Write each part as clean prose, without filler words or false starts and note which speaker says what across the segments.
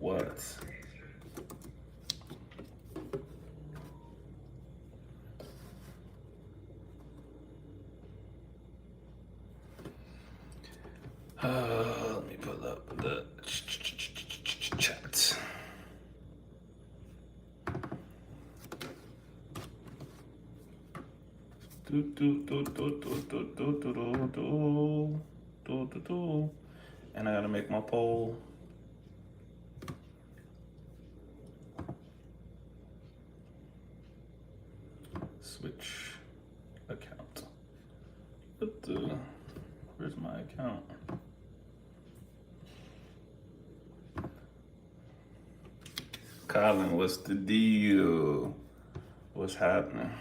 Speaker 1: What? Let me pull up the chat. And I gotta make my poll. Switch account. Where's my account? Colin, what's the deal? What's happening?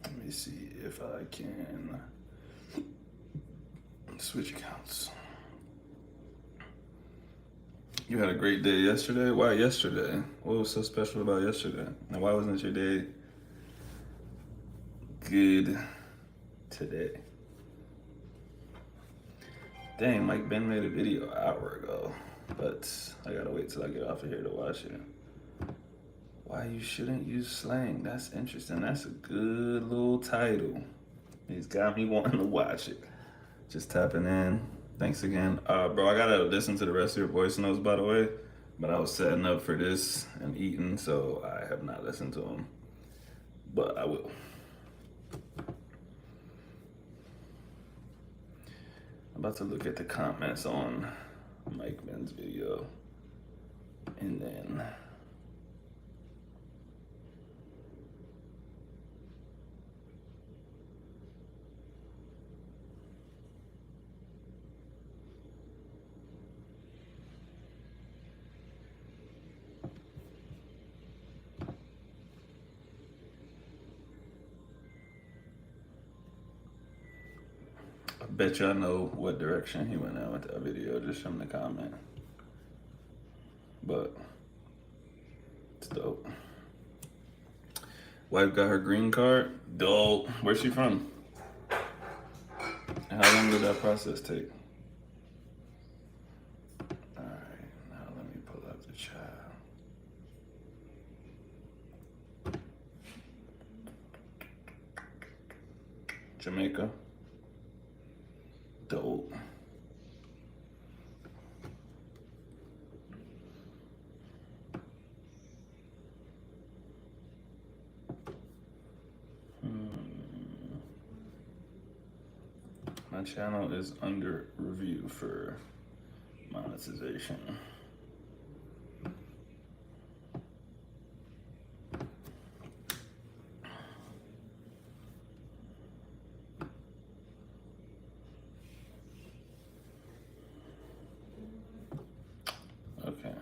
Speaker 1: Let me see if I can switch accounts. You had a great day yesterday? Why yesterday? What was so special about yesterday? And why wasn't your day good today? Dang, Mike Ben made a video an hour ago, but I gotta wait till I get off of here to watch it. Why you shouldn't use slang? That's interesting. That's a good little title. He's got me wanting to watch it. Just tapping in. Thanks again. Bro, I gotta listen to the rest of your voice notes, by the way, but I was setting up for this and eating, so I have not listened to them, but I will. I'm about to look at the comments on Mike Ben's video, and then I bet you I know what direction he went in with that video just from the comment. But it's dope. Wife got her green card. Dope. Where's she from? And how long did that process take? All right, now let me pull up the chat. Jamaica. Dope. My channel is under review for monetization. Okay.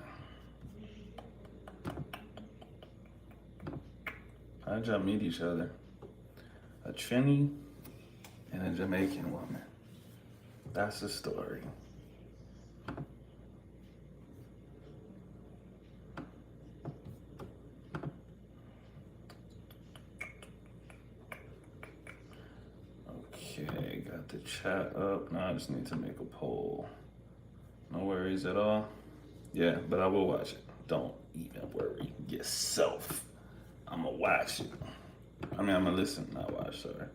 Speaker 1: How'd y'all meet each other? A Trini and a Jamaican woman. That's the story. Okay, got the chat up. Now I just need to make a poll. No worries at all. Yeah, but I will watch it. Don't even worry yourself. I'ma watch it. I mean, I'ma listen, not watch, sorry.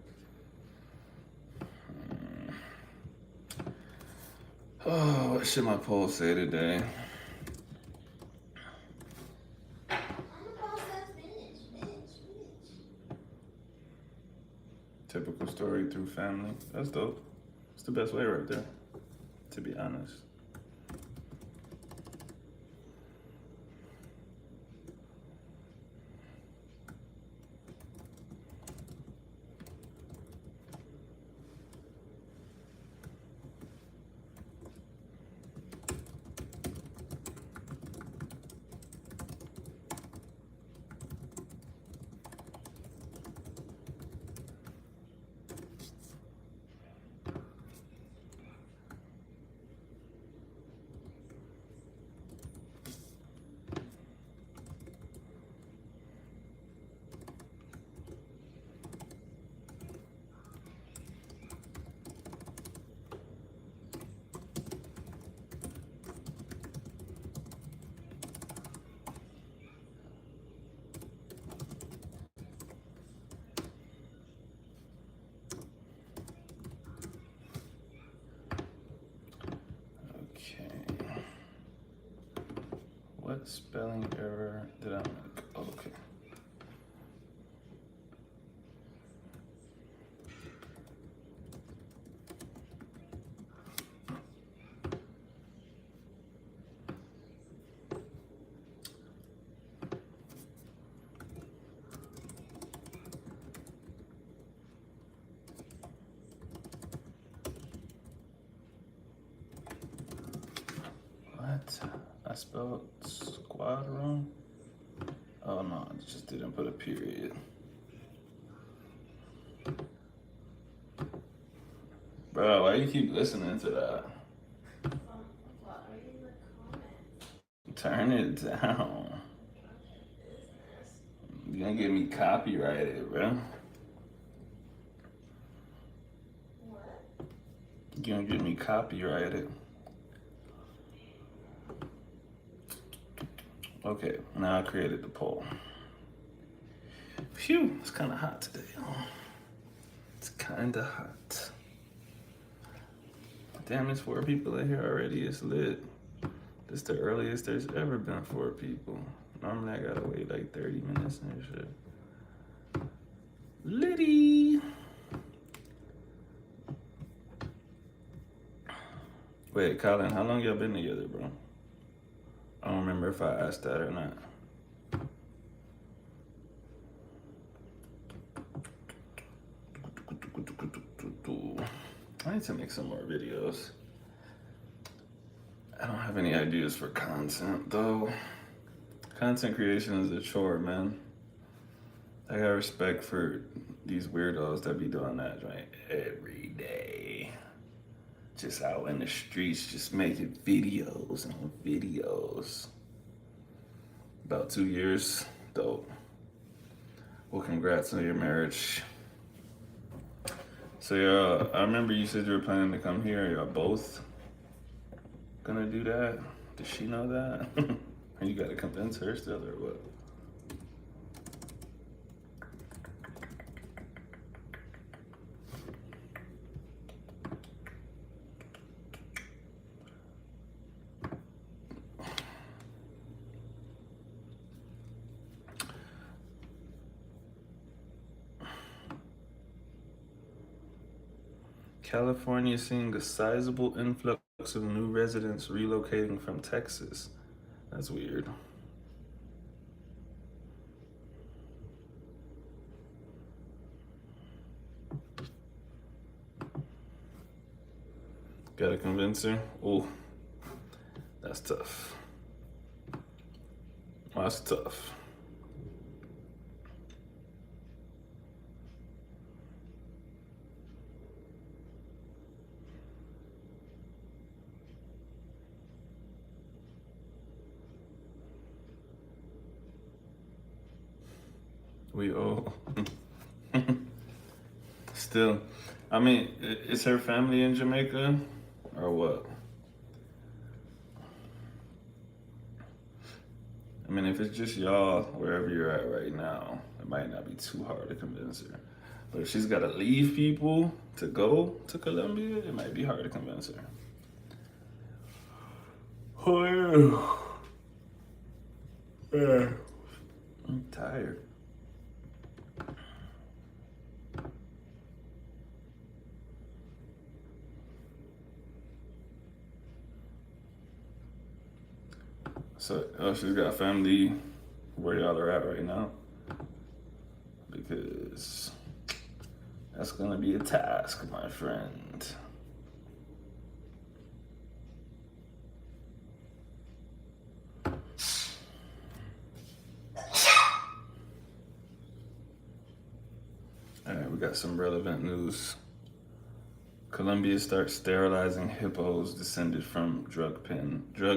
Speaker 1: Oh, what should my poll say today? Typical story through family. That's dope. It's the best way right there, to be honest. What spelling error did I make? Oh, okay. What? I spelled squad wrong? Oh no, I just didn't put a period. Bro, why you keep listening to that?
Speaker 2: What are you in the comments?
Speaker 1: Turn it down. You're gonna get me copyrighted, bro.
Speaker 2: What?
Speaker 1: You're gonna get me copyrighted. Okay, now I created the poll. Phew, it's kind of hot today. It's kind of hot. Damn, it's 4 people in here already. It's lit. This the earliest there's ever been 4 people. Normally I gotta wait like 30 minutes and shit. Liddy. Wait, Colin, how long y'all been together, bro? I don't remember if I asked that or not. I need to make some more videos. I don't have any ideas for content though. Content creation is a chore, man. I got respect for these weirdos that be doing that right every day. Just out in the streets, just making videos and videos. About 2 years, dope. Well, congrats on your marriage. So, I remember you said you were planning to come here. Y'all both gonna do that? Does she know that? And you gotta convince her still, or what? California is seeing a sizable influx of new residents relocating from Texas. That's weird. Gotta convince her? Oh, that's tough. That's tough. We all still. I mean, is her family in Jamaica or what? I mean, if it's just y'all, wherever you're at right now, it might not be too hard to convince her. But if she's got to leave people to go to Colombia, it might be hard to convince her. Oh, yeah. I'm tired. So, she's got family where y'all are at right now? Because that's gonna be a task, my friend. All right, we got some relevant news. Colombia starts sterilizing hippos descended from drug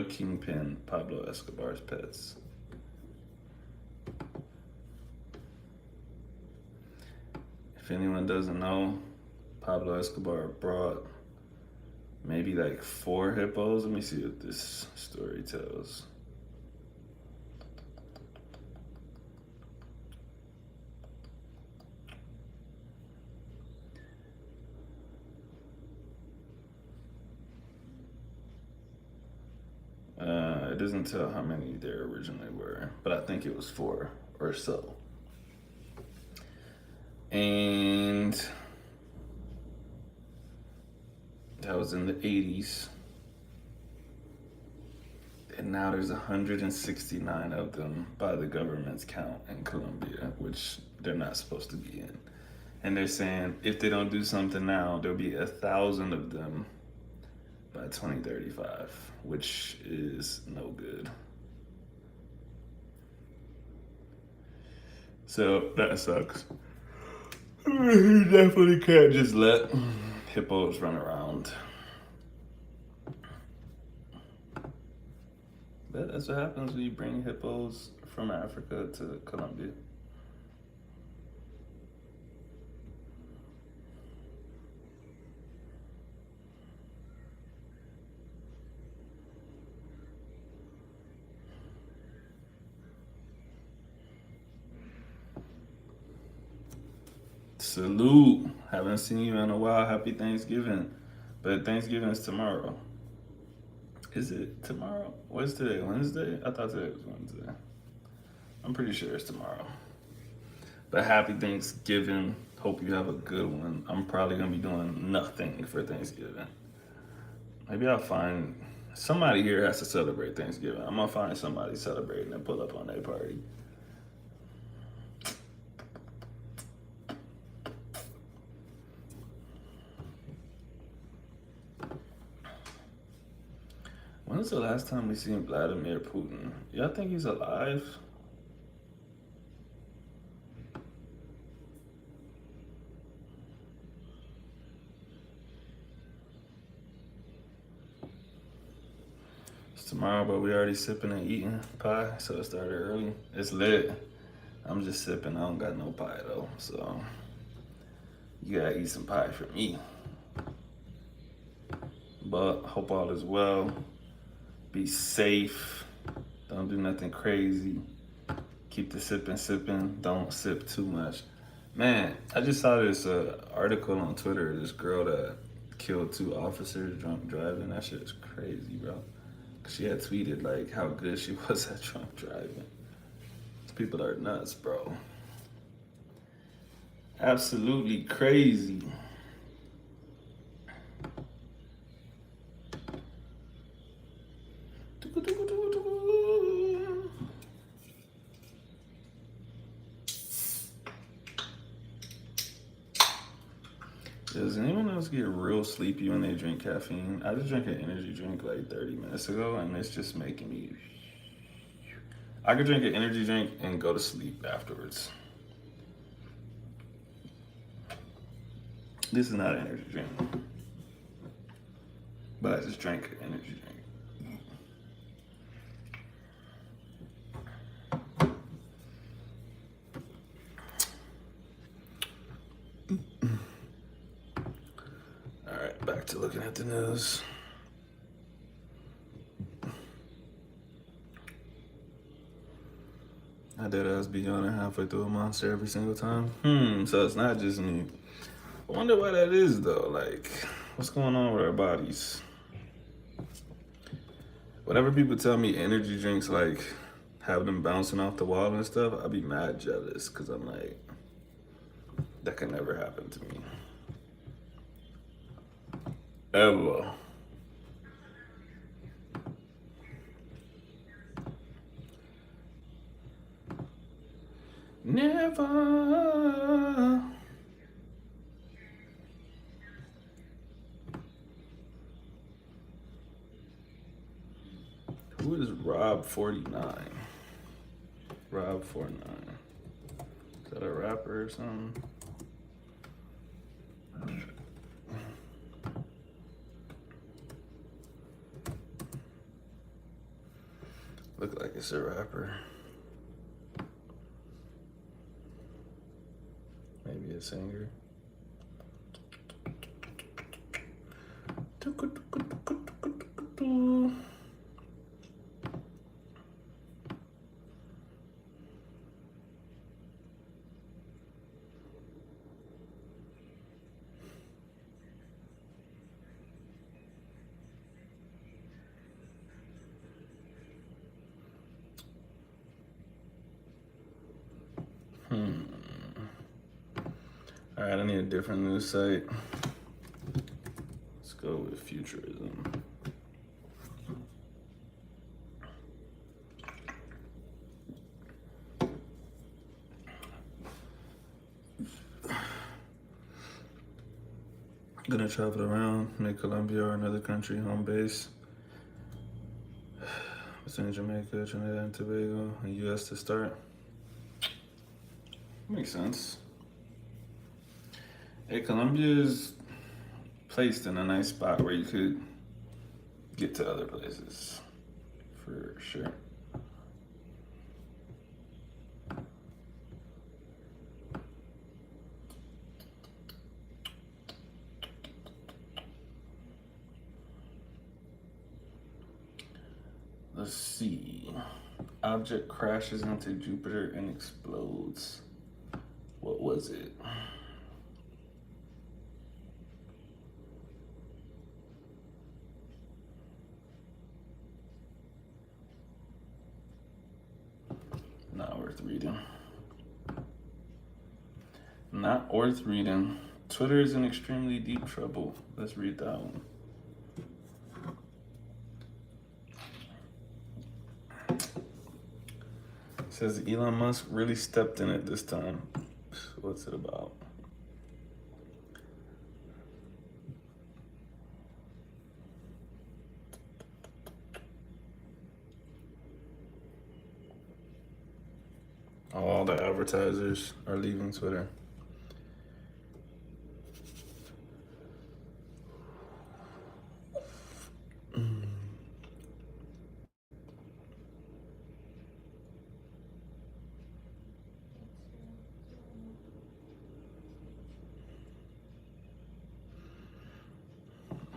Speaker 1: kingpin Pablo Escobar's pets. If anyone doesn't know, Pablo Escobar brought maybe like 4 hippos. Let me see what this story tells. It doesn't tell how many there originally were, but I think it was 4 or so. And that was in the 80s. And now there's 169 of them by the government's count in Colombia, which they're not supposed to be in. And they're saying if they don't do something now, there'll be 1,000 of them by 2035, which is no good. So that sucks. You definitely can't just let hippos run around. But that's what happens when you bring hippos from Africa to Colombia. Salute. Haven't seen you in a while. Happy Thanksgiving. But Thanksgiving is tomorrow. Is it tomorrow? What's today? Wednesday? I thought today was Wednesday. I'm pretty sure it's tomorrow. But happy Thanksgiving. Hope you have a good one. I'm probably going to be doing nothing for Thanksgiving. Maybe I'll find somebody here has to celebrate Thanksgiving. I'm going to find somebody celebrating and pull up on their party. When was the last time we seen Vladimir Putin? Y'all think he's alive? It's tomorrow, but we already sipping and eating pie, so it started early. It's lit. I'm just sipping. I don't got no pie though, so you gotta eat some pie for me. But hope all is well. Be safe. Don't do nothing crazy. Keep the sipping. Don't sip too much. Man, I just saw this article on Twitter. This girl that killed 2 officers drunk driving. That shit is crazy, bro. She had tweeted like how good she was at drunk driving. These people are nuts, bro. Absolutely crazy. Does anyone else get real sleepy when they drink caffeine? I just drank an energy drink like 30 minutes ago, and it's just making me. I could drink an energy drink and go to sleep afterwards. This is not an energy drink, but I just drank an energy drink. All right, back to looking at the news. I did ass be yawning halfway through a monster every single time. So it's not just me. I wonder why that is though. Like, what's going on with our bodies? Whenever people tell me energy drinks like have them bouncing off the wall and stuff, I'd be mad jealous because I'm like, that can never happen to me. Ever. Never. Who is Rob49? Rob49. Is that a rapper or something? Look like it's a rapper. Maybe a singer. All right, I need a different news site. Let's go with futurism. Gonna travel around, make Colombia or another country home base. Between Jamaica, Trinidad and Tobago, and US to start. Makes sense. Hey, Colombia is placed in a nice spot where you could get to other places, for sure. Let's see. Object crashes into Jupiter and explodes. What was it? Not worth reading. Not worth reading. Twitter is in extremely deep trouble. Let's read that one. It says Elon Musk really stepped in it this time. What's it about? All the advertisers are leaving Twitter.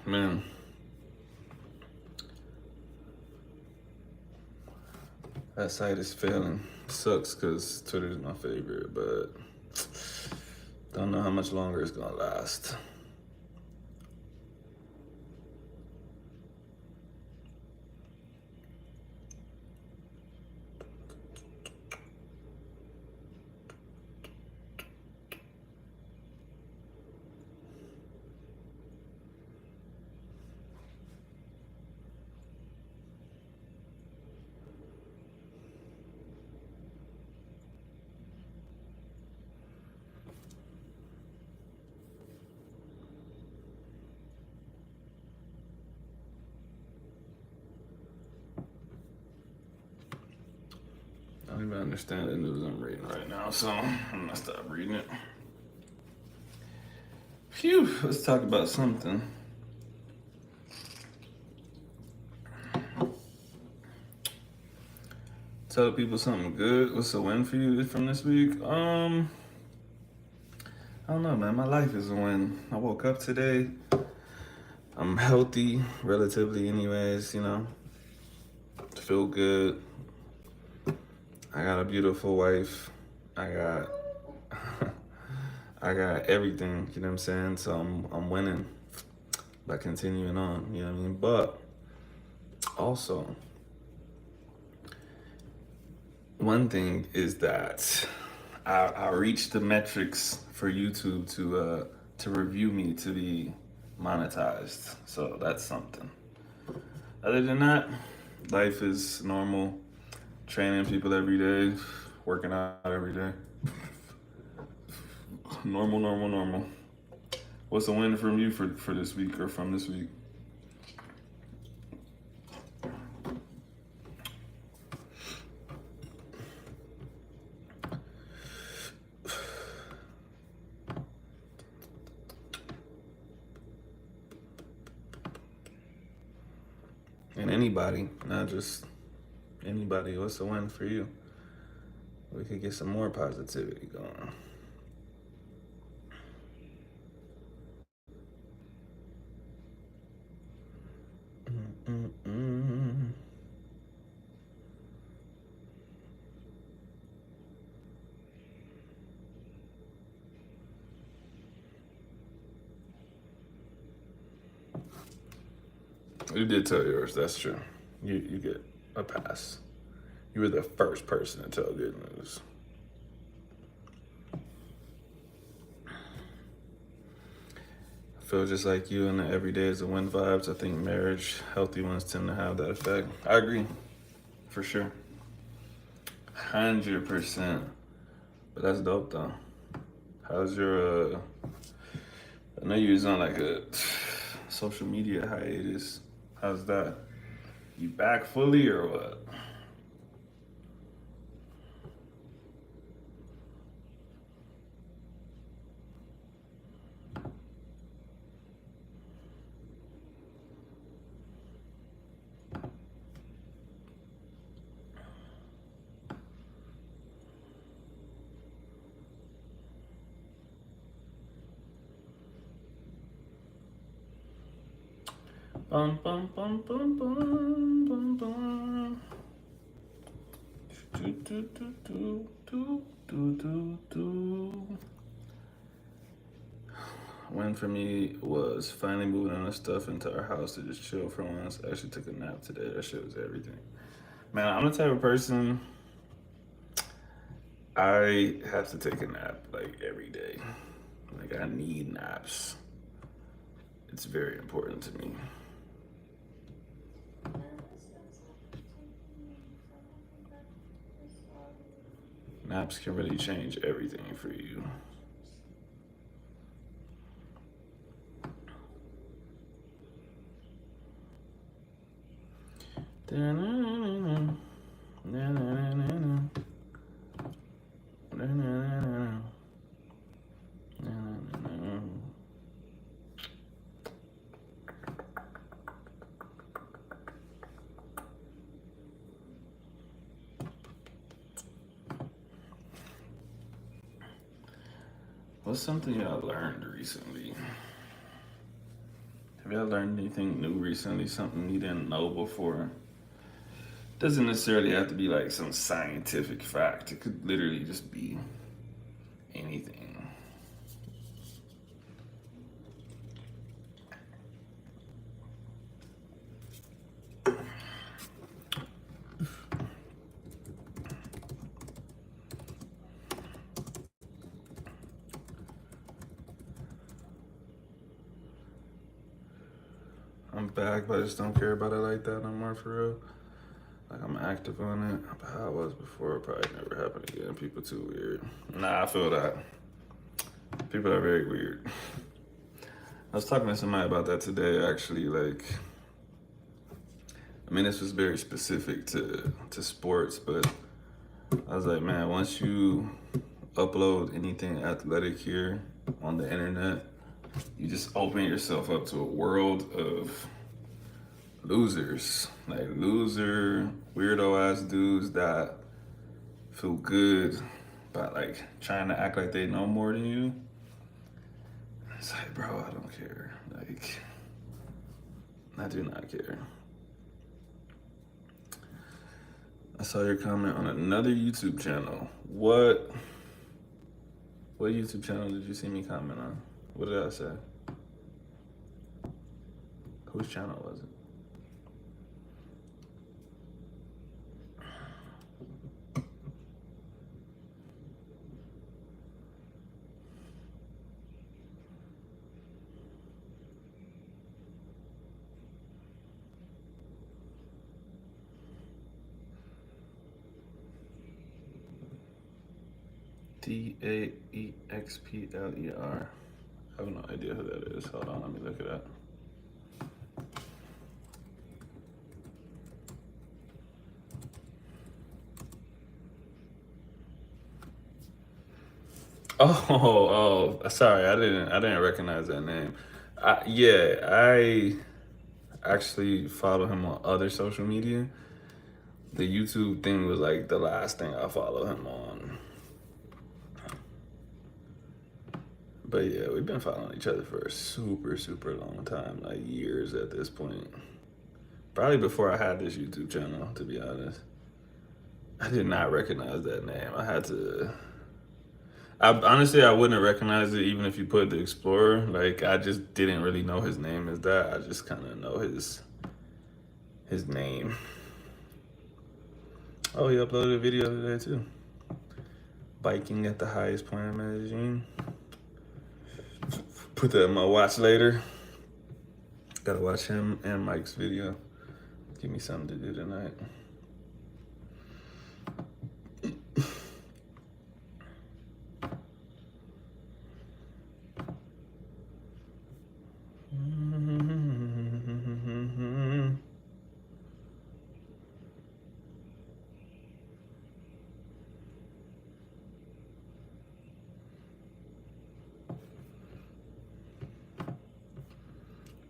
Speaker 1: Man. That site is failing. Sucks because Twitter's my favorite, but don't know how much longer it's gonna last. I don't even understand the news I'm reading right now, so I'm gonna stop reading it. Phew, let's talk about something. Tell people something good. What's a win for you from this week? I don't know, man. My life is a win. I woke up today. I'm healthy, relatively, anyways. You know, feel good. I got a beautiful wife. I got, I got everything. You know what I'm saying? So I'm winning by continuing on. You know what I mean? But also, one thing is that I reached the metrics for YouTube to review me to be monetized. So that's something. Other than that, life is normal. Training people every day, working out every day. Normal, normal, normal. What's a win from you for this week or from this week? And anybody, not just anybody, what's a win for you? We could get some more positivity going. Mm-mm-mm. You did tell yours, that's true. You get a pass. You were the first person to tell good news. feel just like you, and the every day is a win vibes. I think marriage, healthy ones tend to have that effect. I agree, for sure. 100%. But that's dope though. How's your I know you was on like a social media hiatus. How's that? You back fully or what? Bum bum bum bum bum bum bum. Do do do do do do do do. Win for me was finally moving on the stuff into our house to just chill for once. I actually took a nap today. That shit was everything. Man, I'm the type of person I have to take a nap like every day. Like I need naps. It's very important to me. Naps can really change everything for you. What's something y'all learned recently? Have y'all learned anything new recently? Something you didn't know before? Doesn't necessarily have to be like some scientific fact. It could literally just be anything. I'm back, but I just don't care about it like that no more for real. Like I'm active on it, but how I was before probably never happened again. People too weird. Nah, I feel that. People are very weird. I was talking to somebody about that today actually, like I mean this was very specific to sports, but I was like, man, once you upload anything athletic here on the internet, you just open yourself up to a world of losers, like loser, weirdo ass dudes that feel good by like trying to act like they know more than you. It's like, bro, I don't care. Like, I do not care. I saw your comment on another YouTube channel. What YouTube channel did you see me comment on? What did I say? Whose channel was it? Daexpler. I have no idea who that is. Hold on, let me look it up. Oh, sorry, I didn't recognize that name. I actually follow him on other social media. The YouTube thing was like the last thing I follow him on. But yeah, we've been following each other for a super, super long time, like years at this point. Probably before I had this YouTube channel, to be honest. I did not recognize that name. I had to. Honestly, I wouldn't recognize it even if you put the Explorer. Like, I just didn't really know his name as that. I just kind of know his name. Oh, he uploaded a video today too. Biking at the highest point in Medellin. Put that in my watch later. Gotta watch him and Mike's video. Give me something to do tonight.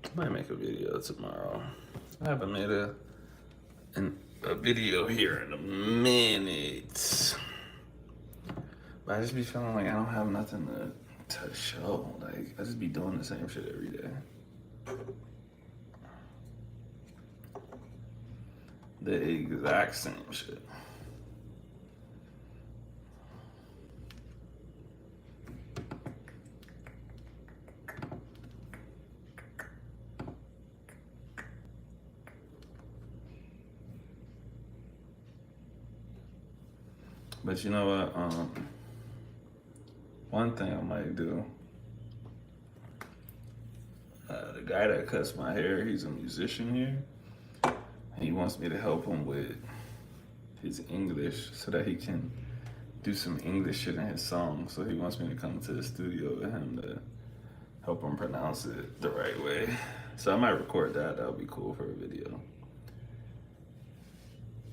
Speaker 1: I might make a video tomorrow. I haven't made a video here in a minute. But I just be feeling like I don't have nothing to show. Like, I just be doing the same shit every day. The exact same shit. But you know what? One thing I might do. The guy that cuts my hair, he's a musician here. He wants me to help him with his English so that he can do some English shit in his song. So he wants me to come to the studio with him to help him pronounce it the right way. So I might record that. That would be cool for a video.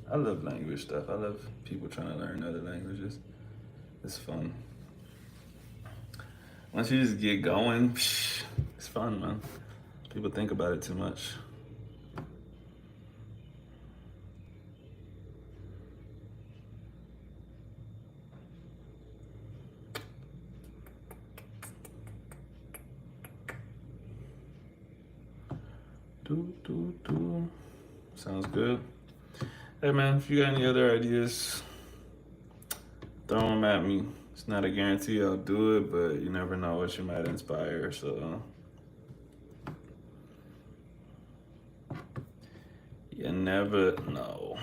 Speaker 1: I love language stuff. I love people trying to learn other languages. It's fun. Once you just get going, it's fun, man. People think about it too much. Sounds good. Hey man, if you got any other ideas, throw them at me. It's not a guarantee I'll do it, but you never know what you might inspire, so. You never know.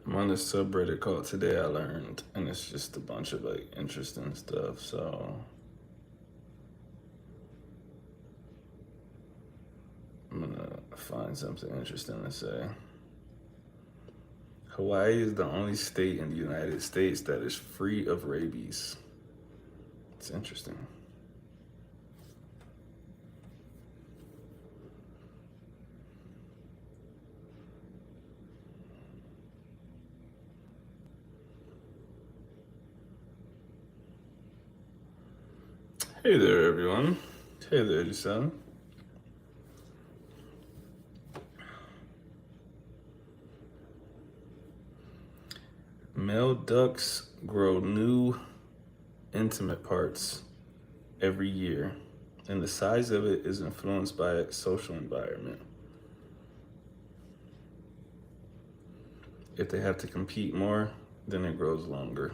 Speaker 1: I'm on this subreddit called Today I Learned, and it's just a bunch of like interesting stuff, so I'm gonna find something interesting to say. Hawaii is the only state in the United States that is free of rabies. It's interesting. Hey there, everyone. Hey there, Giselle. Male ducks grow new intimate parts every year, and the size of it is influenced by its social environment. If they have to compete more, then it grows longer.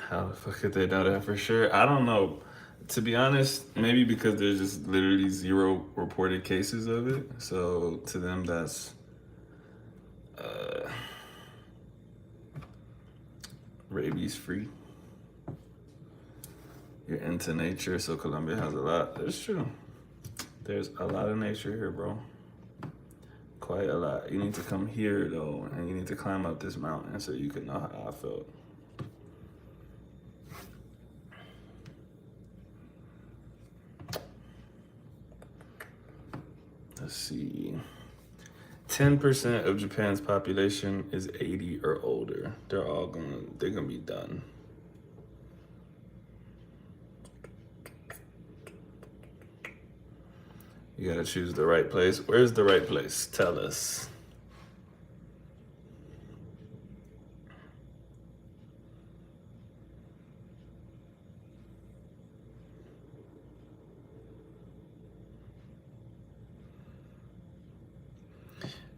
Speaker 1: How the fuck could they know that for sure? I don't know. To be honest, maybe because there's just literally 0 reported cases of it. So to them, that's rabies free. You're into nature, so Colombia has a lot. That's true. There's a lot of nature here, bro. Quite a lot. You need to come here though, and you need to climb up this mountain so you can know how I felt. Let's see. 10% of Japan's population is 80 or older. They're gonna be done. You gotta choose the right place. Where's the right place? Tell us.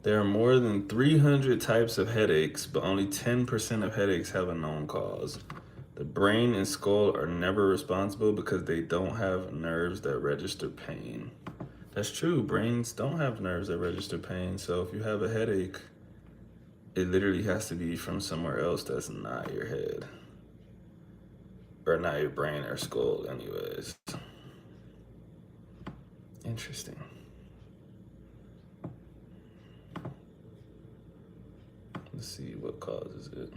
Speaker 1: There are more than 300 types of headaches, but only 10% of headaches have a known cause. The brain and skull are never responsible because they don't have nerves that register pain. That's true. Brains don't have nerves that register pain. So if you have a headache, it literally has to be from somewhere else that's not your head. Or not your brain or skull, anyways. Interesting. Let's see what causes it.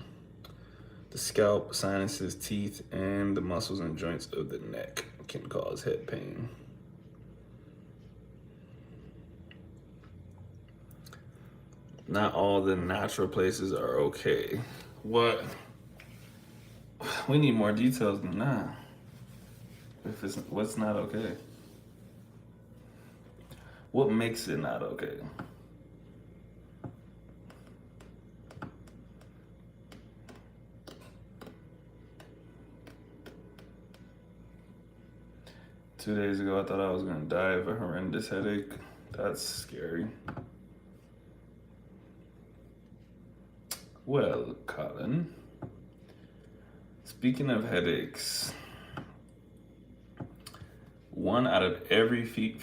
Speaker 1: The scalp, sinuses, teeth, and the muscles and joints of the neck can cause head pain. Not all the natural places are okay. What? We need more details than that. What's not okay? What makes it not okay? Two days ago, I thought I was gonna die of a horrendous headache. That's scary. Well, Colin, speaking of headaches, one out of every 50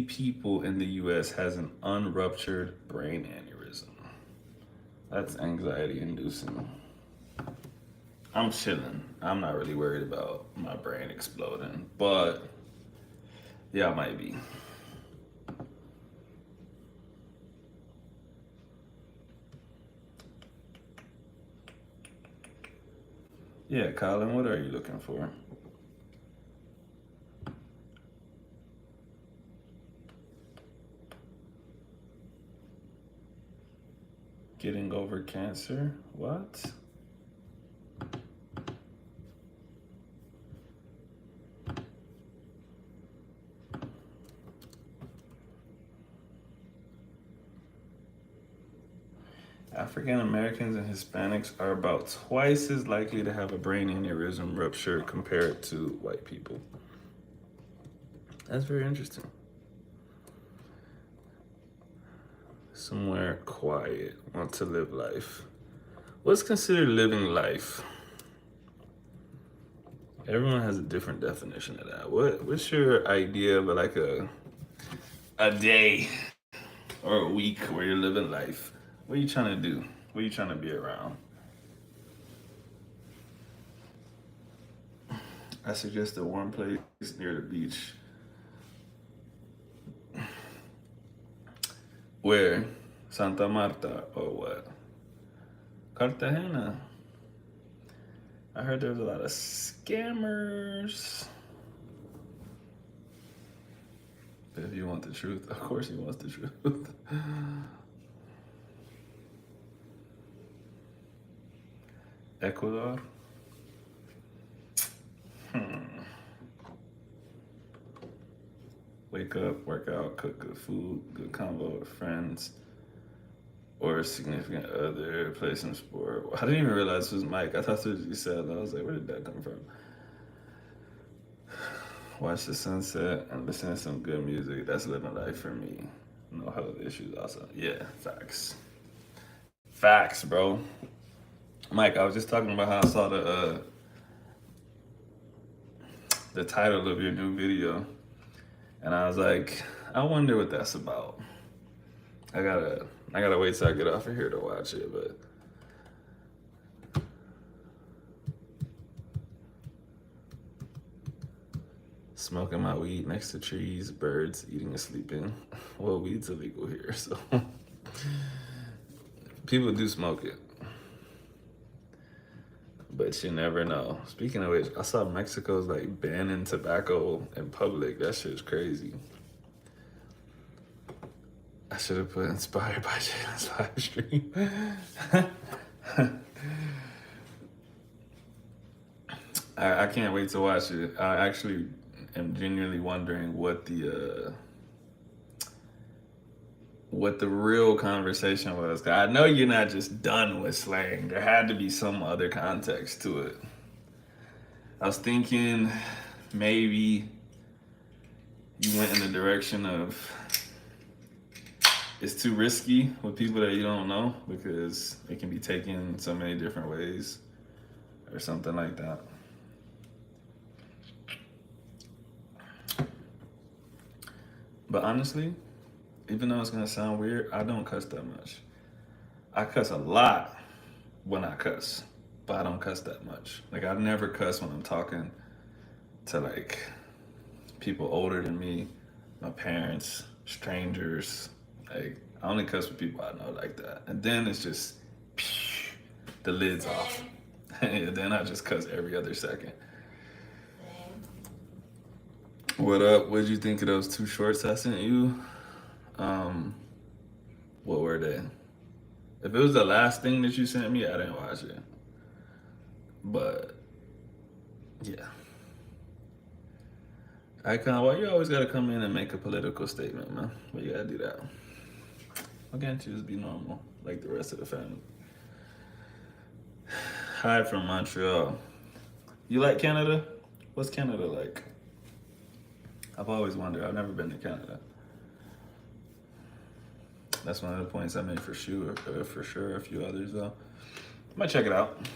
Speaker 1: people in the US has an unruptured brain aneurysm. That's anxiety inducing. I'm chilling. I'm not really worried about my brain exploding, but yeah, I might be. Yeah, Colin, what are you looking for? Getting over cancer? What? African Americans and Hispanics are about twice as likely to have a brain aneurysm rupture compared to white people. That's very interesting. Somewhere quiet, want to live life. What's considered living life? Everyone has a different definition of that. What's your idea of like a day or a week where you're living life? What are you trying to do? What are you trying to be around? I suggest a warm place near the beach. Where? Santa Marta or what? Cartagena. I heard there's a lot of scammers. But if you want the truth, of course he wants the truth. Ecuador? Wake up, work out, cook good food, good combo with friends, or a significant other, play some sport. I didn't even realize it was Mike. I thought that's what you said. I was like, where did that come from? Watch the sunset and listen to some good music. That's living life for me. No health issues also. Yeah, facts. Facts, bro. Mike, I was just talking about how I saw the title of your new video, and I was like, I wonder what that's about. I gotta wait till I get off of here to watch it, but smoking my weed next to trees, birds eating and sleeping. Well, weed's illegal here, so people do smoke it. But you never know. Speaking of which, I saw Mexico's like banning tobacco in public. That shit's crazy. I should have put inspired by Jalen's live stream. I can't wait to watch it. I actually am genuinely wondering what the real conversation was. 'Cause I know you're not just done with slang. There had to be some other context to it. I was thinking maybe you went in the direction of it's too risky with people that you don't know because it can be taken so many different ways or something like that. But honestly, even though it's gonna sound weird, I don't cuss that much. I cuss a lot when I cuss, but I don't cuss that much. Like I never cuss when I'm talking to like people older than me, my parents, strangers. Like I only cuss with people I know like that. And then it's just the lid's off. And then I just cuss every other second. What up? What'd you think of those two shorts I sent you? What were they? If it was the last thing that you sent me, I didn't watch it. But yeah. Icon, why you always gotta come in and make a political statement, man? Why you gotta do that? Why can't you just be normal like the rest of the family? Hi from Montreal. You like Canada? What's Canada like? I've always wondered. I've never been to Canada. That's one of the points I made for sure. For sure, a few others though. I might check it out.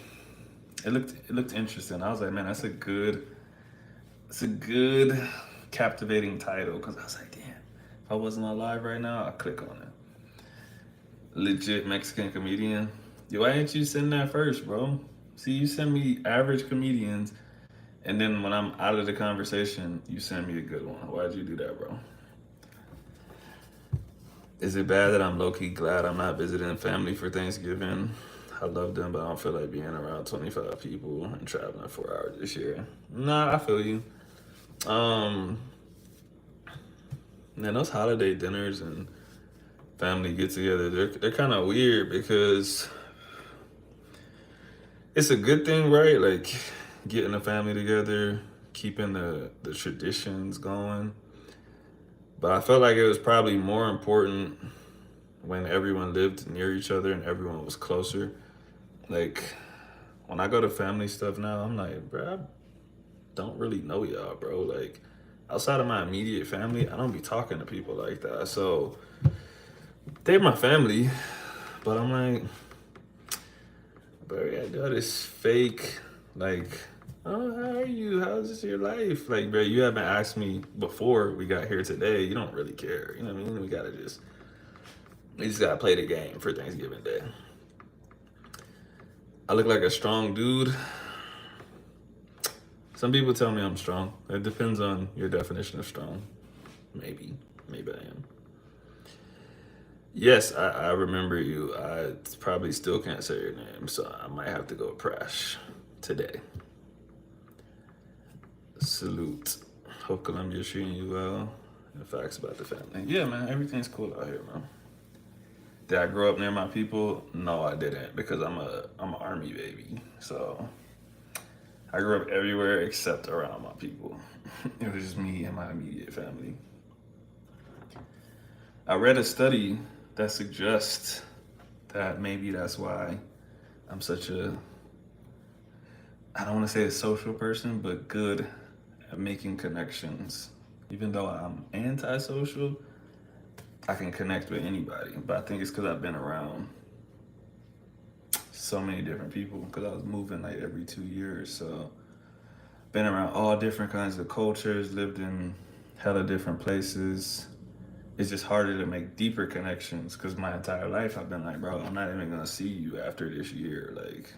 Speaker 1: It looked interesting. I was like, man, it's a good captivating title because I was like, damn, if I wasn't alive right now, I'd click on it. Legit Mexican comedian. Yo, why didn't you send that first, bro? See, you send me average comedians, and then when I'm out of the conversation, you send me a good one. Why'd you do that, bro? Is it bad that I'm low-key glad I'm not visiting family for Thanksgiving? I love them, but I don't feel like being around 25 people and traveling 4 hours this year. Nah, I feel you. Man, those holiday dinners and family get-together, they're kind of weird because it's a good thing, right? Like getting the family together, keeping the traditions going. But I felt like it was probably more important when everyone lived near each other and everyone was closer. Like when I go to family stuff now, I'm like, bro, I don't really know y'all, bro. Like outside of my immediate family, I don't be talking to people like that. So they're my family, but I'm like, bro, we gotta do all this fake, like, oh, how are you? How's this your life? Like, bro, you haven't asked me before we got here today. You don't really care. You know what I mean? We just gotta play the game for Thanksgiving Day. I look like a strong dude. Some people tell me I'm strong. It depends on your definition of strong. Maybe I am. Yes, I remember you. I probably still can't say your name, so I might have to go crash today. Salute. Hope Colombia's treating you well. And facts about the family. Yeah, man, everything's cool out here, man. Did I grow up near my people? No, I didn't, because I'm an army baby. So I grew up everywhere except around my people. It was just me and my immediate family. I read a study that suggests that maybe that's why I'm such I don't want to say a social person, but good at making connections. Even though I'm antisocial, I can connect with anybody. But I think it's because I've been around so many different people because I was moving like every 2 years. So been around all different kinds of cultures, lived in hella different places. It's just harder to make deeper connections because my entire life I've been like, bro, I'm not even gonna see you after this year. Like,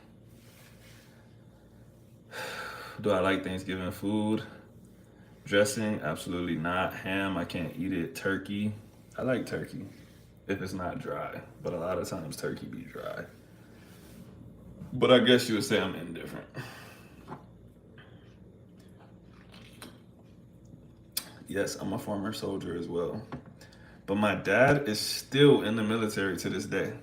Speaker 1: do I like Thanksgiving food? Dressing? Absolutely not. Ham? I can't eat it. Turkey? I like turkey if it's not dry, but a lot of times turkey be dry. But I guess you would say I'm indifferent. Yes, I'm a former soldier as well. But my dad is still in the military to this day.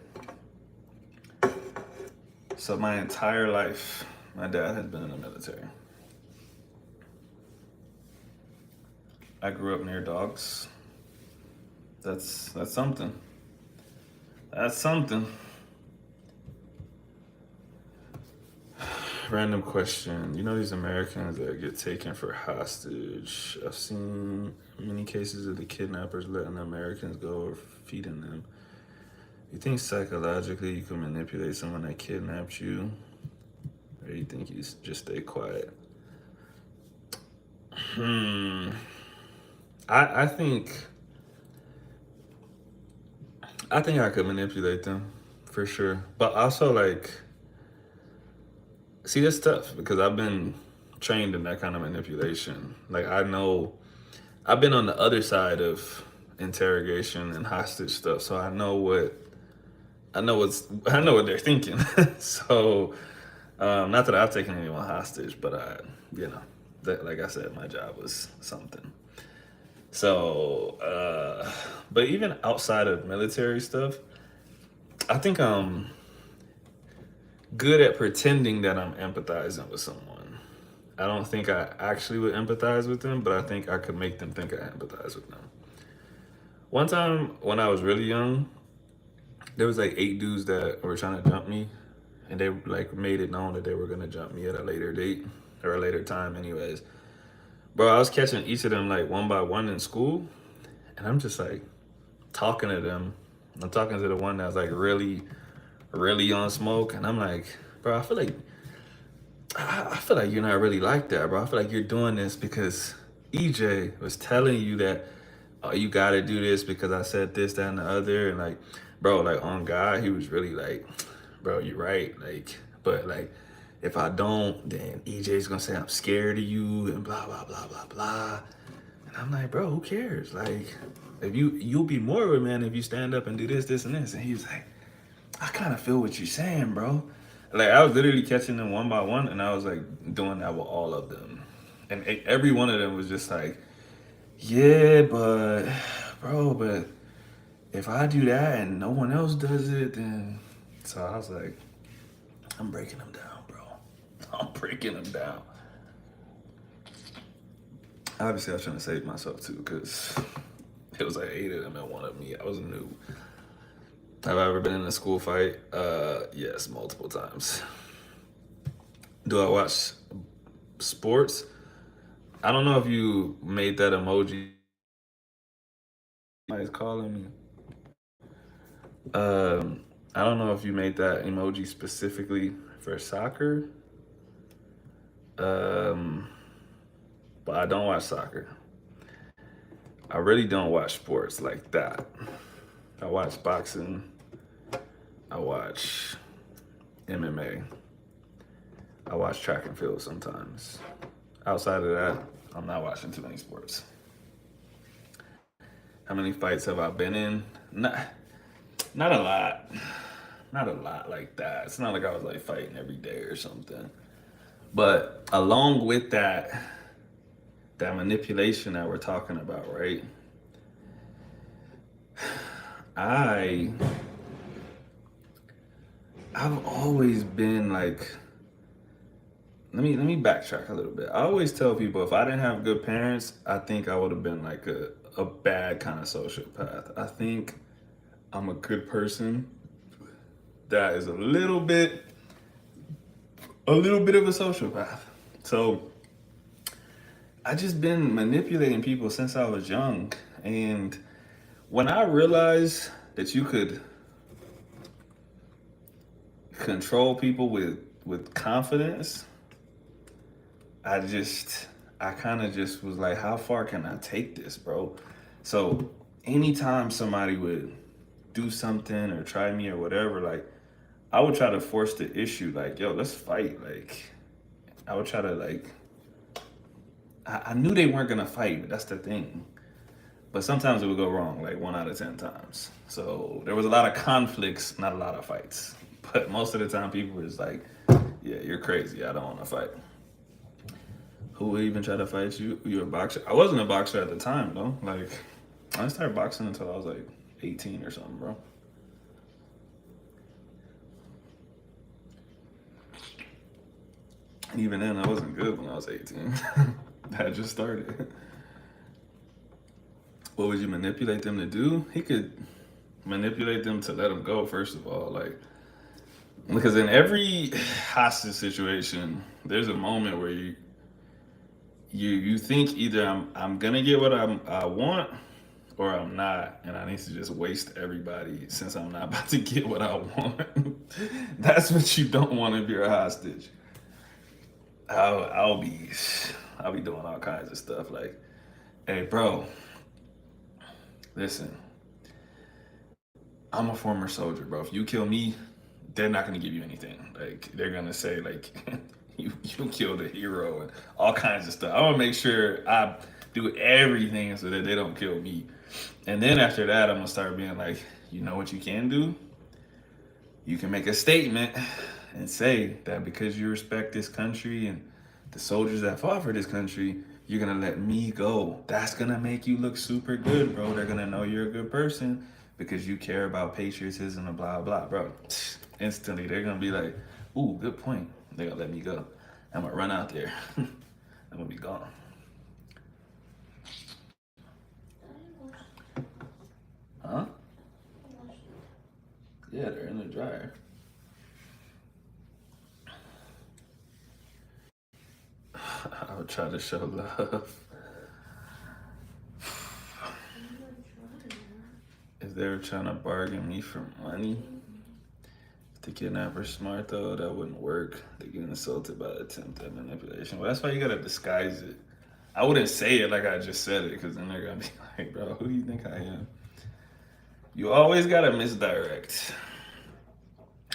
Speaker 1: So my entire life, my dad has been in the military. I grew up near dogs. That's something. That's something. Random question. You know these Americans that get taken for hostage? I've seen many cases of the kidnappers letting the Americans go or feeding them. You think psychologically you can manipulate someone that kidnapped you? Or you think you just stay quiet? Hmm. I think I could manipulate them for sure. But also like see that's tough because I've been trained in that kind of manipulation. Like I know I've been on the other side of interrogation and hostage stuff, so I know what they're thinking. So not that I've taken anyone hostage, but you know, that, like I said, my job was something. So, but even outside of military stuff, I think I'm good at pretending that I'm empathizing with someone. I don't think I actually would empathize with them, but I think I could make them think I empathize with them. One time when I was really young, there was like 8 dudes that were trying to jump me, and they like made it known that they were gonna jump me at a later date or a later time, anyways. Bro, I was catching each of them like one by one in school, and I'm just like talking to them. I'm talking to the one that's like really, really on smoke, and I'm like, bro, I feel like you're not really like that, bro. I feel like you're doing this because EJ was telling you that oh, you gotta do this because I said this, that, and the other, and like, bro, like on God, he was really like, bro, you're right, like, but like, if I don't, then EJ's gonna say I'm scared of you and blah blah blah blah blah, and I'm like, bro, who cares? Like, if you'll be more of a man if you stand up and do this, this, and this, and he was like, I kind of feel what you're saying, bro. Like I was literally catching them one by one, and I was like doing that with all of them, and every one of them was just like, yeah, but bro, but if I do that and no one else does it, then so I was like, I'm breaking them down, bro. I'm breaking them down. Obviously, I was trying to save myself too, because it was like 8 of them and one of me. I was new. Have I ever been in a school fight? Yes, multiple times. Do I watch sports? I don't know if you made that emoji. Somebody's calling me. I don't know if you made that emoji specifically for soccer. Um, but I don't watch soccer. I really don't watch sports like that. I watch boxing. I watch MMA. I watch track and field sometimes. Outside of that, I'm not watching too many sports. How many fights have I been in? Not a lot. Not a lot like that. It's not like I was like fighting every day or something. But along with that manipulation that we're talking about, right? I I've always been like let me backtrack a little bit. I always tell people if I didn't have good parents, I think I would have been like a bad kind of sociopath. I think I'm a good person that is a little bit of a sociopath. So I just been manipulating people since I was young. And when I realized that you could control people with confidence, I just I kind of just was like, how far can I take this, bro? So anytime somebody would do something or try me or whatever, like I would try to force the issue, like, yo, let's fight. Like I would try to like I knew they weren't gonna fight, but that's the thing. But sometimes it would go wrong, like 1 out of 10 times. So there was a lot of conflicts, not a lot of fights. But most of the time, people were just like, Yeah, you're crazy. I don't want to fight. Who would even try to fight you? You're a boxer. I wasn't a boxer at the time though. Like, I didn't start boxing until I was like 18 or something, bro. And even then, I wasn't good when I was 18. I had just started. What would you manipulate them to do? He could manipulate them to let them go, first of all. Like, because in every hostage situation, there's a moment where you think either I'm gonna get what I want or I'm not, and I need to just waste everybody since I'm not about to get what I want. That's what you don't want if you're a hostage. I'll be I'll be doing all kinds of stuff like, hey, bro, listen, I'm a former soldier, bro. If you kill me, they're not gonna give you anything. Like they're gonna say like you killed a hero and all kinds of stuff. I wanna make sure I do everything so that they don't kill me. And then after that, I'm gonna start being like, you know what you can do? You can make a statement and say that because you respect this country and the soldiers that fought for this country, you're gonna let me go. That's gonna make you look super good, bro. They're gonna know you're a good person because you care about patriotism and blah blah, bro. Instantly, they're gonna be like, "Ooh, good point." They're gonna let me go. I'm gonna run out there. I'm gonna be gone. Huh? Yeah, they're in the dryer. I would try to show love. If they were trying to bargain me for money, if the kidnapper's smart though, that wouldn't work. They get insulted by the attempt at manipulation. Well, that's why you gotta disguise it. I wouldn't say it like I just said it, because then they're gonna be like, bro, who do you think I am? You always gotta misdirect.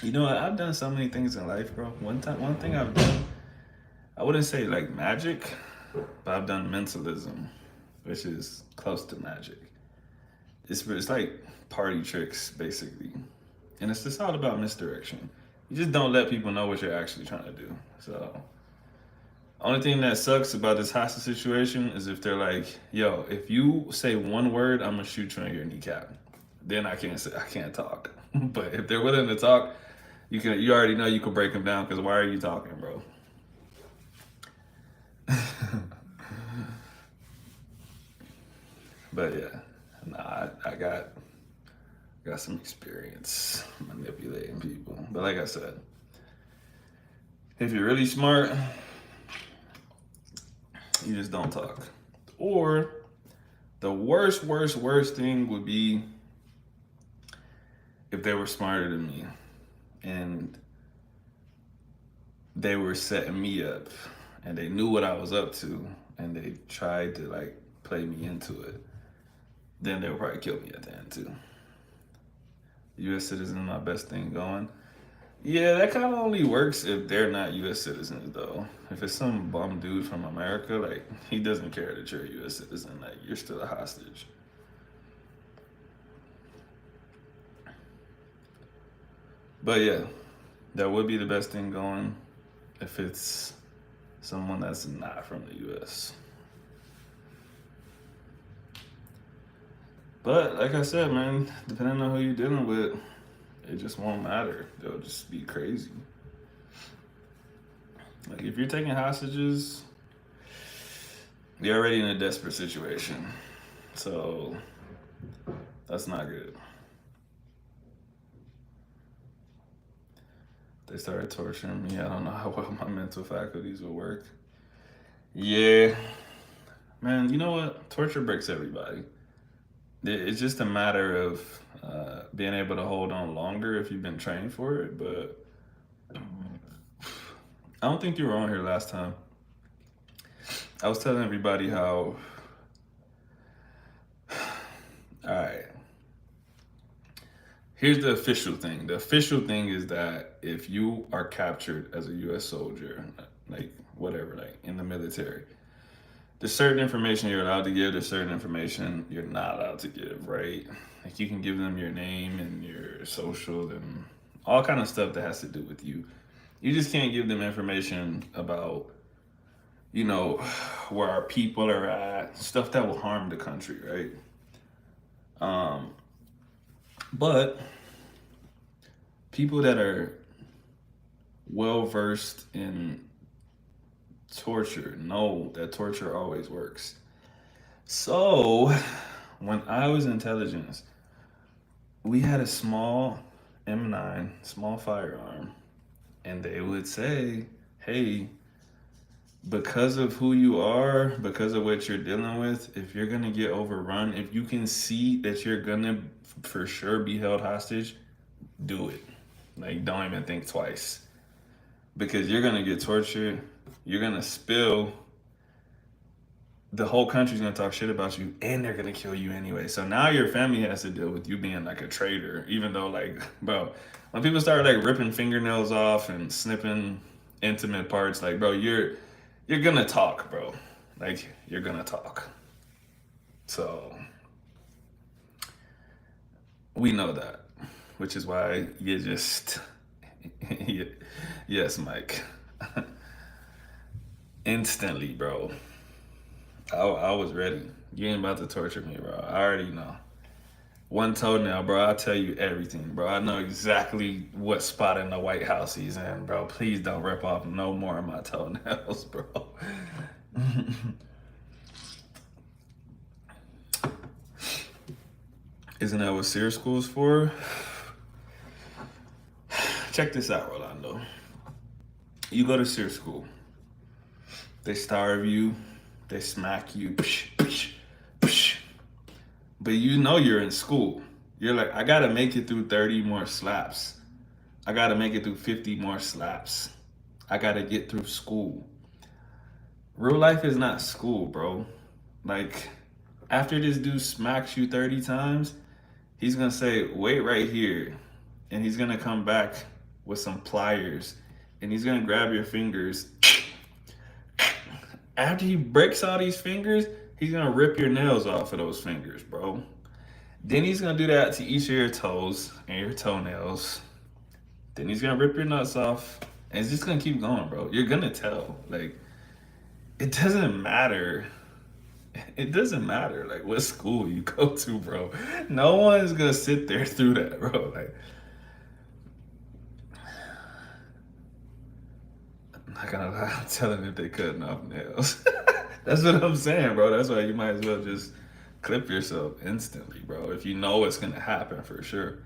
Speaker 1: You know what? I've done so many things in life, bro. One thing I've done, I wouldn't say like magic, but I've done mentalism, which is close to magic. It's like party tricks basically, and it's just all about misdirection. You just don't let people know what you're actually trying to do. So, only thing that sucks about this hostage situation is if they're like, "Yo, if you say one word, I'm gonna shoot you on your kneecap." Then I can't talk. But if they're willing to talk, you already know you can break them down. Because why are you talking, bro? But yeah, nah, I got some experience manipulating people. But like I said, if you're really smart, you just don't talk. Or the worst thing would be if they were smarter than me and they were setting me up and they knew what I was up to and they tried to like play me into it, then they'll probably kill me at the end too. U.S. citizen is my best thing going. Yeah, that kind of only works if they're not U.S. citizens, though. If it's some bum dude from America, like, he doesn't care that you're a U.S. citizen. Like, you're still a hostage. But yeah, that would be the best thing going if it's someone that's not from the U.S. But like I said, man, depending on who you're dealing with, it just won't matter. They'll just be crazy. Like if you're taking hostages, you're already in a desperate situation. So that's not good. They started torturing me. I don't know how well my mental faculties will work. Yeah, man, you know what? Torture breaks everybody. It's just a matter of being able to hold on longer if you've been trained for it. But I don't think you were on here last time. I was telling everybody how. All right. Here's the official thing. The official thing is that if you are captured as a U.S. soldier, like whatever, like in the military, there's certain information you're allowed to give. There's certain information you're not allowed to give, right? Like you can give them your name and your social and all kind of stuff that has to do with you. You just can't give them information about, you know, where our people are at, stuff that will harm the country, right? Um, but people that are well versed in torture know that torture always works. So, when I was intelligence, we had a small M9, small firearm, and they would say, hey, because of who you are, because of what you're dealing with, if you're gonna get overrun, if you can see that you're gonna for sure be held hostage, do it. Like, don't even think twice. Because you're gonna get tortured, you're gonna spill, the whole country's gonna talk shit about you, and they're gonna kill you anyway. So now your family has to deal with you being like a traitor, even though, like, bro, when people start like ripping fingernails off and snipping intimate parts, like, bro, you're gonna talk, bro. Like, you're gonna talk. So we know that, which is why you just, yes, Mike, instantly, bro. I was ready. You ain't about to torture me, bro. I already know. One toenail, bro. I'll tell you everything, bro. I know exactly what spot in the White House he's in, bro. Please don't rip off no more of my toenails, bro. Isn't that what SEER school's for? Check this out, Rolando. You go to SEER school. They starve you. They smack you. Psh, psh, psh. But you know you're in school. You're like, I gotta make it through 30 more slaps. I gotta make it through 50 more slaps. I gotta get through school. Real life is not school, bro. Like, after this dude smacks you 30 times, he's gonna say, wait right here. And he's gonna come back with some pliers. And he's gonna grab your fingers. After he breaks all these fingers, he's gonna rip your nails off of those fingers, bro. Then he's gonna do that to each of your toes and your toenails. Then he's gonna rip your nuts off. And it's just gonna keep going, bro. You're gonna tell. Like, it doesn't matter. It doesn't matter like what school you go to, bro. No one's gonna sit there through that, bro. Like, I'm not gonna lie, I'm telling if they cutting off nails. That's what I'm saying, bro. That's why you might as well just clip yourself instantly, bro. If you know it's gonna happen for sure.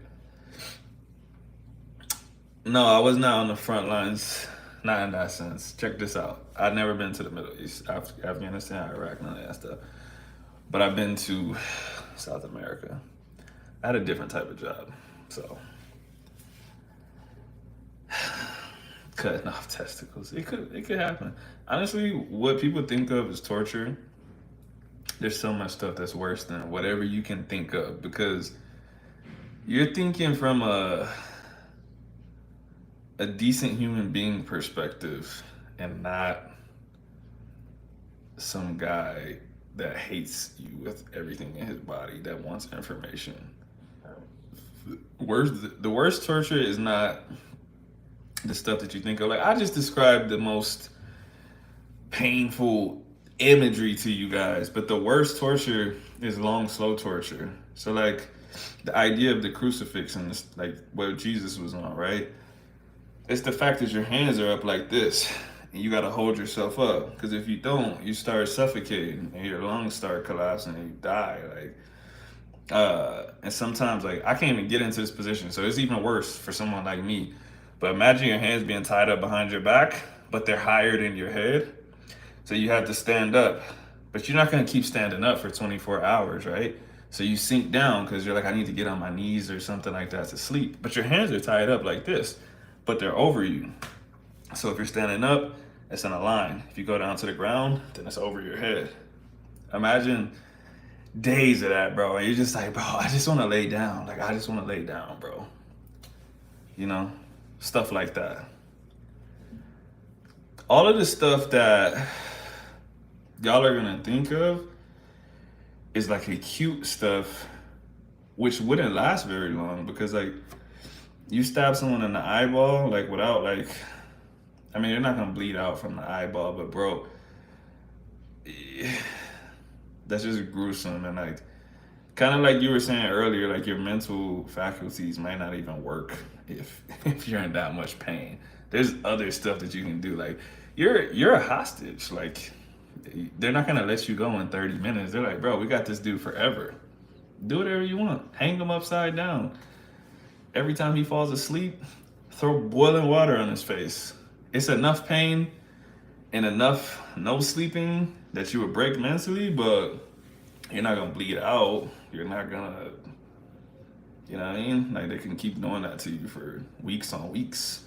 Speaker 1: No, I was not on the front lines. Not in that sense. Check this out. I've never been to the Middle East, Afghanistan, Iraq, none of that stuff. But I've been to South America. I had a different type of job, so cutting off testicles. It could happen. Honestly, what people think of as torture, there's so much stuff that's worse than whatever you can think of because you're thinking from a decent human being perspective and not some guy that hates you with everything in his body that wants information. The worst torture is not the stuff that you think of. Like, I just described the most painful imagery to you guys, but the worst torture is long, slow torture. So, like, the idea of the crucifix and this, like what Jesus was on, right? It's the fact that your hands are up like this and you got to hold yourself up because if you don't, you start suffocating and your lungs start collapsing and you die. Like, and sometimes, like, I can't even get into this position, so it's even worse for someone like me. But imagine your hands being tied up behind your back, but they're higher than your head, so you have to stand up. But you're not gonna keep standing up for 24 hours, right? So you sink down because you're like, I need to get on my knees or something like that to sleep. But your hands are tied up like this, but they're over you. So if you're standing up, it's in a line. If you go down to the ground, then it's over your head. Imagine days of that, bro. And you're just like, bro, I just want to lay down. Like, I just want to lay down, bro. You know, stuff like that. All of the stuff that y'all are gonna think of is like acute stuff, which wouldn't last very long because, like, you stab someone in the eyeball, like, without, like, I mean, you're not gonna bleed out from the eyeball, but bro, that's just gruesome. And like, kind of like you were saying earlier, like your mental faculties might not even work if you're in that much pain. There's other stuff that you can do. Like you're a hostage. Like they're not gonna let you go in 30 minutes. They're like, bro, we got this dude forever. Do whatever you want. Hang him upside down. Every time he falls asleep, throw boiling water on his face. It's enough pain and enough no sleeping that you would break mentally, but you're not gonna bleed out. You're not gonna, you know what I mean? Like they can keep doing that to you for weeks on weeks.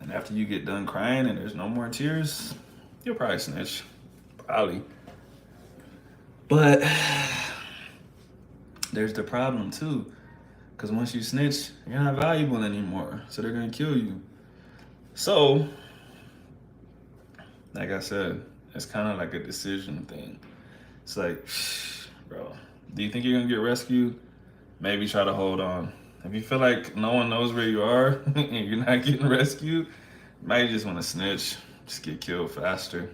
Speaker 1: And after you get done crying and there's no more tears, you'll probably snitch. Probably. But there's the problem too. Because once you snitch, you're not valuable anymore. So they're gonna kill you. So, like I said, it's kind of like a decision thing. It's like, bro, do you think you're gonna get rescued? Maybe try to hold on. If you feel like no one knows where you are and you're not getting rescued, you might just want to snitch, just get killed faster.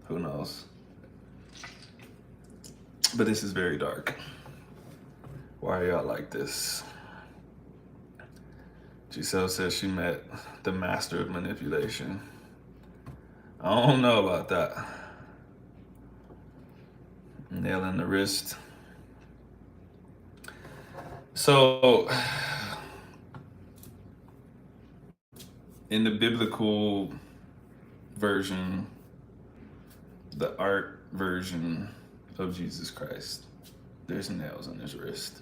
Speaker 1: Who knows? But this is very dark. Why are y'all like this? Giselle says she met the master of manipulation. I don't know about that. Nail in the wrist. So, in the biblical version, the art version of Jesus Christ, there's nails in his wrist.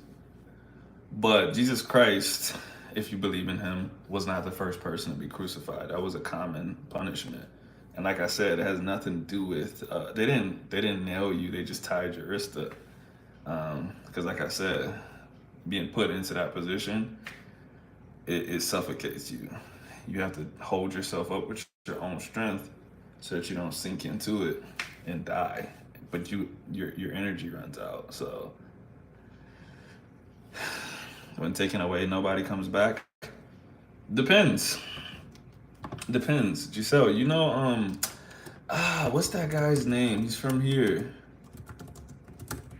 Speaker 1: But Jesus Christ, if you believe in him, was not the first person to be crucified. That was a common punishment. And like I said, it has nothing to do with they didn't nail you, they just tied your wrist up. Because like I said, being put into that position, it suffocates you. You have to hold yourself up with your own strength so that you don't sink into it and die. But your energy runs out. So when taken away, nobody comes back. Depends. Giselle, you know, what's that guy's name? He's from here.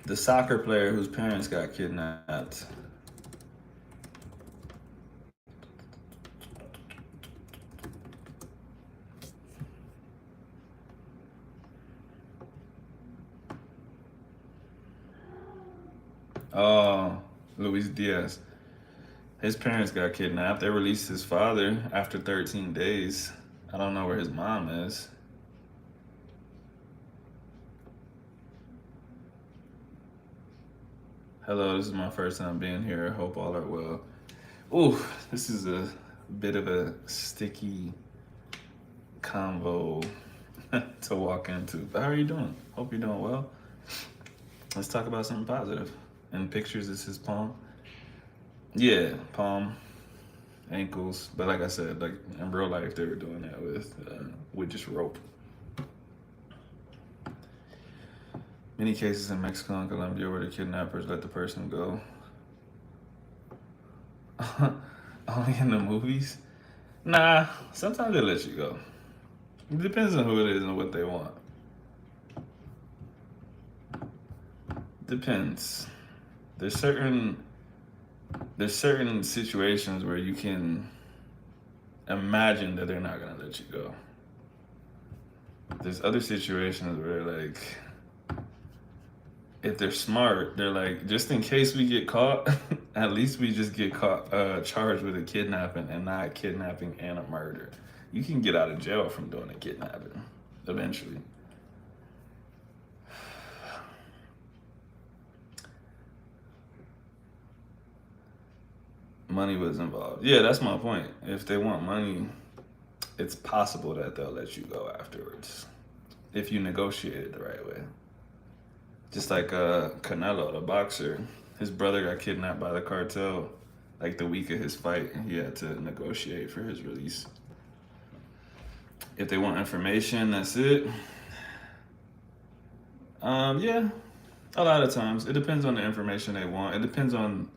Speaker 1: The soccer player whose parents got kidnapped. Oh, Luis Diaz. His parents got kidnapped. They released his father after 13 days. I don't know where his mom is. Hello, this is my first time being here. Hope all are well. Ooh, this is a bit of a sticky convo to walk into. But how are you doing? Hope you're doing well. Let's talk about something positive. In pictures, this is palm. Yeah, palm, ankles. But like I said, like in real life, they were doing that with just rope. Many cases in Mexico and Colombia where the kidnappers let the person go. Only in the movies? Nah, sometimes they let you go. It depends on who it is and what they want. Depends. There's certain situations where you can imagine that they're not gonna let you go. There's other situations where like if they're smart, they're like, just in case we get caught, at least we just get caught charged with a kidnapping and not kidnapping and a murder. You can get out of jail from doing a kidnapping eventually. Money was involved. Yeah, that's my point. If they want money, it's possible that they'll let you go afterwards if you negotiate it the right way. Just like Canelo, the boxer, his brother got kidnapped by the cartel like the week of his fight, and he had to negotiate for his release. If they want information, that's it. Yeah, a lot of times it depends on the information they want. It depends on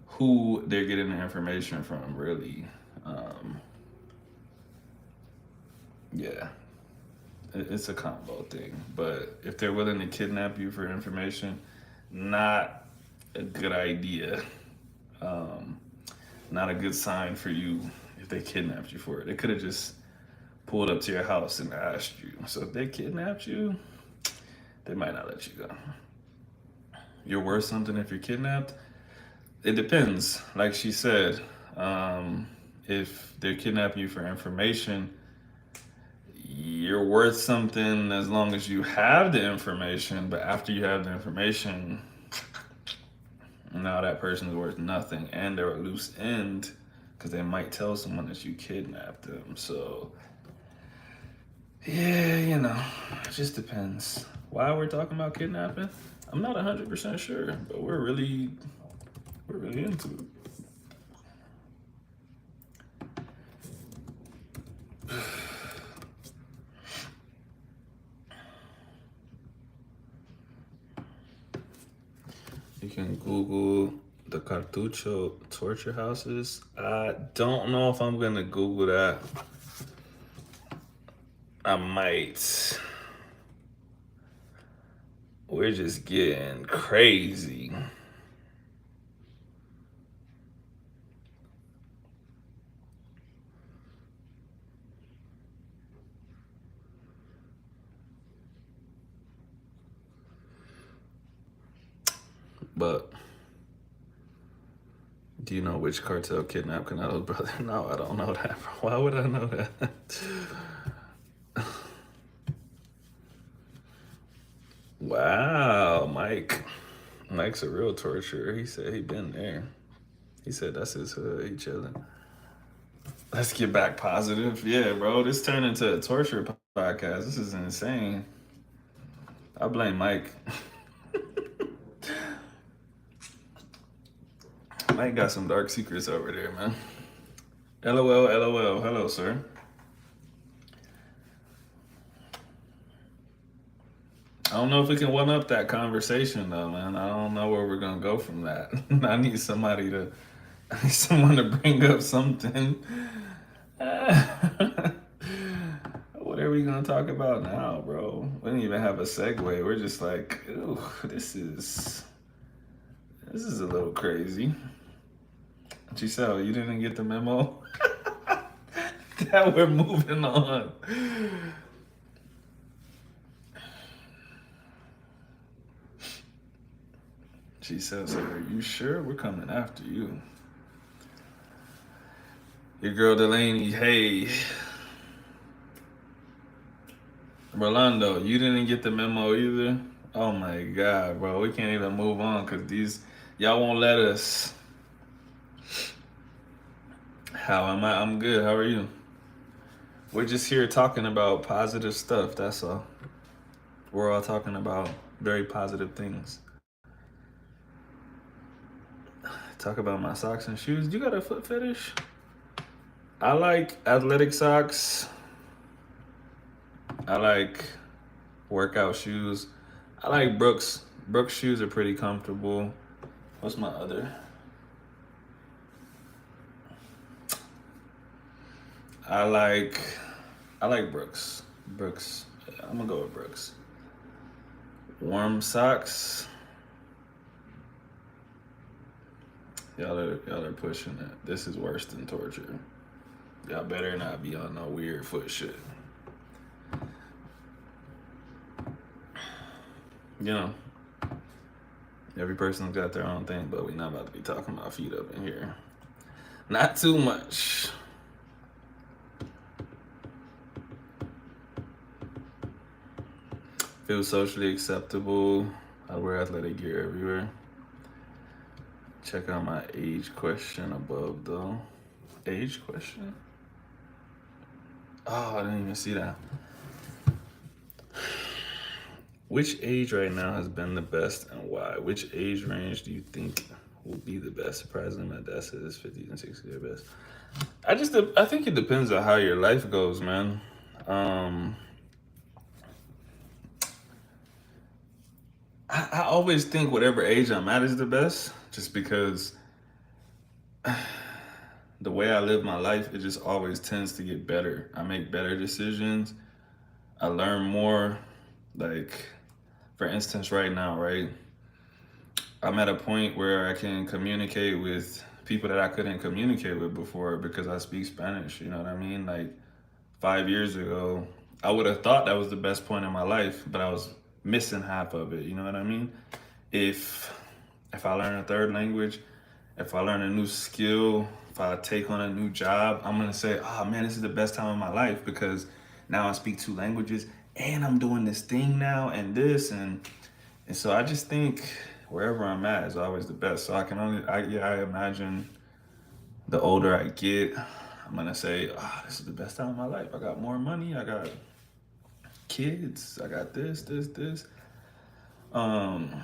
Speaker 1: who they're getting the information from, really. Yeah, it's a combo thing. But if they're willing to kidnap you for information, not a good idea. Um, Not a good sign for you if they kidnapped you for it. They could have just pulled up to your house and asked you. So if they kidnapped you, they might not let you go. You're worth something if you're kidnapped. It depends. Like she said, if they're kidnapping you for information, you're worth something as long as you have the information. But after you have the information, now that person is worth nothing, and they're a loose end because they might tell someone that you kidnapped them. So yeah, it just depends. Why we're talking about kidnapping, I'm not 100% sure, but we're really into it. You can Google the Cartucho torture houses. I don't know if I'm gonna Google that. I might. We're just getting crazy. But do you know which cartel kidnapped Canelo's brother? No, I don't know that. Why would I know that? Wow, Mike. Mike's a real torturer. He said he been there. He said that's his hood. He chilling. Let's get back positive. Yeah, bro. This turned into a torture podcast. This is insane. I blame Mike. Mike got some dark secrets over there, man. LOL, LOL. Hello, sir. I don't know if we can one up that conversation though, man. I don't know where we're gonna go from that. I need someone to bring up something. What are we gonna talk about now, bro? We didn't even have a segue. We're just like, ooh, this is a little crazy. Giselle, you didn't get the memo that we're moving on. Giselle said, "Are you sure we're coming after you?" Your girl Delaney, hey. Rolando, you didn't get the memo either? Oh my god, bro. We can't even move on because y'all won't let us. How am I? I'm good. How are you? We're just here talking about positive stuff, that's all. We're all talking about very positive things. Talk about my socks and shoes. You got a foot fetish? I like athletic socks. I like workout shoes. I like Brooks. Brooks shoes are pretty comfortable. What's my other? I like Brooks. Brooks. Yeah, I'm gonna go with Brooks. Warm socks. Y'all are pushing it. This is worse than torture. Y'all better not be on no weird foot shit. You know, every person's got their own thing, but we're not about to be talking about feet up in here. Not too much. Feel socially acceptable. I wear athletic gear everywhere. Check out my age question above, though. Age question? Oh, I didn't even see that. Which age right now has been the best and why? Which age range do you think will be the best? Surprisingly, my dad says 50s and 60s are best. I think it depends on how your life goes, man. I always think whatever age I'm at is the best, just because the way I live my life, it just always tends to get better. I make better decisions. I learn more. Like, for instance, right now, right? I'm at a point where I can communicate with people that I couldn't communicate with before because I speak Spanish. You know what I mean? Like 5 years ago, I would have thought that was the best point in my life, but I was missing half of it. You know what I mean? If if I learn a third language, if I learn a new skill, if I take on a new job, I'm gonna say, oh man, this is the best time of my life because now I speak two languages and I'm doing this thing now and this and so I just think wherever I'm at is always the best. So I can only I imagine the older I get, I'm gonna say, oh, this is the best time of my life. I got more money, I got kids, I got this. Um,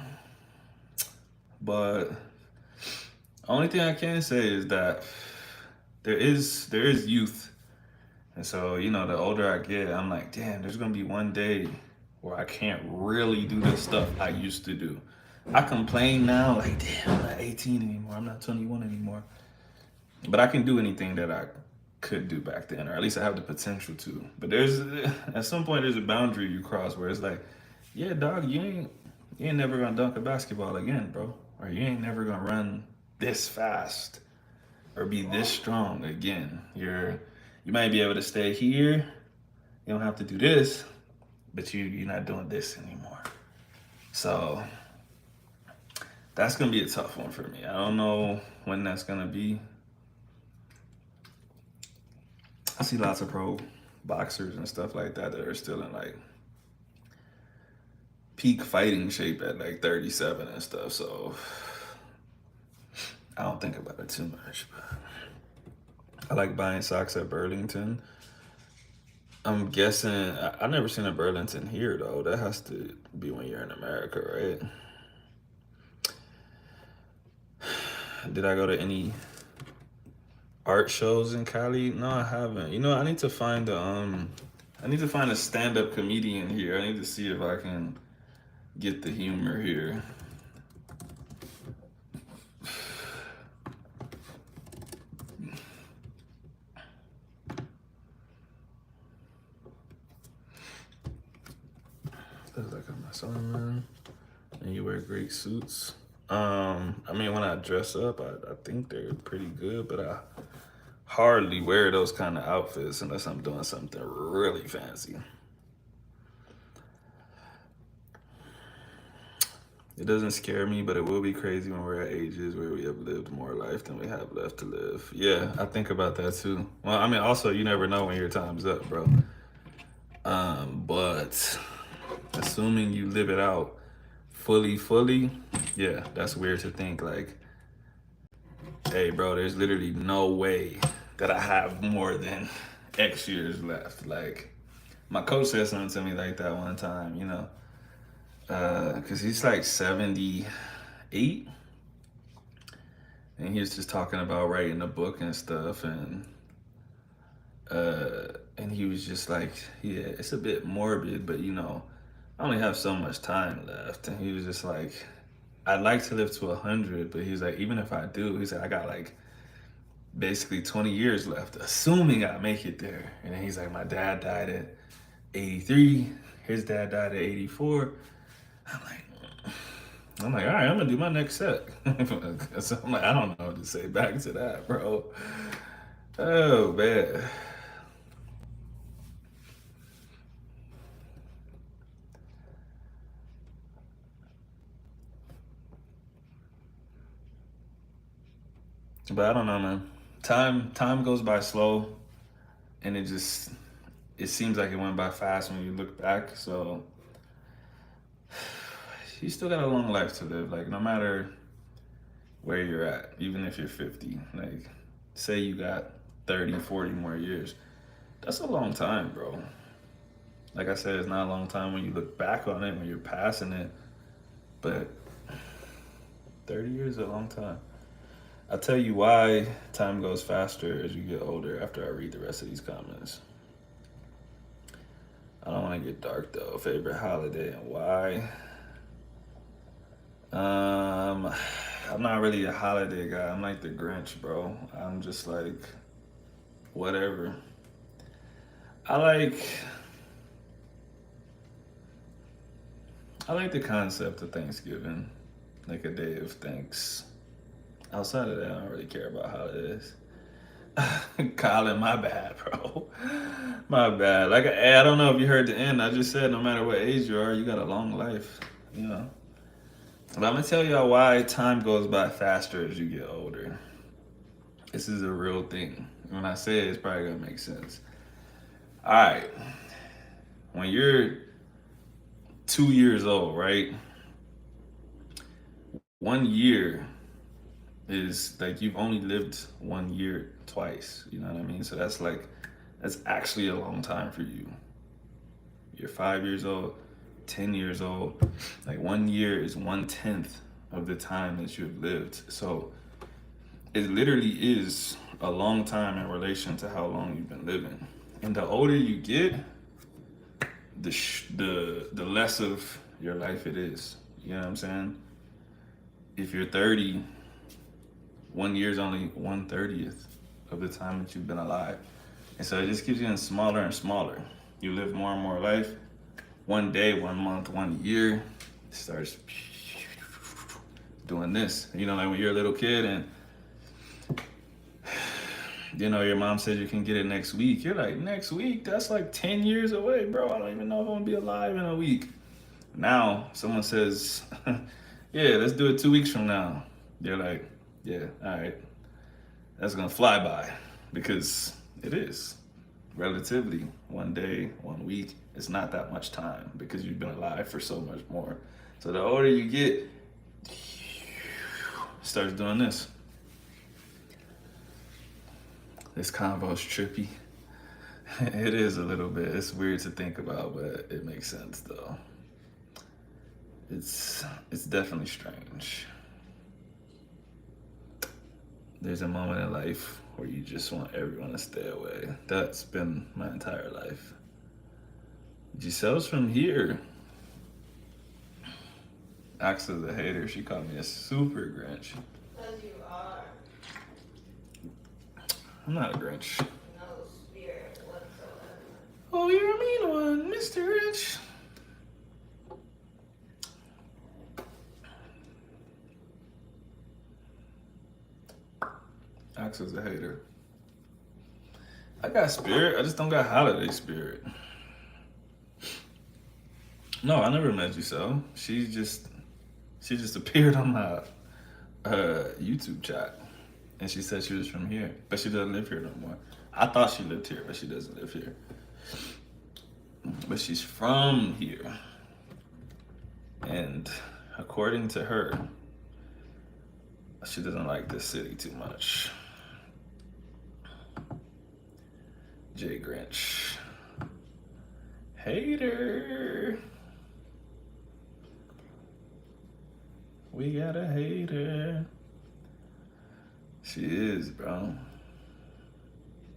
Speaker 1: but only thing I can say is that there is youth. And so, the older I get, I'm like, damn, there's gonna be one day where I can't really do the stuff I used to do. I complain now, like, damn, I'm not 18 anymore, I'm not 21 anymore. But I can do anything that I could do back then, or at least I have the potential to. But at some point there's a boundary you cross where it's like, yeah, dog, you ain't never gonna dunk a basketball again, bro. Or you ain't never gonna run this fast or be this strong again. You might be able to stay here. You don't have to do this, but you're not doing this anymore. So that's gonna be a tough one for me. I don't know when that's gonna be. I see lots of pro boxers and stuff like that are still in like peak fighting shape at like 37 and stuff. So I don't think about it too much. But I like buying socks at Burlington. I'm guessing I've never seen a Burlington here though. That has to be when you're in America, right? Did I go to any art shows in Cali? No, I haven't. I need to find a stand-up comedian here. I need to see if I can get the humor here. Looks like I'm a summer, and you wear great suits. I mean, when I dress up, I think they're pretty good, but I hardly wear those kind of outfits unless I'm doing something really fancy. It doesn't scare me, but it will be crazy when we're at ages where we have lived more life than we have left to live. Yeah, I think about that too. Well, I mean, also, you never know when your time's up, bro. But assuming you live it out fully, yeah, that's weird to think like, hey, bro, there's literally no way that I have more than X years left. Like, my coach said something to me like that one time, because he's like 78, and he was just talking about writing a book and stuff, and he was just like, yeah, it's a bit morbid, but I only have so much time left, and he was just like, I'd like to live to 100, but he's like, even if I do, he said, I got like basically 20 years left, assuming I make it there. And then he's like, my dad died at 83, his dad died at 84. I'm like, all right, I'm gonna do my next set. So I'm like, I don't know what to say back to that, bro. Oh man. But I don't know, man. Time goes by slow, and it seems like it went by fast when you look back. So you still got a long life to live. Like no matter where you're at, even if you're 50, like say you got 30, 40 more years. That's a long time, bro. Like I said, it's not a long time when you look back on it, when you're passing it, but 30 years is a long time. I'll tell you why time goes faster as you get older after I read the rest of these comments. I don't want to get dark though. Favorite holiday and why? I'm not really a holiday guy. I'm like the Grinch, bro. I'm just like whatever. I like I like the concept of Thanksgiving, like a day of thanks. Outside of that, I don't really care about holidays. Colin, my bad, bro. My bad. Like I don't know if you heard the end. I just said no matter what age you are, you got a long life. You know. But I'm gonna tell y'all why time goes by faster as you get older. This is a real thing. When I say it, it's probably gonna make sense. All right. When you're 2 years old, right? 1 year is like you've only lived 1 year twice. You know what I mean? So that's actually a long time for you. You're 5 years old, 10 years old. Like 1 year is 1/10 of the time that you've lived. So it literally is a long time in relation to how long you've been living. And the older you get, the less of your life it is. You know what I'm saying? If you're 30, 1 year is only 1/30th of the time that you've been alive. And so it just keeps getting smaller and smaller. You live more and more life. One day, 1 month, 1 year, it starts doing this. You know, like when you're a little kid and your mom says you can get it next week. You're like, next week? That's like 10 years away, bro. I don't even know if I'm gonna be alive in a week. Now, someone says, yeah, let's do it 2 weeks from now. You're like, yeah, all right. That's gonna fly by because it is. Relatively, 1 day, 1 week, it's not that much time because you've been alive for so much more. So the older you get, it starts doing this. This convo's trippy. It is a little bit. It's weird to think about, but it makes sense though. It's definitely strange. There's a moment in life where you just want everyone to stay away. That's been my entire life. Giselle's from here. Axel's a hater. She called me a super Grinch.
Speaker 2: Because you are
Speaker 1: I'm not a Grinch.
Speaker 2: no spirit whatsoever.
Speaker 1: Oh, you're a mean one, Mr. Grinch. Axel's a hater. I got spirit. I just don't got holiday spirit. No, I never met Giselle. She just appeared on my YouTube chat, and she said she was from here, but she doesn't live here no more. I thought she lived here, but she doesn't live here. But she's from here, and according to her, she doesn't like this city too much. Jay Grinch. Hater. We got a hater. She is, bro.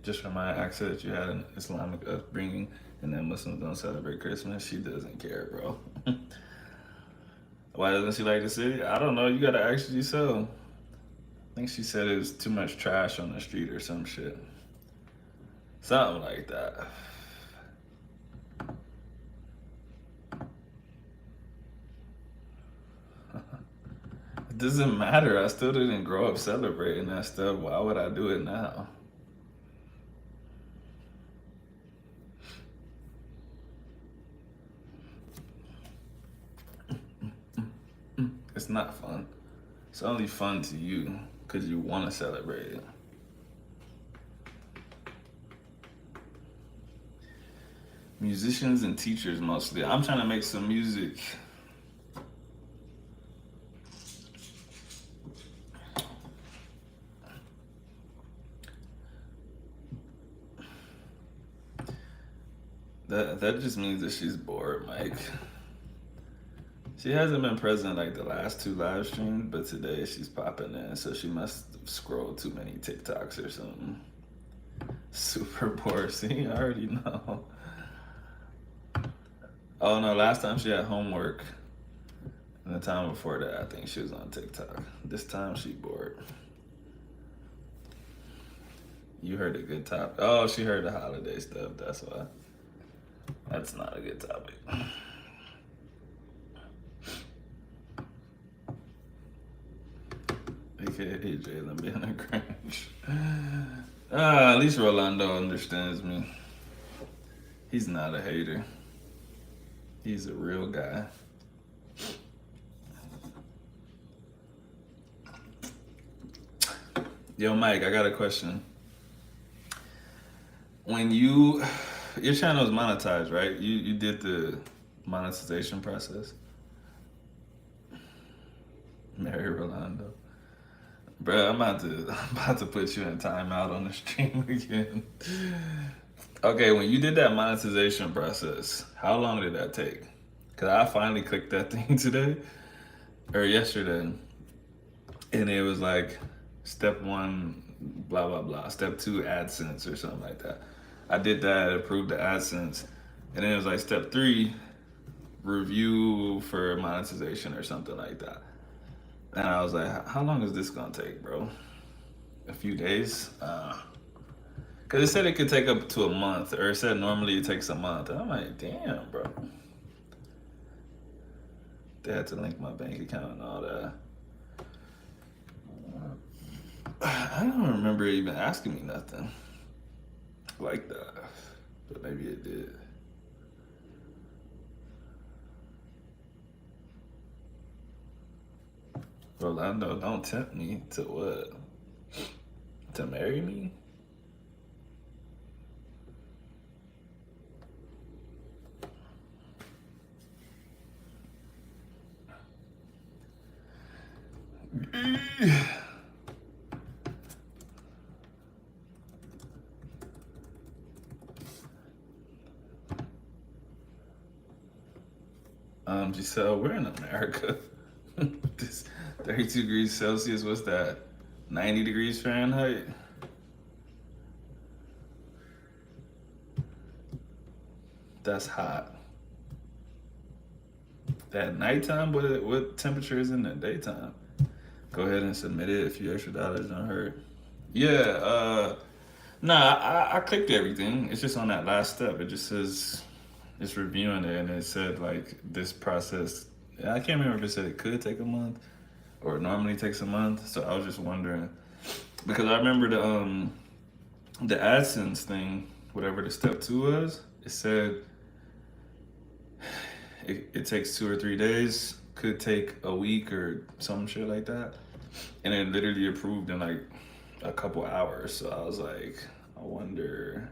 Speaker 1: Just from my accent that you had an Islamic upbringing and that Muslims don't celebrate Christmas, she doesn't care, bro. Why doesn't she like the city? I don't know. You gotta ask Giselle. I think she said it was too much trash on the street or some shit. Something like that. It doesn't matter. I still didn't grow up celebrating that stuff. Why would I do it now? It's not fun. It's only fun to you because you want to celebrate it. Musicians and teachers mostly. I'm trying to make some music. That just means that she's bored, Mike. She hasn't been present like the last two live streams, but today she's popping in, so she must have scrolled too many TikToks or something. Super bored. See, I already know. Oh no, last time she had homework. And the time before that, I think she was on TikTok. This time she bored. You heard a good topic. Oh, she heard the holiday stuff. That's why. That's not a good topic. AKA Jalen being a cringe. At least Rolando understands me. He's not a hater. He's a real guy. Yo, Mike, I got a question. When your channel is monetized, right? You did the monetization process. Mary Rolando. Bro, I'm about to put you in timeout on the stream again. Okay, when you did that monetization process, how long did that take? Cause I finally clicked that thing today or yesterday, and it was like step 1, blah blah blah. Step 2, AdSense or something like that. I did that, approved the AdSense, and then it was like step 3, review for monetization or something like that. And I was like, how long is this gonna take, bro? A few days? Cause it said it could take up to a month, or it said normally it takes a month. And I'm like, damn, bro. They had to link my bank account and all that. I don't remember it even asking me nothing like that, but maybe it did. Rolando, don't tempt me to what? To marry me? Giselle, we're in America. This 32 degrees Celsius, what's that? 90 degrees Fahrenheit? That's hot. At nighttime, what temperature is in the daytime? Go ahead and submit it. A few extra dollars don't hurt. Yeah, nah, I clicked everything. It's just on that last step. It just says it's reviewing it, and it said like this process. I can't remember if it said it could take a month or it normally takes a month. So I was just wondering because I remember the AdSense thing, whatever the step 2 was. It said it takes 2 or 3 days, could take a week or some shit like that, and it literally approved in like a couple hours. So I was like, I wonder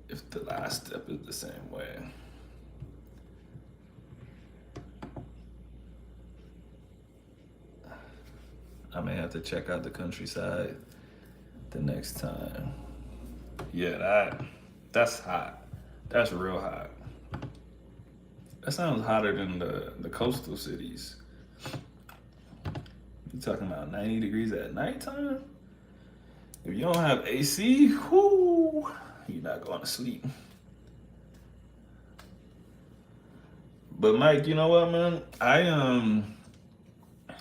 Speaker 1: if the last step is the same way. I may have to check out the countryside the next time. Yeah, that's hot. That's real hot. That sounds hotter than the coastal cities. You talking about 90 degrees at nighttime? If you don't have AC, whoo, you're not going to sleep. But Mike, you know what, man?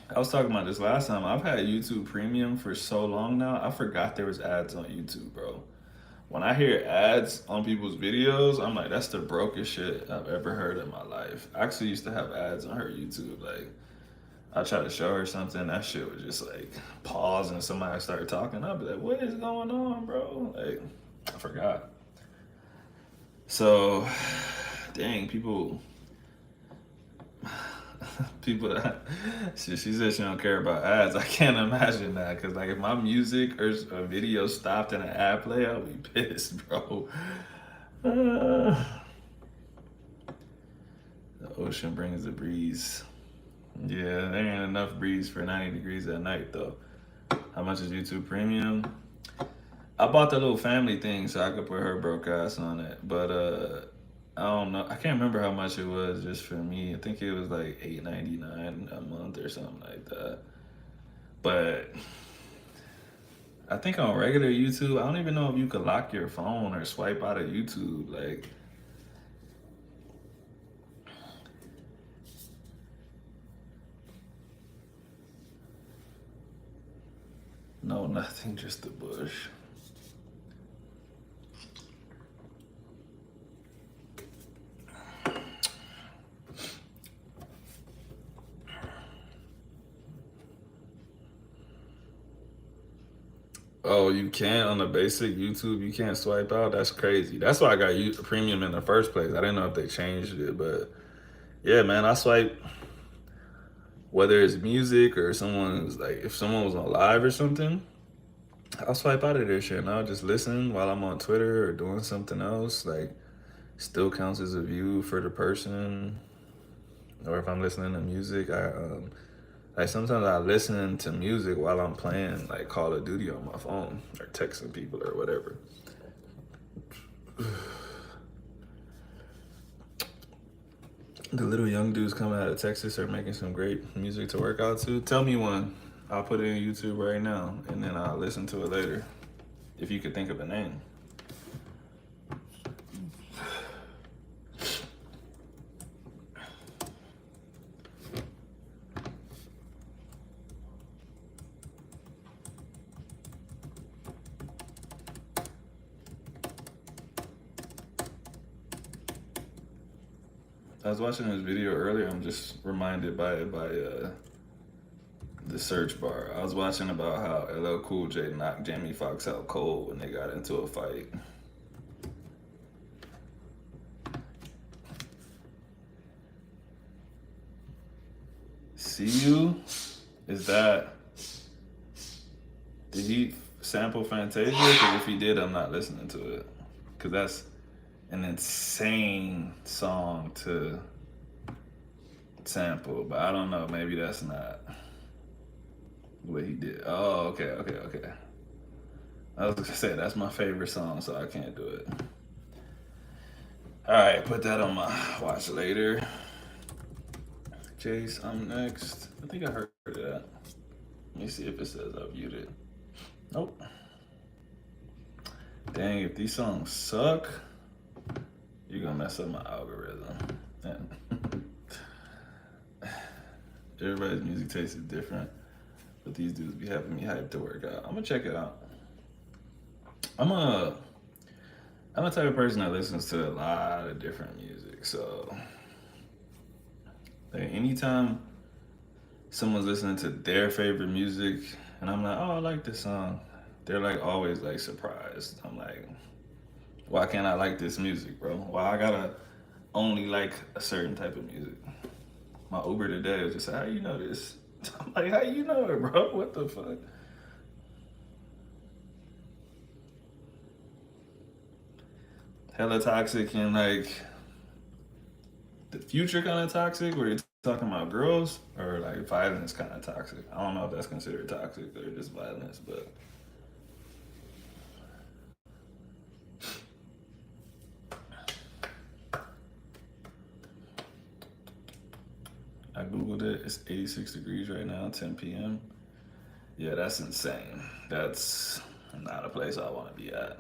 Speaker 1: I was talking about this last time. I've had YouTube Premium for so long now. I forgot there was ads on YouTube, bro. When I hear ads on people's videos, I'm like, that's the brokest shit I've ever heard in my life. I actually used to have ads on her YouTube. Like, I tried to show her something, that shit would just like pause and somebody started talking. I'd be like, what is going on, bro? Like, I forgot. So, dang, people that she said she don't care about ads. I can't imagine that, because like if my music or a video stopped in an ad play, I'd be pissed, bro. The ocean brings the breeze. Yeah, there ain't enough breeze for 90 degrees at night though. How much is YouTube Premium? I bought the little family thing so I could put her broke ass on it, but I don't know. I can't remember how much it was just for me. I think it was like $8.99 a month or something like that. But I think on regular YouTube, I don't even know if you could lock your phone or swipe out of YouTube. Like, No, nothing, just the bush. Oh, you can't on the basic YouTube. You can't swipe out. That's crazy. That's why I got premium in the first place. I didn't know if they changed it, but yeah, man, I swipe whether it's music or someone's like if someone was on live or something. I'll swipe out of their shit and I'll just listen while I'm on Twitter or doing something else. Like, still counts as a view for the person. Or if I'm listening to music, like sometimes I listen to music while I'm playing like Call of Duty on my phone or texting people or whatever. The little young dudes coming out of Texas are making some great music to work out to. Tell me one. I'll put it in YouTube right now and then I'll listen to it later. If you could think of a name. I was watching this video earlier. I'm just reminded by it by the search bar. I was watching about how LL Cool J knocked Jamie Foxx out cold when they got into a fight. See you? Is that? Did he sample Fantasia? Because if he did, I'm not listening to it. Because that's an insane song to sample. But I don't know. Maybe that's not what he did. Oh, okay. I was gonna say that's my favorite song, so I can't do it. All right, put that on my watch later. Jace, I'm next. I think I heard that. Let me see if it says I viewed it. Nope. Dang, if these songs suck, you're gonna mess up my algorithm. Everybody's music taste is different, but these dudes be having me hyped to work out. I'm gonna check it out. I'm a type of person that listens to a lot of different music, so like anytime someone's listening to their favorite music and I'm like, oh, I like this song, they're like always like surprised. I'm like, why can't I like this music, bro? Why I gotta only like a certain type of music? My Uber today was just like, how you know this? I'm like, how you know it, bro? What the fuck? Hella toxic and like the future kind of toxic where you're talking about girls or like violence kind of toxic. I don't know if that's considered toxic or just violence, but I googled it. It's 86 degrees right now, 10 p.m. Yeah, that's insane. That's not a place I want to be at.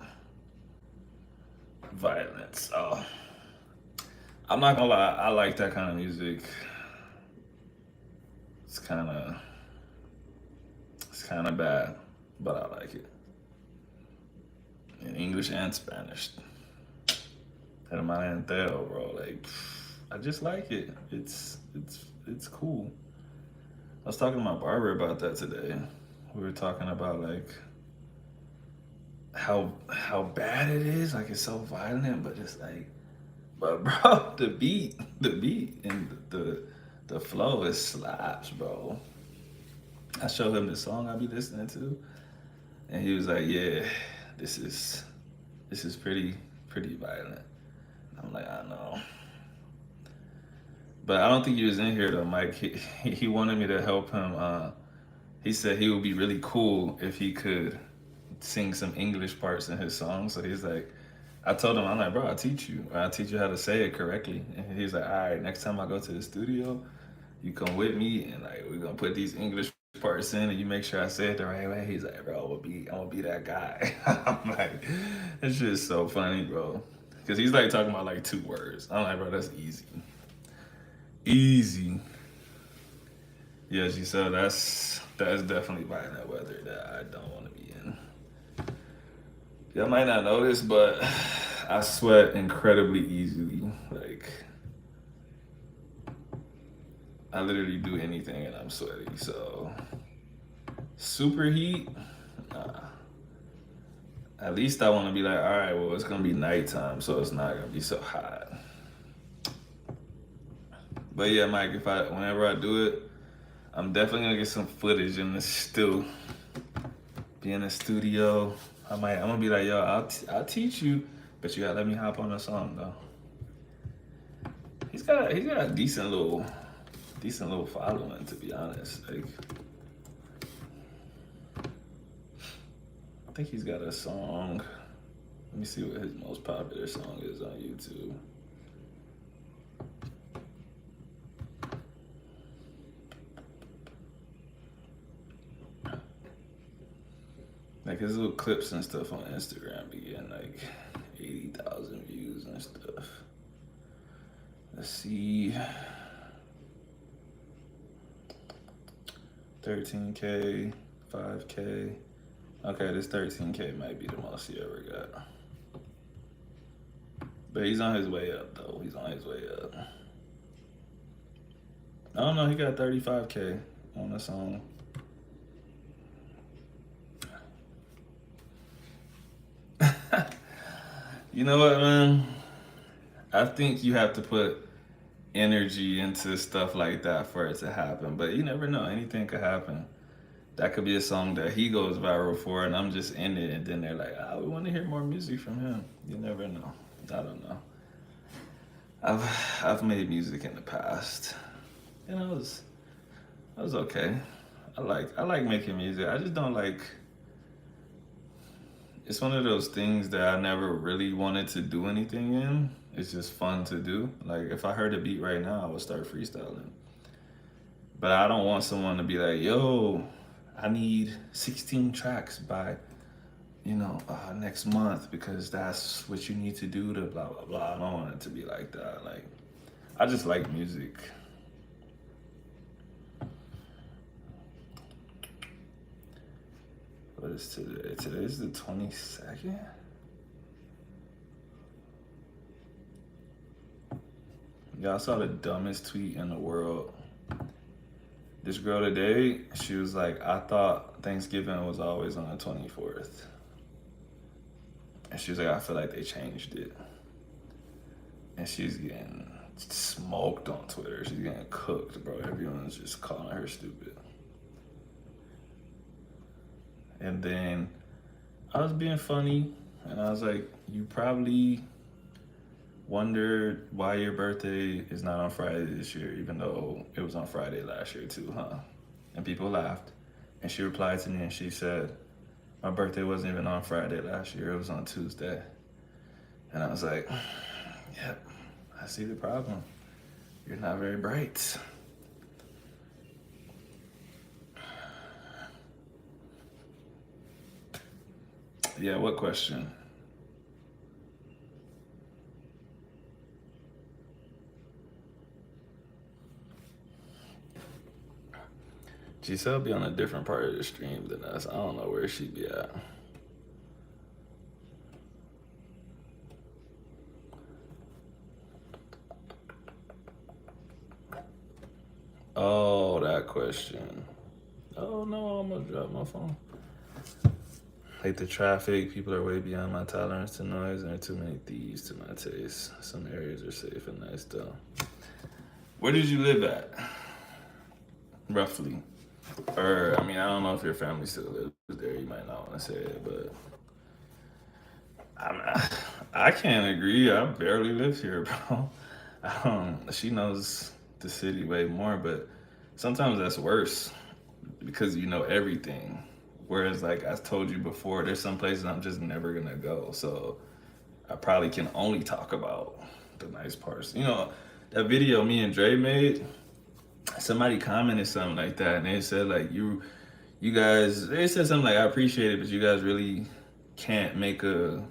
Speaker 1: Violence. Oh, I'm not gonna lie. I like that kind of music. It's kind of bad, but I like it in English and Spanish. Hermana entero, bro. Like, I just like it. It's cool. I was talking to my barber about that today. We were talking about like how bad it is. Like it's so violent, but it's like, but bro, the beat, and the flow is slaps, bro. I showed him the song I be listening to, and he was like, "Yeah, this is pretty violent." I'm like, "I know," but I don't think he was in here though, Mike. He wanted me to help him. He said he would be really cool if he could sing some English parts in his song. So he's like, I told him, I'm like, bro, I'll teach you. I'll teach you how to say it correctly. And he's like, all right, next time I go to the studio, you come with me and like we're gonna put these English parts in and you make sure I say it the right way. He's like, bro, I'm gonna be that guy. I'm like, it's just so funny, bro. Cause he's like talking about like 2 words. I'm like, bro, that's easy. Easy. Yeah, she said that's definitely violent weather that I don't want to be in. Y'all might not know this, but I sweat incredibly easily. Like I literally do anything and I'm sweaty. So super heat, nah. At least I want to be like, all right, well, it's gonna be nighttime, so it's not gonna be so hot. But yeah, Mike, if I whenever I do it, I'm definitely gonna get some footage in the stew. Be in the studio. I'm gonna be like, yo, I'll teach you, but you gotta let me hop on a song though. He's got a decent little following, to be honest. Like I think he's got a song. Let me see what his most popular song is on YouTube. Like his little clips and stuff on Instagram be getting like 80,000 views and stuff. Let's see. 13K, 5K. Okay, this 13K might be the most he ever got. But he's on his way up though. He's on his way up. I don't know, he got 35K on the song. You know what, man? I think you have to put energy into stuff like that for it to happen. But you never know. Anything could happen. That could be a song that he goes viral for, and I'm just in it, and then they're like, "Ah, we want to hear more music from him." You never know. I don't know. I've made music in the past, and I was okay. I like making music. I just don't like. It's one of those things that I never really wanted to do anything in. It's just fun to do. Like if I heard a beat right now, I would start freestyling. But I don't want someone to be like, "Yo, I need 16 tracks by next month because that's what you need to do to blah blah blah." I don't want it to be like that. Like I just like music. What is today? Today's the 22nd. Y'all saw the dumbest tweet in the world. This girl today, she was like, "I thought Thanksgiving was always on the 24th." And she was like, "I feel like they changed it." And she's getting smoked on Twitter. She's getting cooked, bro. Everyone's just calling her stupid. And then I was being funny, and I was like, "You probably wondered why your birthday is not on Friday this year, even though it was on Friday last year too, huh?" And people laughed. And she replied to me and she said, "My birthday wasn't even on Friday last year, it was on Tuesday." And I was like, "Yep, I see the problem. You're not very bright." Yeah, what question? Giselle be on a different part of the stream than us. I don't know where she be at. Oh, that question. Oh no, I'm gonna drop my phone. Like the traffic, people are way beyond my tolerance to noise, and there are too many thieves to my taste. Some areas are safe and nice though. Where did you live at? Roughly. Or, I mean, I don't know if your family still lives there. You might not want to say it, but I'm not, I can't agree. I barely live here, bro. She knows the city way more, but sometimes that's worse because you know everything. Whereas, like I told you before, there's some places I'm just never gonna go. So I probably can only talk about the nice parts. You know, that video me and Dre made, somebody commented something like that, and they said like you guys, they said something like, "I appreciate it, but you guys really can't make a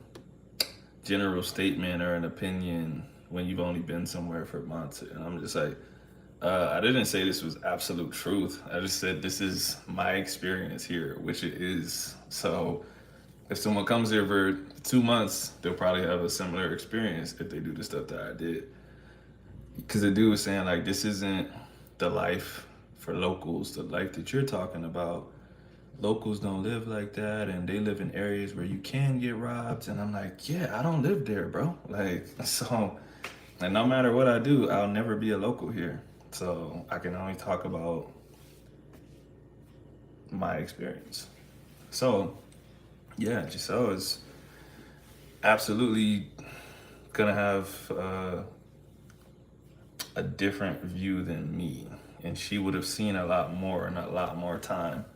Speaker 1: general statement or an opinion when you've only been somewhere for months." And I'm just like, I didn't say this was absolute truth. I just said this is my experience here, which it is. So if someone comes here for 2 months, they'll probably have a similar experience if they do the stuff that I did. Because the dude was saying like this isn't the life for locals, the life that you're talking about. Locals don't live like that, and they live in areas where you can get robbed. And I'm like, yeah, I don't live there, bro. Like, so, and no matter what I do, I'll never be a local here. So I can only talk about my experience. So yeah, Giselle is absolutely gonna have a different view than me, and she would have seen a lot more and a lot more time.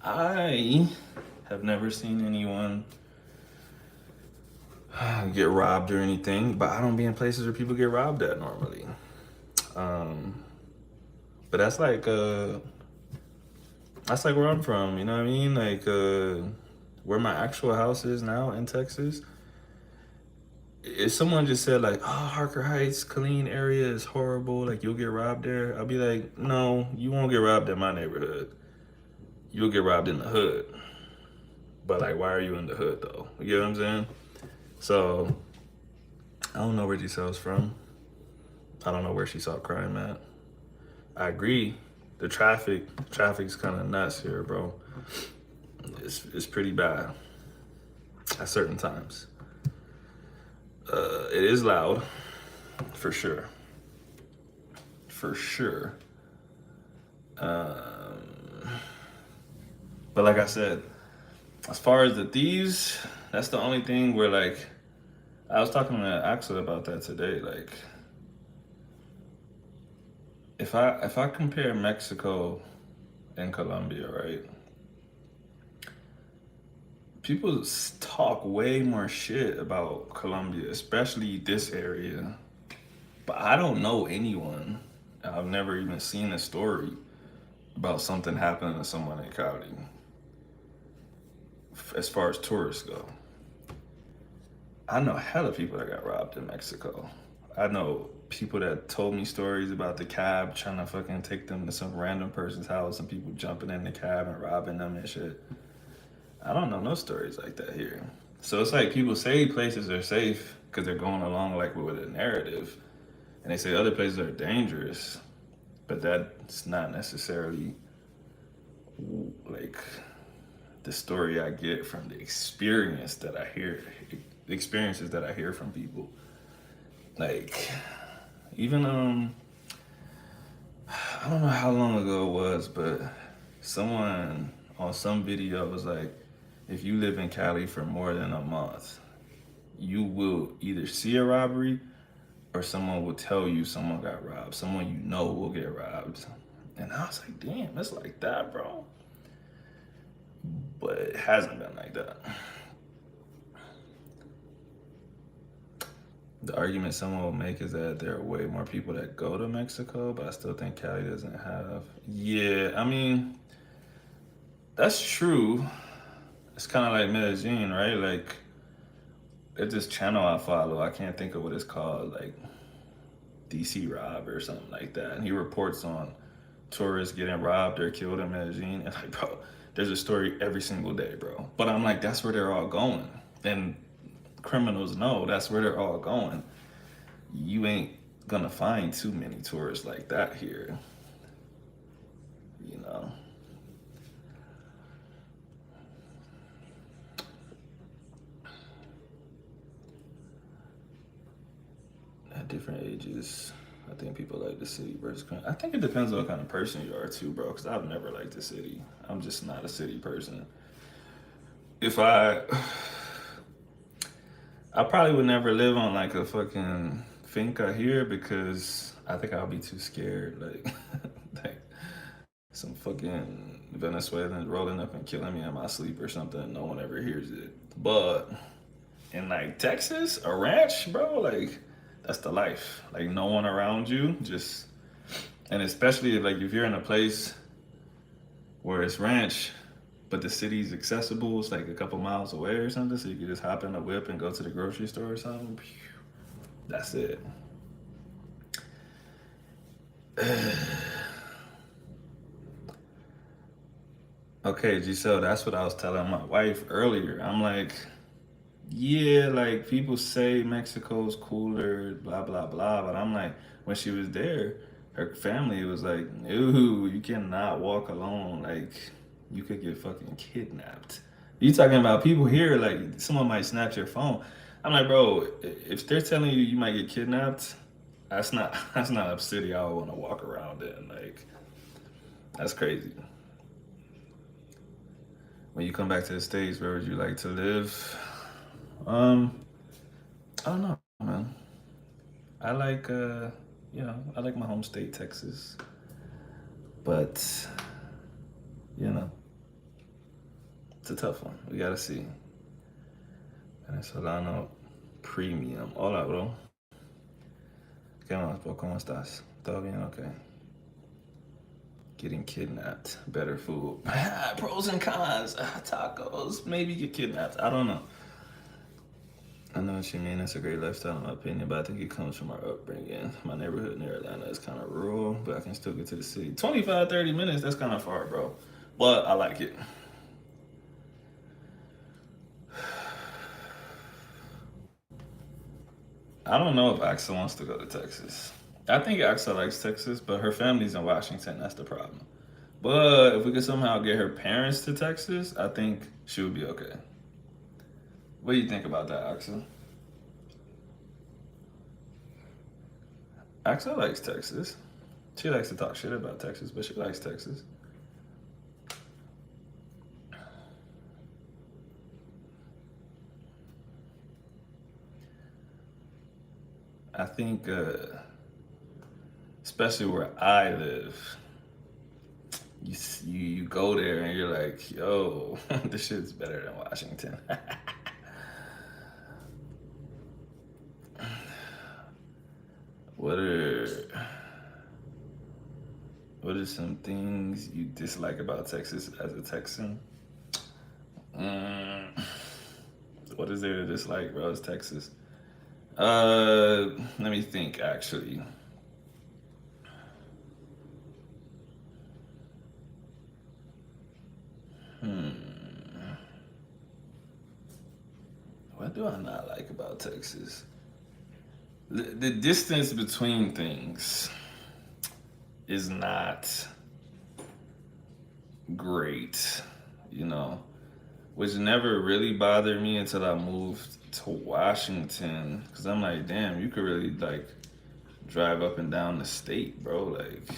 Speaker 1: I have never seen anyone get robbed or anything, but I don't be in places where people get robbed at normally. Um, but that's like where I'm from. You know what I mean? Like where my actual house is now in Texas. If someone just said like, "Oh, Harker Heights, Killeen area is horrible," like you'll get robbed there, I'll be like, "No, you won't get robbed in my neighborhood. You'll get robbed in the hood." But like, why are you in the hood though? You get what I'm saying? So I don't know where Giselle's from. I don't know where she saw crime at. I agree. Traffic's kind of nuts here, bro. It's pretty bad at certain times. It is loud, for sure. For sure. But like I said, as far as the thieves, that's the only thing where like I was talking to Axel about that today. Like if I compare Mexico and Colombia, right? People talk way more shit about Colombia, especially this area. But I don't know anyone. I've never even seen a story about something happening to someone in Cali as far as tourists go. I know hella people that got robbed in Mexico. I know people that told me stories about the cab trying to fucking take them to some random person's house and people jumping in the cab and robbing them and shit. I don't know no stories like that here. So it's like people say places are safe because they're going along like with a narrative, and they say other places are dangerous, but that's not necessarily like the story I get from the experience that I hear, the experiences that I hear from people. Like even I don't know how long ago it was, but someone on some video was like, if you live in Cali for more than a month, you will either see a robbery or someone will tell you someone got robbed. Someone you know will get robbed. And I was like, damn, it's like that, bro. But it hasn't been like that. The argument someone will make is that there are way more people that go to Mexico, but I still think Cali doesn't have. Yeah, I mean, that's true. It's kind of like Medellin, right? Like, there's this channel I follow. I can't think of what it's called, like DC Rob or something like that. And he reports on tourists getting robbed or killed in Medellin. And like, bro, there's a story every single day, bro. But I'm like, that's where they're all going. And criminals know that's where they're all going. You ain't gonna find too many tourists like that here, you know. At different ages, I think people like the city versus country. I think it depends on what kind of person you are too, bro. Because I've never liked the city. I'm just not a city person. If I probably would never live on like a fucking finca here because I think I'll be too scared. Like, like some fucking Venezuelans rolling up and killing me in my sleep or something. No one ever hears it. But in like Texas, a ranch, bro, like that's the life. Like no one around you, just and especially like if you're in a place where it's ranch, but the city's accessible, it's like a couple miles away or something, so you can just hop in a whip and go to the grocery store or something. That's it. Okay, Giselle, that's what I was telling my wife earlier. I'm like, yeah, like people say Mexico's cooler, blah blah blah, but I'm like, when she was there, her family was like, no, you cannot walk alone. Like, you could get fucking kidnapped. You talking about people here? Like, someone might snatch your phone. I'm like, bro, if they're telling you you might get kidnapped, that's not a city I would want to walk around in. Like, that's crazy. When you come back to the States, where would you like to live? Um, I don't know, man. I like, I like my home state, Texas. But, you know, it's a tough one. We gotta see. Venezolano Premium. Hola, bro. ¿Qué más, bro? ¿Cómo estás? ¿Todo bien? Okay. Getting kidnapped. Better food. Pros and cons. Tacos. Maybe get kidnapped. I don't know. I know what you mean. It's a great lifestyle, in my opinion, but I think it comes from our upbringing. My neighborhood near Atlanta is kind of rural, but I can still get to the city. 25, 30 minutes, that's kind of far, bro. But I like it. I don't know if Axel wants to go to Texas. I think Axel likes Texas, but her family's in Washington. That's the problem. But if we could somehow get her parents to Texas, I think she would be okay. What do you think about that, Axel? Axel likes Texas. She likes to talk shit about Texas, but she likes Texas. I think, especially where I live, you go there and you're like, yo, this shit's better than Washington. what are what are some things you dislike about Texas as a Texan? Mm, what is there to dislike, bro? It's Texas. Let me think. Actually, hmm, what do I not like about Texas? The distance between things is not great, you know, which never really bothered me until I moved to Washington. Cause I'm like, damn, you could really like drive up and down the state, bro. Like,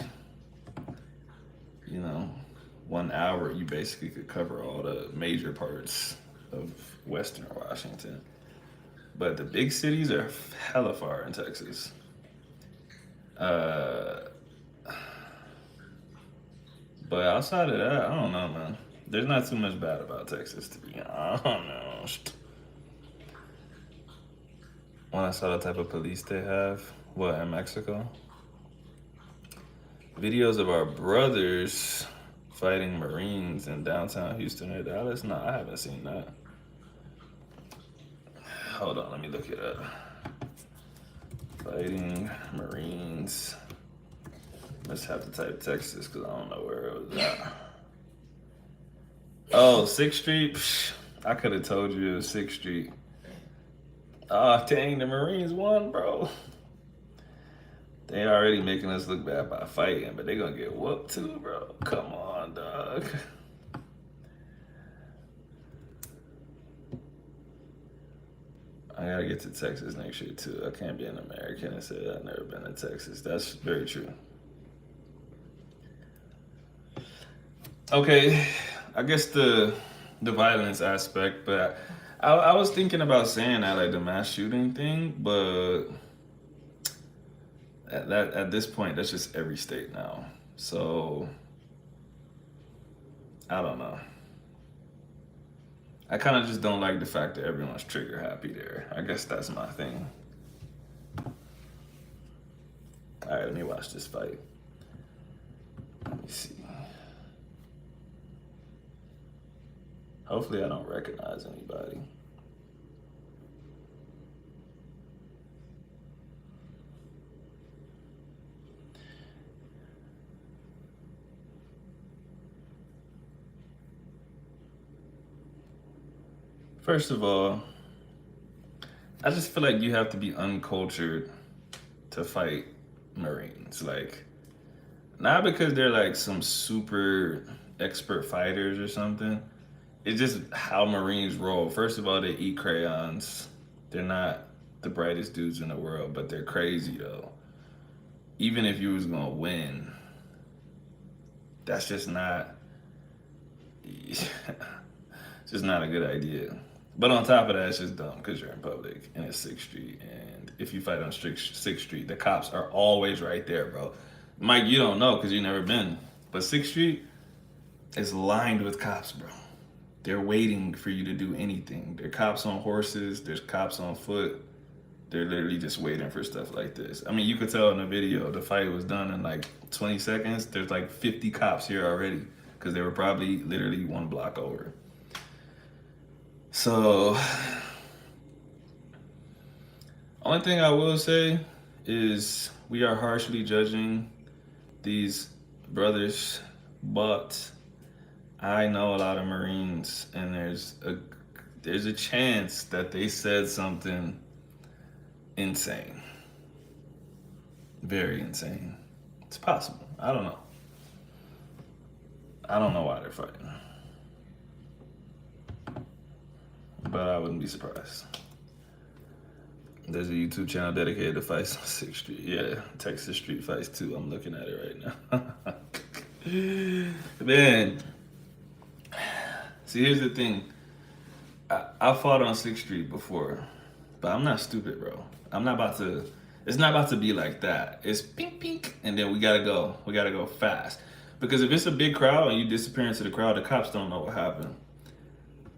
Speaker 1: you know, 1 hour you basically could cover all the major parts of Western Washington. But the big cities are hella far in Texas. Uh, but outside of that, I don't know, man. There's not too much bad about Texas to be honest. When I saw the type of police they have, what, in Mexico? Videos of our brothers fighting Marines in downtown Houston or Dallas? No, I haven't seen that. Hold on, let me look it up. Fighting Marines. Let's have to type Texas because I don't know where it was at. Oh, 6th Street? Psh, I could have told you it was 6th Street. Ah, oh, dang, the Marines won, bro. They already making us look bad by fighting, but they gonna get whooped too, bro. Come on, dog. I gotta get to Texas next year too. I can't be an American and say I've never been to Texas. That's very true. Okay, I guess the violence aspect, but I was thinking about saying that like the mass shooting thing, but at this point that's just every state now. So I don't know. I kind of just don't like the fact that everyone's trigger happy there. I guess that's my thing. All right, let me watch this fight. Let me see. Hopefully, I don't recognize anybody. First of all, I just feel like you have to be uncultured to fight Marines. Like, not because they're like some super expert fighters or something. It's just how Marines roll. First of all, they eat crayons. They're not the brightest dudes in the world, but they're crazy though. Even if you was gonna win, that's just not it's just not a good idea. But on top of that, it's just dumb because you're in public and it's 6th Street. And if you fight on 6th Street, the cops are always right there, bro. Mike, you don't know because you've never been. But 6th Street is lined with cops, bro. They're waiting for you to do anything. There are cops on horses, there's cops on foot. They're literally just waiting for stuff like this. I mean, you could tell in the video the fight was done in like 20 seconds. There's like 50 cops here already because they were probably literally one block over. So, only thing I will say is we are harshly judging these brothers, but I know a lot of Marines, and there's a chance that they said something insane, very insane. It's possible. I don't know. I don't know why they're fighting, but I wouldn't be surprised. There's a YouTube channel dedicated to fights on 6th Street. Yeah, Texas Street Fights too. I'm looking at it right now. Man, see, here's the thing. I fought on 6th Street before, but I'm not stupid, bro. I'm not about to. It's not about to be like that. It's pink, pink, and then we gotta go. We gotta go fast. Because if it's a big crowd and you disappear into the crowd, the cops don't know what happened.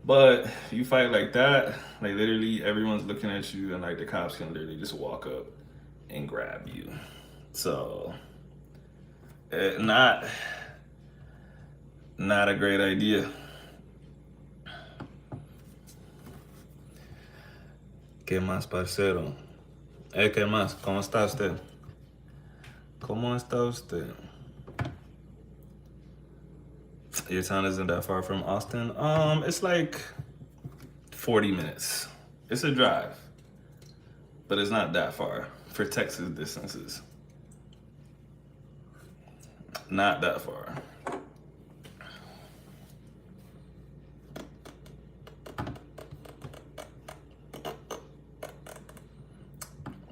Speaker 1: But if you fight like that, like literally everyone's looking at you, and like the cops can literally just walk up and grab you. So, not a great idea. ¿Qué más, parcero? ¿Qué más? ¿Cómo está usted? ¿Cómo está usted? Your town isn't that far from Austin? It's like 40 minutes. It's a drive, but it's not that far for Texas distances. Not that far.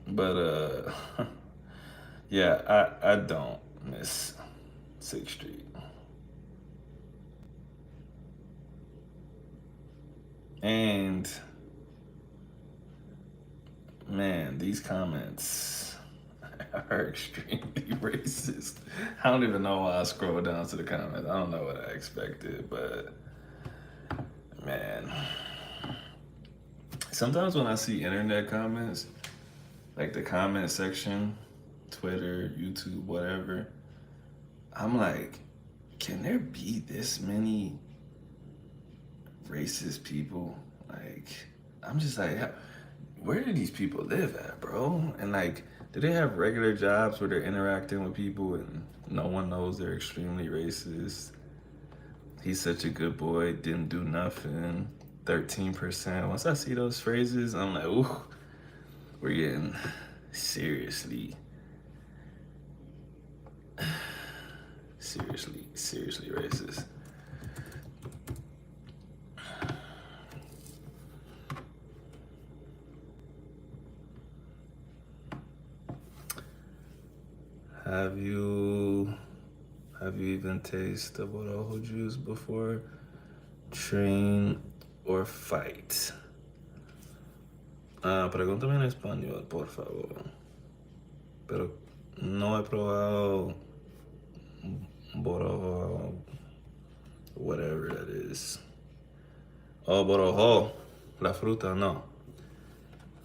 Speaker 1: But yeah, I don't miss 6th Street. And man, these comments are extremely racist. I don't even know why I scrolled down to the comments. I don't know what I expected, but man. Sometimes when I see internet comments, like the comment section, Twitter, YouTube, whatever, I'm like, can there be this many racist people? Like, I'm just like, where do these people live at, bro? And like, do they have regular jobs where they're interacting with people and no one knows they're extremely racist? He's such a good boy, didn't do nothing, 13%. Once I see those phrases, I'm like, ooh, we're getting seriously racist. Have you even tasted borojo juice before? Train or fight? Pregúntame en español, por favor. Pero no he probado borojo, whatever that is. Oh, borojo, la fruta, no.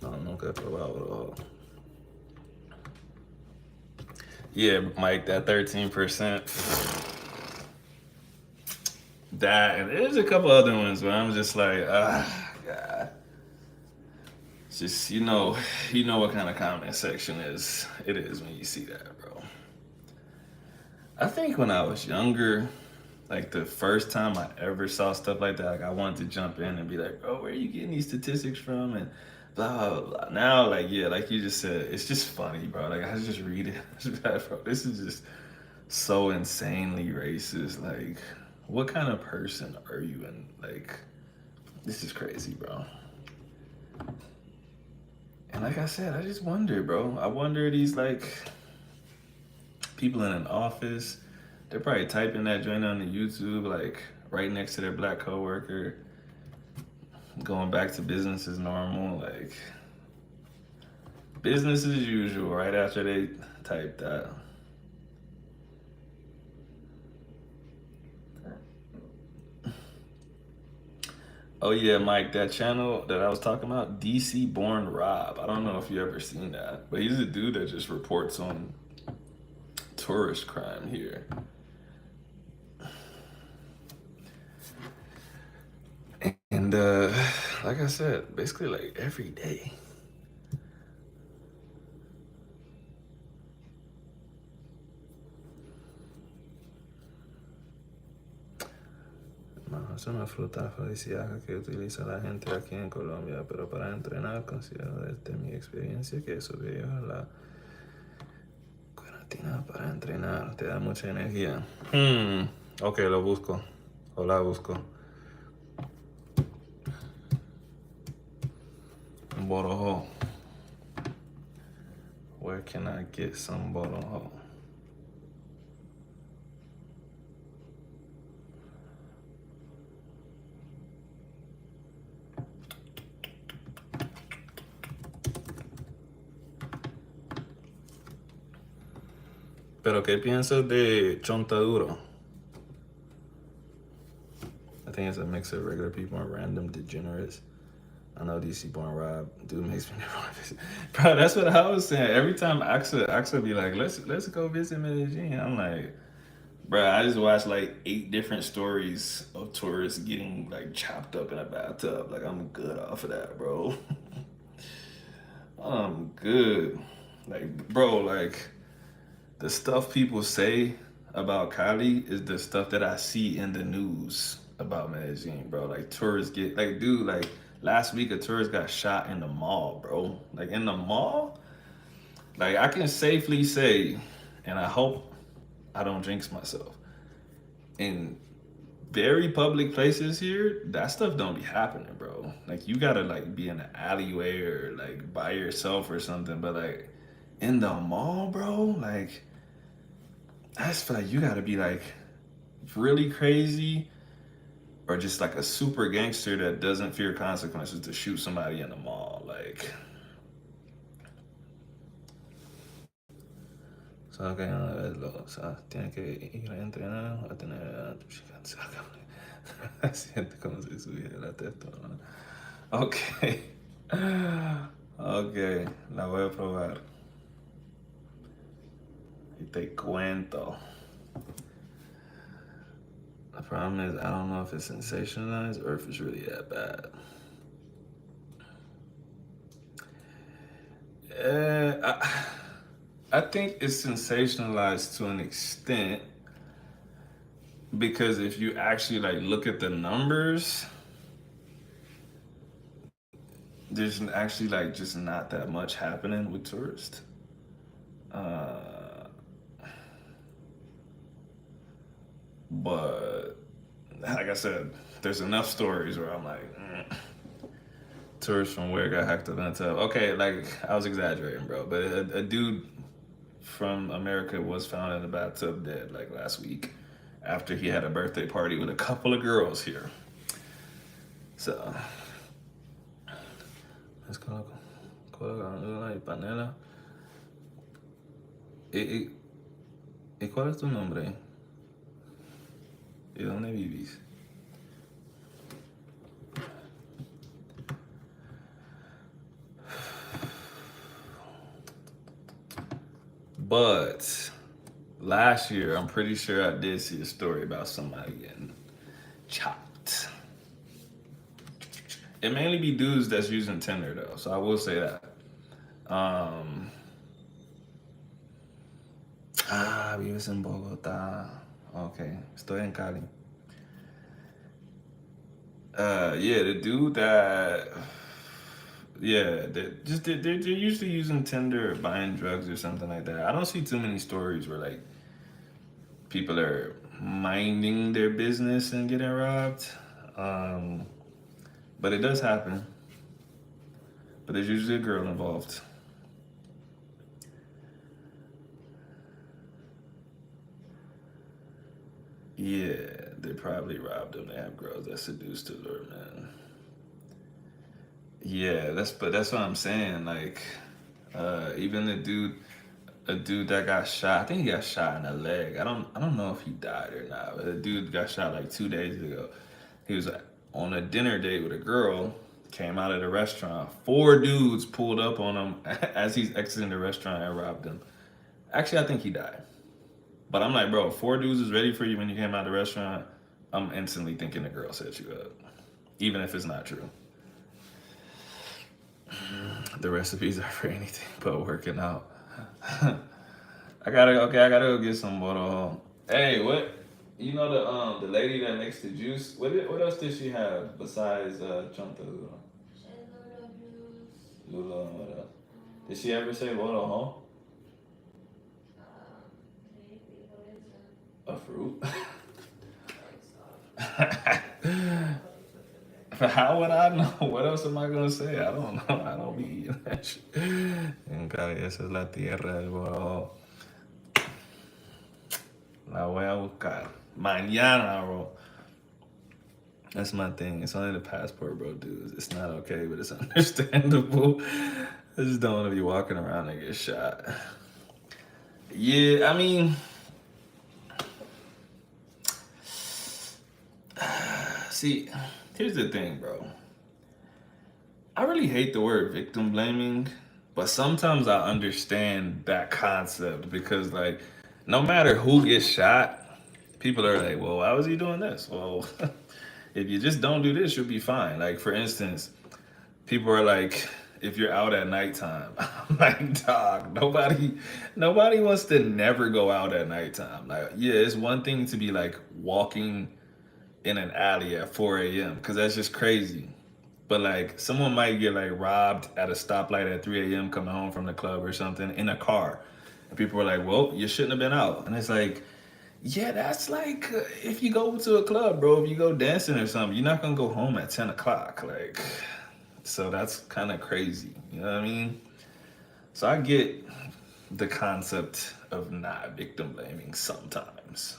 Speaker 1: No, nunca he probado borojo. Yeah, Mike, that 13%. That, and there's a couple other ones where I'm just like, God. It's just, you know what kind of comment section it is when you see that, bro. I think when I was younger, Like the first time I ever saw stuff like that, like I wanted to jump in and be like, bro, where are you getting these statistics from? And blah blah blah. Now, like yeah, like you just said, it's just funny, bro. Like I just read it, bro. This is just so insanely racist. Like, what kind of person are you? And like, this is crazy, bro. And like I said, I just wonder, bro. I wonder these like people in an office, they're probably typing that joint on the YouTube, like right next to their black coworker, going back to business as normal, like business as usual, right after they type that. Oh yeah, Mike, that channel that I was talking about, DC Born Rob. I don't know if you ever seen that, but he's a dude that just reports on tourist crime here. And like I said, basically like every day. No, es una fruta afrodisíaca que utiliza la gente aquí en Colombia, pero para entrenar considero desde mi experiencia que es superior a la queratina para entrenar. Te da mucha energía. Ok, lo busco. O la busco. Borojo. Where can I get some borojo? Pero ¿qué piensas de chontaduro? I think it's a mix of regular people and random degenerates. I know DC Born Rob, dude makes me never want to visit. Bro, that's what I was saying. Every time Axa be like, let's go visit Medellin. I'm like, bro, I just watched like 8 different stories of tourists getting like chopped up in a bathtub. Like I'm good off of that, bro. I'm good. Like, bro, like the stuff people say about Cali is the stuff that I see in the news about Medellin, bro. Like tourists get like, dude, like last week a tourist got shot in the mall, bro. Like in the mall. Like I can safely say, and I hope I don't jinx myself. In very public places here, that stuff don't be happening, bro. Like you gotta like be in an alleyway or like by yourself or something. But like in the mall, bro, like I just feel like you gotta be like really crazy or just like a super gangster that doesn't fear consequences to shoot somebody in the mall. Like, so que no verlo, o sea, tiene que ir a entrenar a tener a tu chica. Siente como si subiera la testosterona. Ok. Ok, la voy a probar. Y te cuento. The problem is, I don't know if it's sensationalized or if it's really that bad. I think it's sensationalized to an extent because if you actually like look at the numbers, there's actually like just not that much happening with tourists. Uh, but like I said, there's enough stories where I'm like, tourists from where got hacked up in a tub. Okay, like I was exaggerating, bro, but a dude from America was found in a bathtub dead like last week after he had a birthday party with a couple of girls here. So, let's colocar la panela. ¿Y, y cuál es tu nombre? ¿Y dónde vivís? But last year, I'm pretty sure I did see a story about somebody getting chopped. It mainly be dudes that's using Tinder though, so I will say that. Um, vives en Bogotá. Ok, estoy en Cali. Yeah, the dude that, yeah, they're usually using Tinder or buying drugs or something like that. I don't see too many stories where like people are minding their business and getting robbed. Um, but it does happen. But there's usually a girl involved. Yeah, they probably robbed them. They have girls that seduce to lure men. Yeah, that's what I'm saying. Like, even a dude that got shot. I think he got shot in the leg. I don't know if he died or not. But a dude got shot like 2 days ago. He was on a dinner date with a girl. Came out of the restaurant. Four dudes pulled up on him as he's exiting the restaurant and robbed him. Actually, I think he died. But I'm like, bro, four dudes is ready for you when you came out of the restaurant. I'm instantly thinking the girl set you up, even if it's not true. The recipes are for anything but working out. I gotta go get some water. Hey, what? You know the lady that makes the juice. What else did she have besides chunta
Speaker 2: Shallow juice.
Speaker 1: lula and what else? Did she ever say water, huh?
Speaker 2: Maybe. What is it?
Speaker 1: A fruit?
Speaker 2: Like stuff.
Speaker 1: How would I know? What else am I gonna say? I don't know. I don't be eating that shit. En Cali, esa es la tierra del bro. La voy a buscar. Mañana, bro. That's my thing. It's only the passport, bro, dude. It's not okay, but it's understandable. I just don't want to be walking around and get shot. Yeah, I mean, see, here's the thing, bro. I really hate the word victim blaming, but sometimes I understand that concept because, like, no matter who gets shot, people are like, well, why was he doing this? Well, if you just don't do this, you'll be fine. Like, for instance, people are like, if you're out at nighttime, I'm like, dog, nobody wants to never go out at nighttime. Like, yeah, it's one thing to be like walking in an alley at 4 a.m. because that's just crazy. But like, someone might get like robbed at a stoplight at 3 a.m. coming home from the club or something in a car, and people are like, well, you shouldn't have been out. And it's like, yeah, that's like if you go to a club, bro, if you go dancing or something, you're not gonna go home at 10 o'clock. Like, so that's kind of crazy. You know what I mean? So I get the concept of not victim blaming sometimes.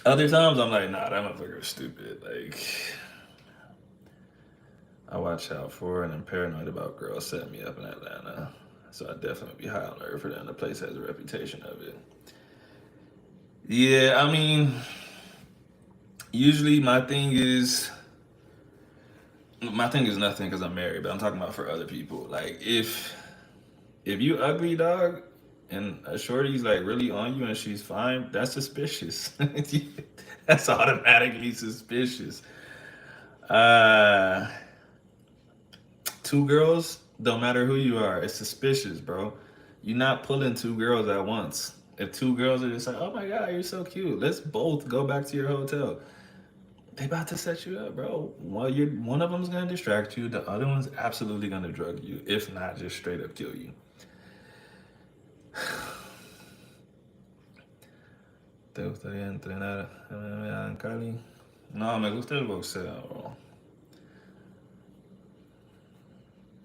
Speaker 1: Other times I'm like, nah, that motherfucker is stupid. Like, I watch out for and am paranoid about girls setting me up in Atlanta. So I definitely be high on alert for that. And the place has a reputation of it. Yeah, I mean, usually my thing is nothing because I'm married, but I'm talking about for other people. Like if you ugly, dog, and a shorty's like really on you and she's fine, that's suspicious. That's automatically suspicious. Uh, two girls, don't matter who you are, it's suspicious, bro. You're not pulling two girls at once. If two girls are just like, oh my god, you're so cute, let's both go back to your hotel. They about to set you up, bro. One of them's gonna distract you. The other one's absolutely gonna drug you, if not just straight up kill you. ¿Te gustaría entrenar MMA en Cali? No, me gusta el boxeo, bro.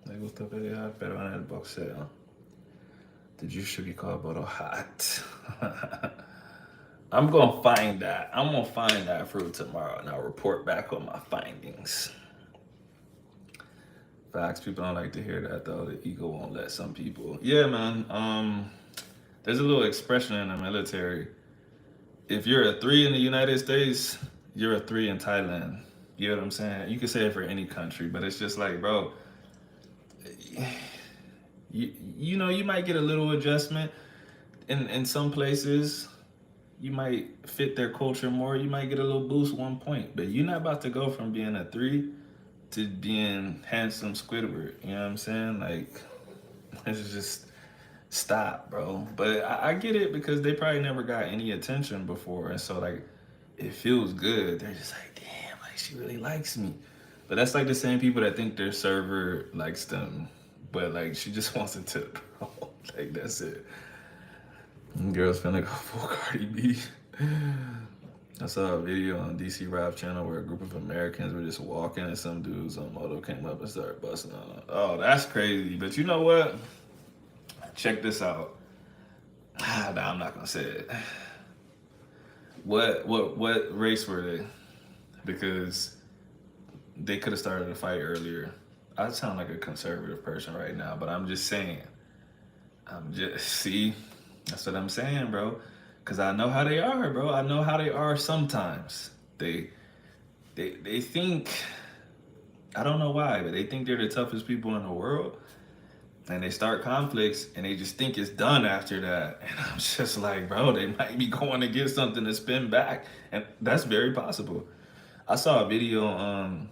Speaker 1: Me gusta pelear, pero en el boxeo. The juice should be called Bodo Hot. I'm gonna find that. I'm gonna find that fruit tomorrow and I'll report back on my findings. Facts, people don't like to hear that though. The ego won't let some people. Yeah, man. There's a little expression in the military. If you're a three in the United States, you're a three in Thailand. You know what I'm saying? You can say it for any country, but it's just like, bro, you know, you might get a little adjustment in some places. You might fit their culture more. You might get a little boost 1 point, but you're not about to go from being a three to being handsome Squidward. You know what I'm saying? Like, it's just stop, bro. But I get it because they probably never got any attention before, and so like, it feels good. They're just like, damn, like she really likes me. But that's like the same people that think their server likes them, but like she just wants a tip, bro. Like that's it. Girls finna go full Cardi B. I saw a video on DC Rap channel where a group of Americans were just walking and some dudes on moto came up and started busting on them. Oh, that's crazy. But you know what? Check this out. Nah, I'm not gonna say it. What race were they? Because they could have started a fight earlier. I sound like a conservative person right now, but I'm just saying. I'm just see, that's what I'm saying, bro. Cause I know how they are, bro. I know how they are sometimes. They think I don't know why, but they think they're the toughest people in the world. And they start conflicts and they just think it's done after that. And I'm just like, bro, they might be going to get something to spin back. And that's very possible. I saw a video,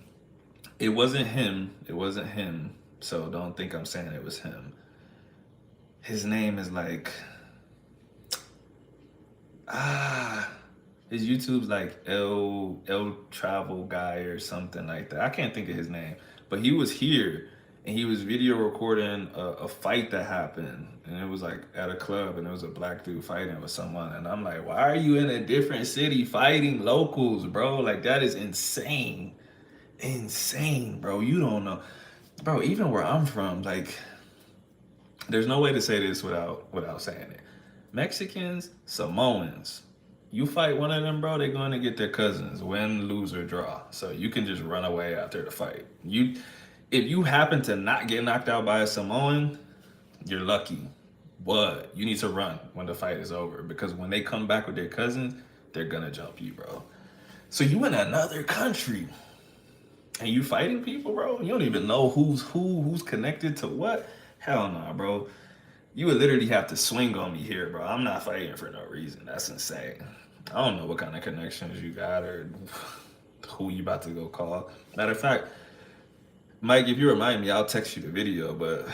Speaker 1: it wasn't him. It wasn't him. So don't think I'm saying it was him. His name is like ah his YouTube's like L Travel Guy or something like that. I can't think of his name. But he was here and he was video recording a fight that happened. And it was like at a club and there was a black dude fighting with someone. And I'm like, why are you in a different city fighting locals, bro? Like that is insane. Insane, bro. You don't know. Bro, even where I'm from, like there's no way to say this without saying it. Mexicans, Samoans. You fight one of them, bro, they're going to get their cousins, win, lose, or draw. So you can just run away after the fight. If you happen to not get knocked out by a Samoan, you're lucky. But you need to run when the fight is over because when they come back with their cousins, they're gonna jump you, bro. So you in another country and you fighting people, bro. You don't even know who's connected to what. Hell no, bro. You would literally have to swing on me here, bro. I'm not fighting for no reason. That's insane. I don't know what kind of connections you got or who you about to go call. Matter of fact, Mike, if you remind me, I'll text you the video. But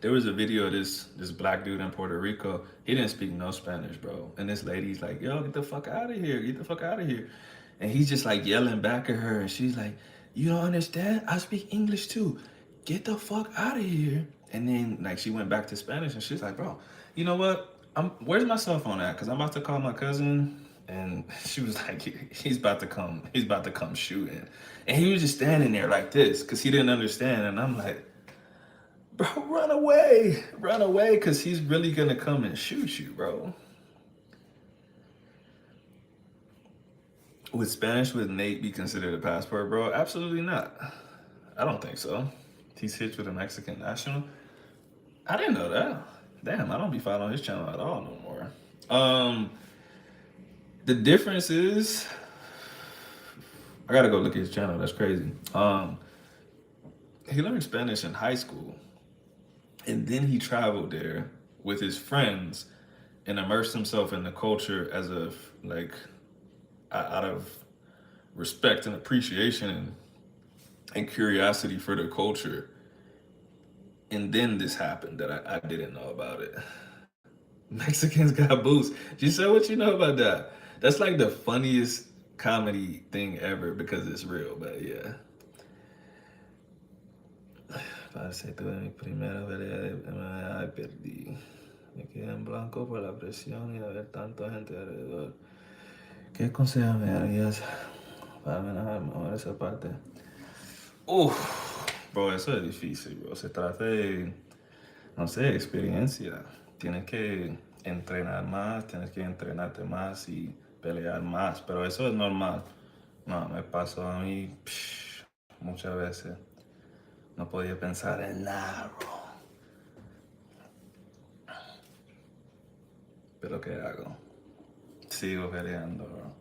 Speaker 1: there was a video of this black dude in Puerto Rico. He didn't speak no Spanish, bro. And this lady's like, "Yo, get the fuck out of here! Get the fuck out of here!" And he's just like yelling back at her, and she's like, "You don't understand? I speak English too. Get the fuck out of here!" And then like she went back to Spanish, and she's like, "Bro, you know what? Where's my cell phone at? Cause I'm about to call my cousin." And she was like, "He's about to come. He's about to come shooting." And he was just standing there like this, cause he didn't understand. And I'm like, "Bro, run away, cause he's really gonna come and shoot you, bro." Would Nate be considered a passport, bro? Absolutely not. I don't think so. He's hitched with a Mexican national. I didn't know that. Damn, I don't be following his channel at all no more. The difference is, I gotta go look at his channel. That's crazy. He learned Spanish in high school, and then he traveled there with his friends and immersed himself in the culture as a like out of respect and appreciation and curiosity for the culture. And then this happened that I didn't know about it. Mexicans got boots. Giselle, what you know about that? That's like the funniest comedy thing ever because it's real, but yeah. Parce, tuve mi primera pelea de MMA y perdí. Me quedé en blanco por la presión y haber tanta gente alrededor. ¿Qué consejo me darías para manejar mejor esa parte? Bro, eso es difícil, bro. Se trata de, no sé, experiencia. Tienes que entrenar más, tienes que entrenarte más y pelear más. Pero eso es normal. No, me pasó a mí muchas veces. No podía pensar en nada, bro. Pero ¿qué hago? Sigo peleando, bro.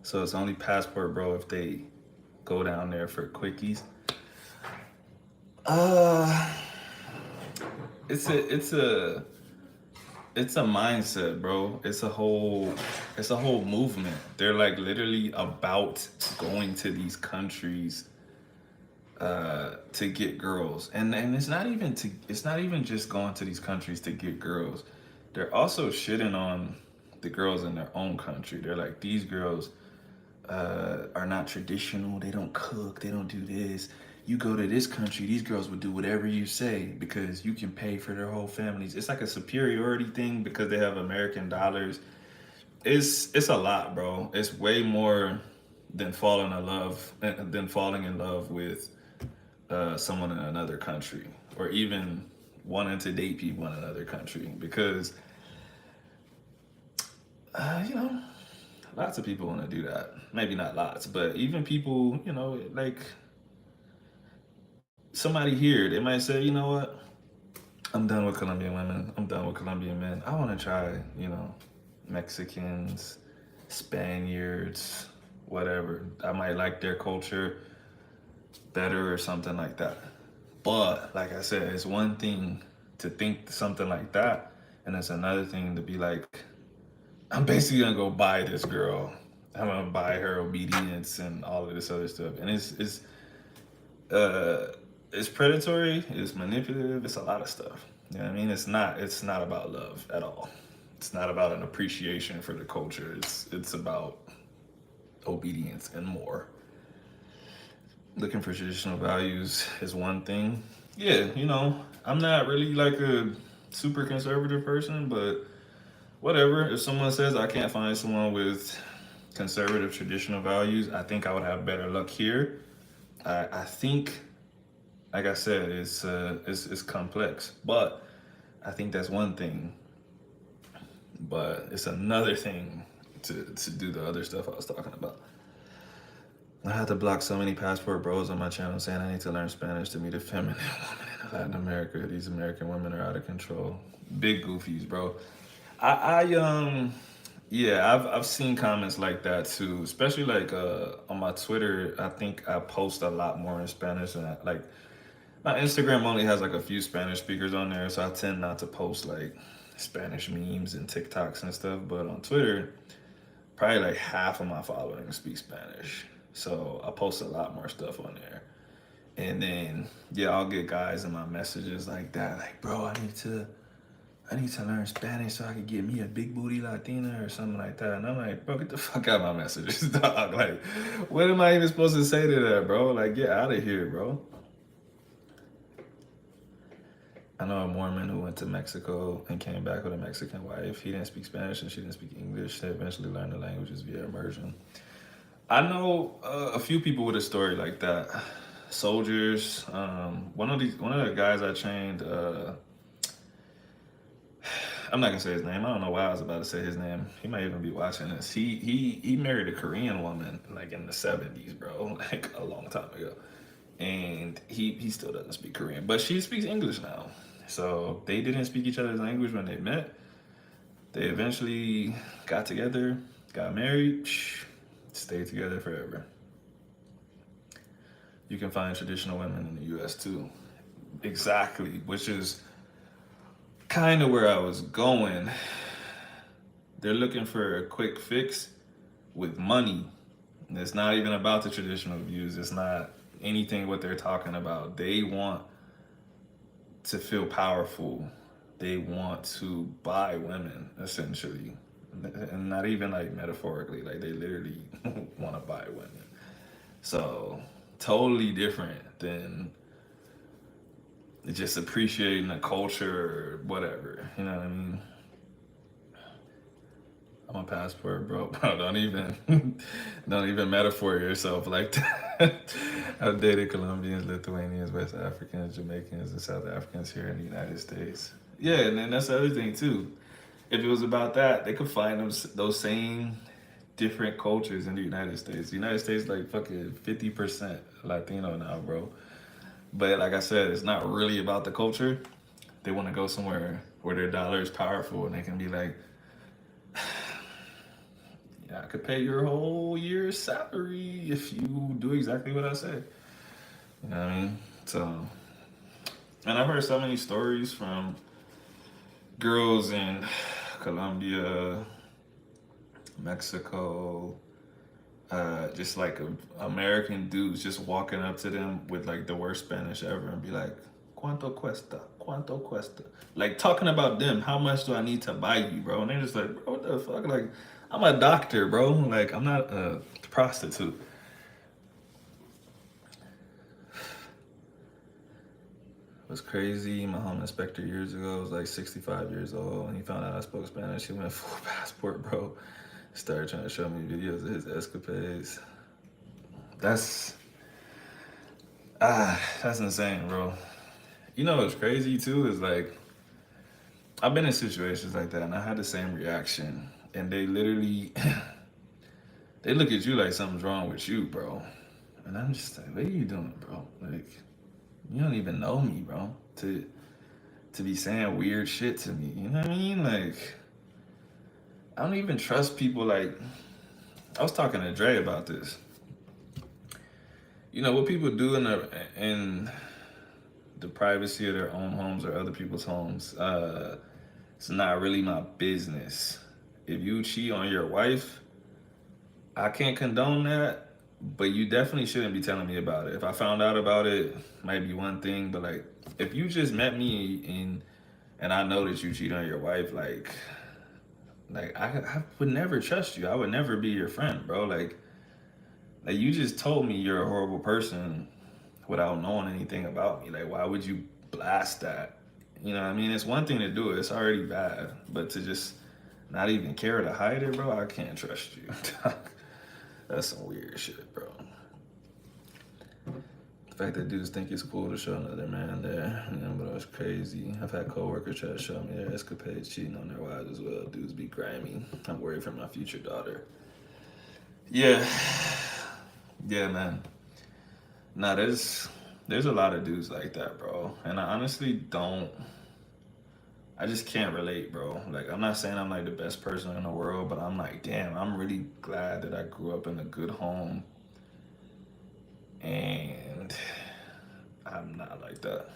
Speaker 1: So it's only passport, bro, if they go down there for quickies. It's a mindset, bro. It's a whole movement. They're like literally about going to these countries to get girls. And it's not even just going to these countries to get girls. They're also shitting on the girls in their own country. They're like, these girls are not traditional. They don't cook. They don't do this. You go to this country, these girls would do whatever you say because you can pay for their whole families. It's like a superiority thing because they have American dollars. It's a lot, bro. It's way more than falling in love with someone in another country, or even wanting to date people in another country, because you know, lots of people want to do that. Maybe not lots, but even people, you know, like somebody here, they might say, you know what, I'm done with Colombian women. I'm done with Colombian men. I want to try, you know, Mexicans, Spaniards, whatever. I might like their culture better or something like that. But like I said, it's one thing to think something like that, and it's another thing to be like, I'm basically gonna go buy this girl. I'm gonna buy her obedience and all of this other stuff. And uh it's predatory, it's manipulative, it's a lot of stuff. You know what I mean? It's not about love at all. It's not about an appreciation for the culture. It's about obedience and more. Looking for traditional values is one thing. Yeah, you know, I'm not really like a super conservative person, but whatever. If someone says I can't find someone with conservative traditional values, I think I would have better luck here. I think, like I said, it's complex, but I think that's one thing. But it's another thing to do the other stuff I was talking about. I had to block so many passport bros on my channel saying I need to learn Spanish to meet a feminine woman in Latin America. These American women are out of control. Big goofies, bro. Yeah, I've seen comments like that too, especially like on my Twitter. I think I post a lot more in Spanish, and like my Instagram only has like a few Spanish speakers on there, so I tend not to post like Spanish memes and TikToks and stuff. But on Twitter, probably like half of my following speak Spanish, so I post a lot more stuff on there. And then yeah, I'll get guys in my messages like that, like, bro, I need to learn Spanish so I could get me a big booty Latina or something like that. And I'm like, bro, get the fuck out of my messages, dog. Like, what am I even supposed to say to that, bro? Like, get out of here, bro. I know a Mormon who went to Mexico and came back with a Mexican wife. He didn't speak Spanish and she didn't speak English. They eventually learned the languages via immersion. I know a few people with a story like that. Soldiers. One of the guys I trained. I'm not gonna say his name. I don't know why I was about to say his name. He might even be watching this. He married a Korean woman like in the '70s, bro, like a long time ago. And he still doesn't speak Korean, but she speaks English now. So they didn't speak each other's language when they met. They eventually got together, got married, stayed together forever. You can find traditional women in the U.S. too. Exactly, which is kind of where I was going. They're looking for a quick fix with money. And it's not even about the traditional views. It's not anything what they're talking about. They want to feel powerful. They want to buy women, essentially. And not even like metaphorically, like they literally want to buy women. So, totally different than just appreciating the culture or whatever. You know what I mean? I'm a passport, bro. Bro, don't even metaphor yourself like that. I've dated Colombians, Lithuanians, West Africans, Jamaicans, and South Africans here in the United States. Yeah, and then that's the other thing too. If it was about that, they could find those same different cultures in the United States. The United States like fucking 50% Latino now, bro. But like I said, it's not really about the culture. They want to go somewhere where their dollar is powerful and they can be like, yeah, I could pay your whole year's salary if you do exactly what I say. You know what I mean? So, and I've heard so many stories from girls in Colombia, Mexico, just like American dudes just walking up to them with like the worst Spanish ever and be like, "Cuánto cuesta? Cuánto cuesta? Like talking about them, how much do I need to buy you, bro? And they're just like, bro, what the fuck? Like, I'm a doctor, bro. Like, I'm not a prostitute. It was crazy. My home inspector years ago was like 65 years old, and he found out I spoke Spanish. He went full passport, bro. Started trying to show me videos of his escapades. That's that's insane, bro. You know what's crazy too is like I've been in situations like that, and I had the same reaction. And they literally they look at you like something's wrong with you, bro. And I'm just like, what are you doing, bro? Like, you don't even know me, bro. To be saying weird shit to me, you know what I mean? Like, I don't even trust people. Like, I was talking to Dre about this. You know what people do in the privacy of their own homes or other people's homes. It's not really my business. If you cheat on your wife, I can't condone that, but you definitely shouldn't be telling me about it. If I found out about it, might be one thing, but like if you just met me and I know that you cheat on your wife, I would never trust you. I would never be your friend, bro. Like you just told me you're a horrible person without knowing anything about me. Like why would you blast that? You know what I mean? It's one thing to do it, it's already bad. But to just not even care to hide it, bro, I can't trust you. That's some weird shit, bro. The fact that dudes think it's cool to show another man there, you know, but it's crazy. I've had coworkers try to show me their escapades cheating on their wives as well. Dudes be grimy. I'm worried for my future daughter. Yeah, yeah, man. Nah, there's a lot of dudes like that, bro. And I honestly don't. I just can't relate, bro. Like, I'm not saying I'm like the best person in the world, but I'm like, damn, I'm really glad that I grew up in a good home and I'm not like that.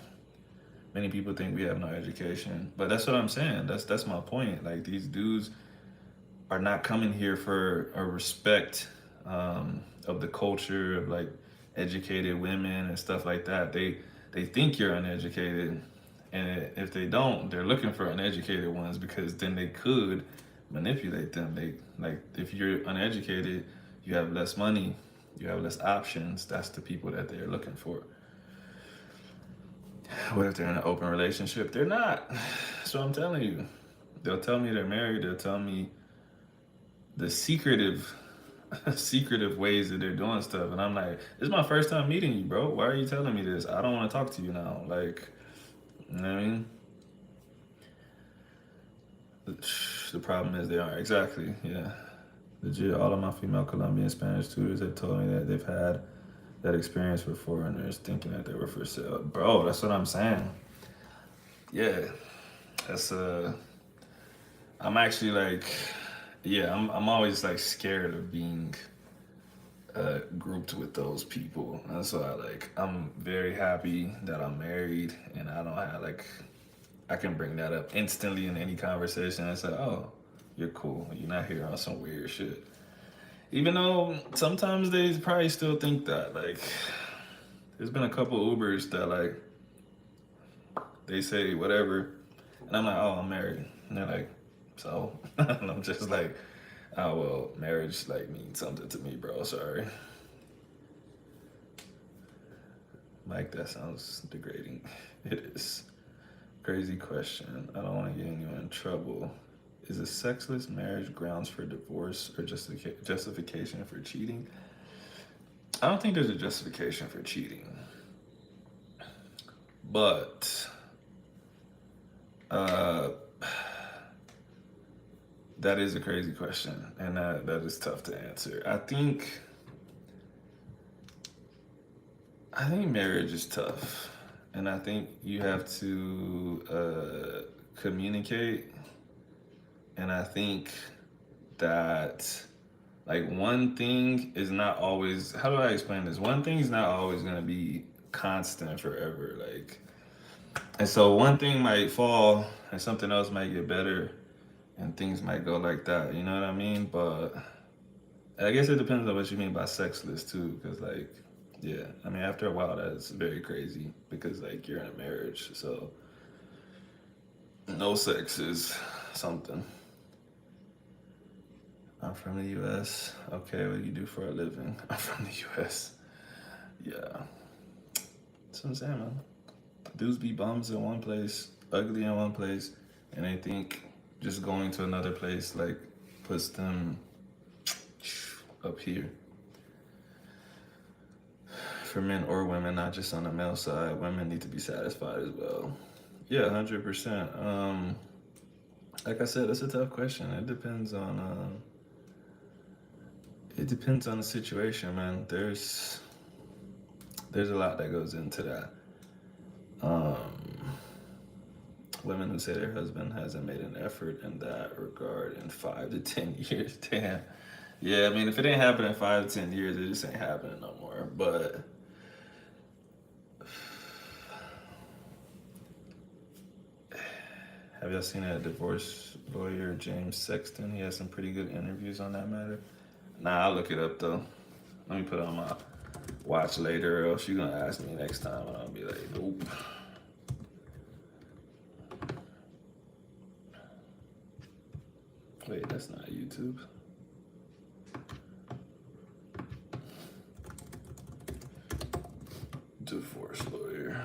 Speaker 1: Many people think we have no education, but that's what I'm saying. That's my point. Like these dudes are not coming here for a respect of the culture of like educated women and stuff like that. They think you're uneducated, and if they don't, they're looking for uneducated ones because then they could manipulate them. They like if you're uneducated, you have less money, you have less options. That's the people that they're looking for. What if they're in an open relationship? They're not. So I'm telling you. They'll tell me they're married. They'll tell me the secretive ways that they're doing stuff. And I'm like, this is my first time meeting you, bro. Why are you telling me this? I don't want to talk to you now. Like, you know what I mean? The problem is they aren't. Exactly. Yeah. Legit, all of my female Colombian Spanish tutors have told me that they've had that experience with foreigners thinking that they were for sale. Bro, that's what I'm saying. Yeah. That's I'm actually like yeah, I'm always like scared of being grouped with those people. That's why like I'm very happy that I'm married and I don't have like I can bring that up instantly in any conversation and say, oh, you're cool. You're not here on some weird shit. Even though sometimes they probably still think that. Like there's been a couple Ubers that like they say whatever and I'm like, oh, I'm married. And they're like, so and I'm just like, oh well, marriage like means something to me, bro. Sorry. Mike, that sounds degrading. It is. Crazy question. I don't want to get anyone in trouble. Is a sexless marriage grounds for divorce or justification for cheating? I don't think there's a justification for cheating. But uh, that is a crazy question, and that is tough to answer. I think marriage is tough, and I think you have to communicate. And I think that like one thing is not always. How do I explain this? One thing is not always gonna be constant forever. Like, and so one thing might fall, and something else might get better, and things might go like that. You know what I mean? But I guess it depends on what you mean by sexless too, because like, yeah, I mean after a while that's very crazy because like you're in a marriage, so No sex is something. I'm from the U.S. Okay, what do you do for a living? I'm from the U.S. Yeah. That's what I'm saying, man. Dudes be bums in one place, ugly in one place, and they think just going to another place like puts them up here. For men or women, not just on the male side, women need to be satisfied as well. Yeah, 100%. Like I said, it's a tough question. It depends on the situation, man. There's a lot that goes into that. Um, Women who say their husband hasn't made an effort in that regard in 5 to 10 years. Damn. Yeah, I mean, if it ain't happening in 5 to 10 years, it just ain't happening no more. But have y'all seen that divorce lawyer, James Sexton? He has some pretty good interviews on that matter. Nah, I'll look it up though. Let me put it on my watch later, or else you're gonna ask me next time, and I'll be like, nope. Wait, that's not YouTube. Divorce lawyer.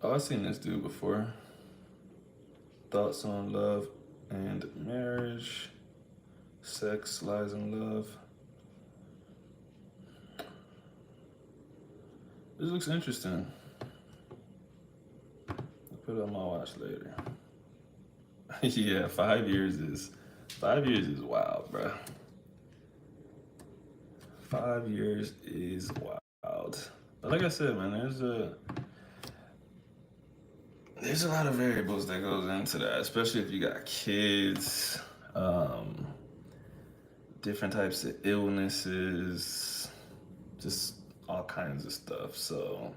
Speaker 1: Oh, I've seen this dude before. Thoughts on love and marriage, sex, lies, and love. This looks interesting. I'll put it on my watch later. Yeah, 5 years is wild, bro. 5 years is wild. But like I said, man, there's a lot of variables that goes into that, especially if you got kids, um, different types of illnesses, just all kinds of stuff. So,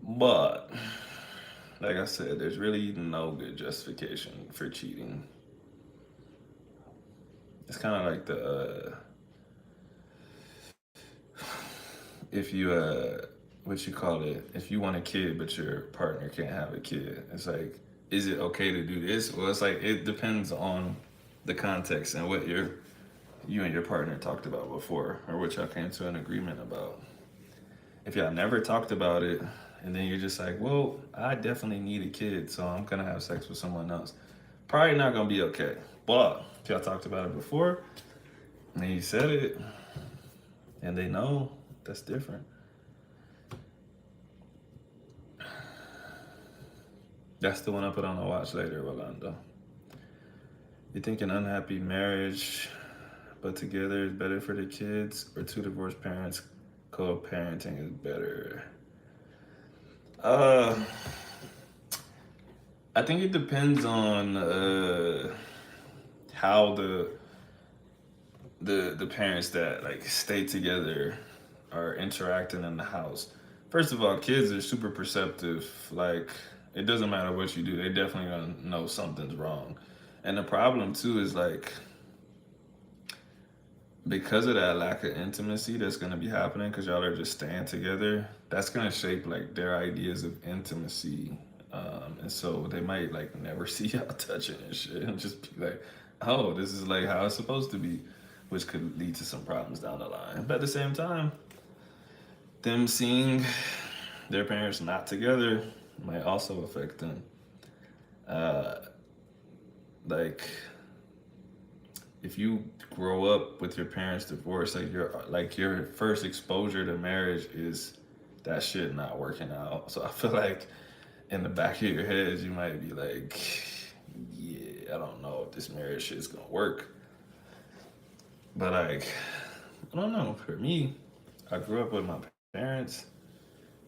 Speaker 1: but like I said, there's really no good justification for cheating. It's kind of like if you what you call it, if you want a kid but your partner can't have a kid, it's like, is it okay to do this? Well, it's like it depends on the context and what you and your partner talked about before, or what y'all came to an agreement about. If y'all never talked about it, and then you're just like, well, I definitely need a kid, so I'm gonna have sex with someone else, probably not gonna be okay. But if y'all talked about it before, and you said it, and they know, that's different. That's the one I put on the watch later, Rolando. You think an unhappy marriage but together is better for the kids, or two divorced parents co-parenting is better? Uh, I think it depends on how the parents that like stay together are interacting in the house. First of all, kids are super perceptive. Like, it doesn't matter what you do, they definitely gonna know something's wrong. And the problem too is like, because of that lack of intimacy that's gonna be happening, because y'all are just staying together, that's gonna shape like their ideas of intimacy. And so they might like never see y'all touching and shit, and just be like, oh, this is like how it's supposed to be, which could lead to some problems down the line. But at the same time, them seeing their parents not together might also affect them. Uh, like, if you grow up with your parents divorced, like your first exposure to marriage is that shit not working out. So I feel like in the back of your head, you might be like, yeah, I don't know if this marriage shit's gonna work. But like, I don't know. For me, I grew up with my parents.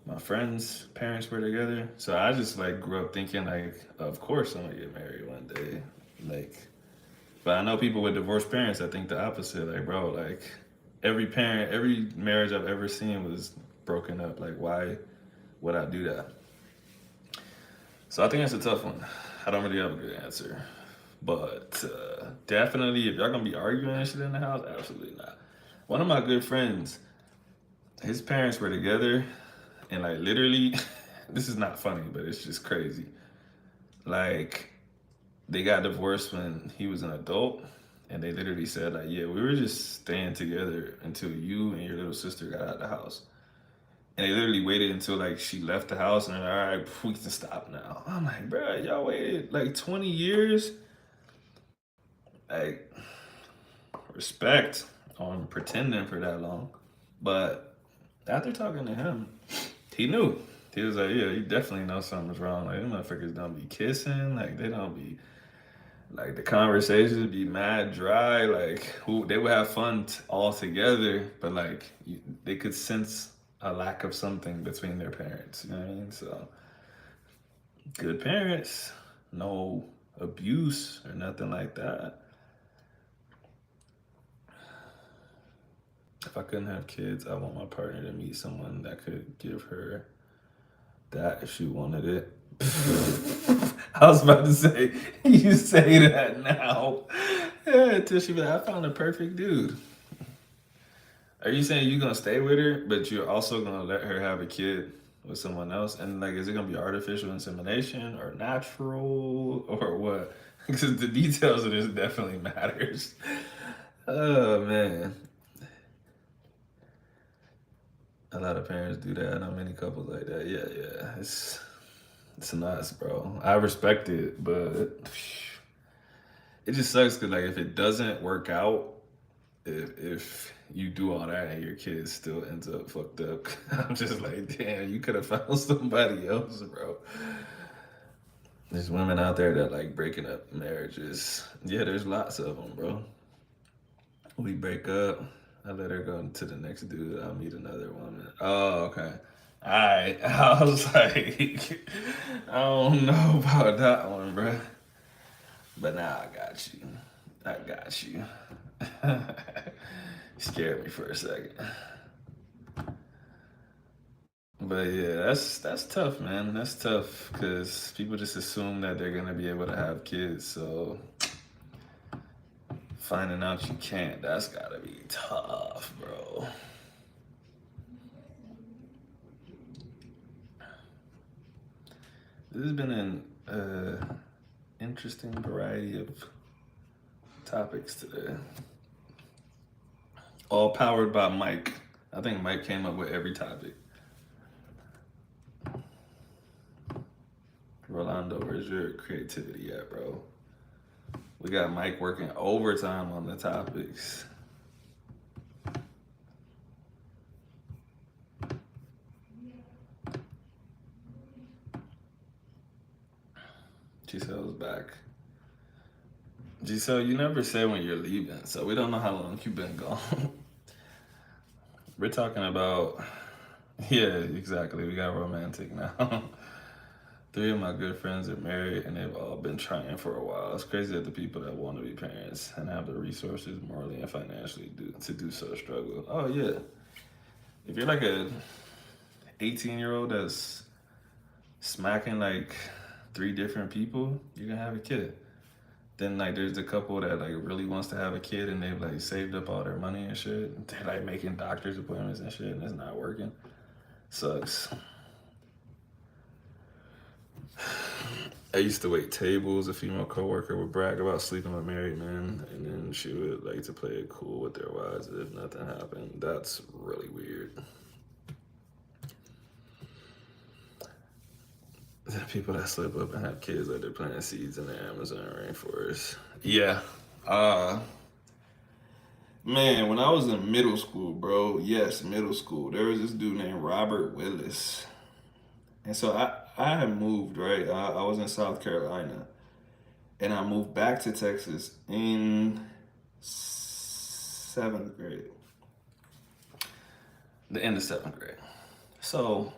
Speaker 1: My friends' parents were together, so I just like grew up thinking like, of course I'm gonna get married one day. Like, but I know people with divorced parents that think the opposite. Like, bro, like every marriage I've ever seen was broken up. Like, why would I do that? So I think that's a tough one. I don't really have a good answer. But definitely, if y'all gonna be arguing and shit in the house, absolutely not. One of my good friends, his parents were together. And like literally, this is not funny, but it's just crazy. Like they got divorced when he was an adult, and they literally said like, yeah, we were just staying together until you and your little sister got out of the house. And they literally waited until like she left the house, and they're like, all right, we can stop now. I'm like, bro, y'all waited like 20 years. Like, respect on pretending for that long. But after talking to him, he knew. He was like, yeah, he definitely knows something's wrong. Like, them motherfuckers don't be kissing. Like, they don't be, like, the conversations be mad dry. Like, who they would have fun all together, but, like, they could sense a lack of something between their parents. You know what I mean? So, good parents, no abuse or nothing like that. If I couldn't have kids, I want my partner to meet someone that could give her that if she wanted it. I was about to say, you say that now. Yeah, until she be like, I found a perfect dude. Are you saying you're gonna stay with her, but you're also gonna let her have a kid with someone else? And like, is it gonna be artificial insemination or natural or what? Because the details of this definitely matters. Oh man, a lot of parents do that. I know many couples like that. Yeah, yeah. It's nuts, bro. I respect it, but it just sucks because like if it doesn't work out, if you do all that and your kid still ends up fucked up, I'm just like, damn, you could have found somebody else, bro. There's women out there that like breaking up marriages. Yeah, there's lots of them, bro. We break up. I let her go to the next dude. I'll meet another woman. Oh, okay. Alright. I was like, I don't know about that one, bro. But now I got you. I got you. Scared me for a second. But yeah, that's tough, man. That's tough because people just assume that they're gonna be able to have kids. So finding out you can't, that's gotta be tough, bro. This has been an interesting variety of topics today. All powered by Mike. I think Mike came up with every topic. Rolando, where's your creativity at, bro? We got Mike working overtime on the topics. Giselle's back. Giselle, you never say when you're leaving, so we don't know how long you've been gone. We're talking about, yeah, exactly. We got romantic now. Three of my good friends are married and they've all been trying for a while. It's crazy that the people that want to be parents and have the resources morally and financially to do so struggle. Oh yeah. If you're like a 18-year-old that's smacking like three different people, you're gonna have a kid. Then like there's a couple that like really wants to have a kid and they've like saved up all their money and shit. They're like making doctor's appointments and shit and it's not working. Sucks. I used to wait tables. A female coworker would brag about sleeping with married men, and then she would like to play it cool with their wives if nothing happened. That's really weird. People that slip up and have kids like they're planting seeds in the Amazon rainforest. Yeah. Uh Man, when I was in middle school, bro, yes, middle school, there was this dude named Robert Willis. And so I had moved, right? I was in South Carolina. And I moved back to Texas in seventh grade, the end of seventh grade. So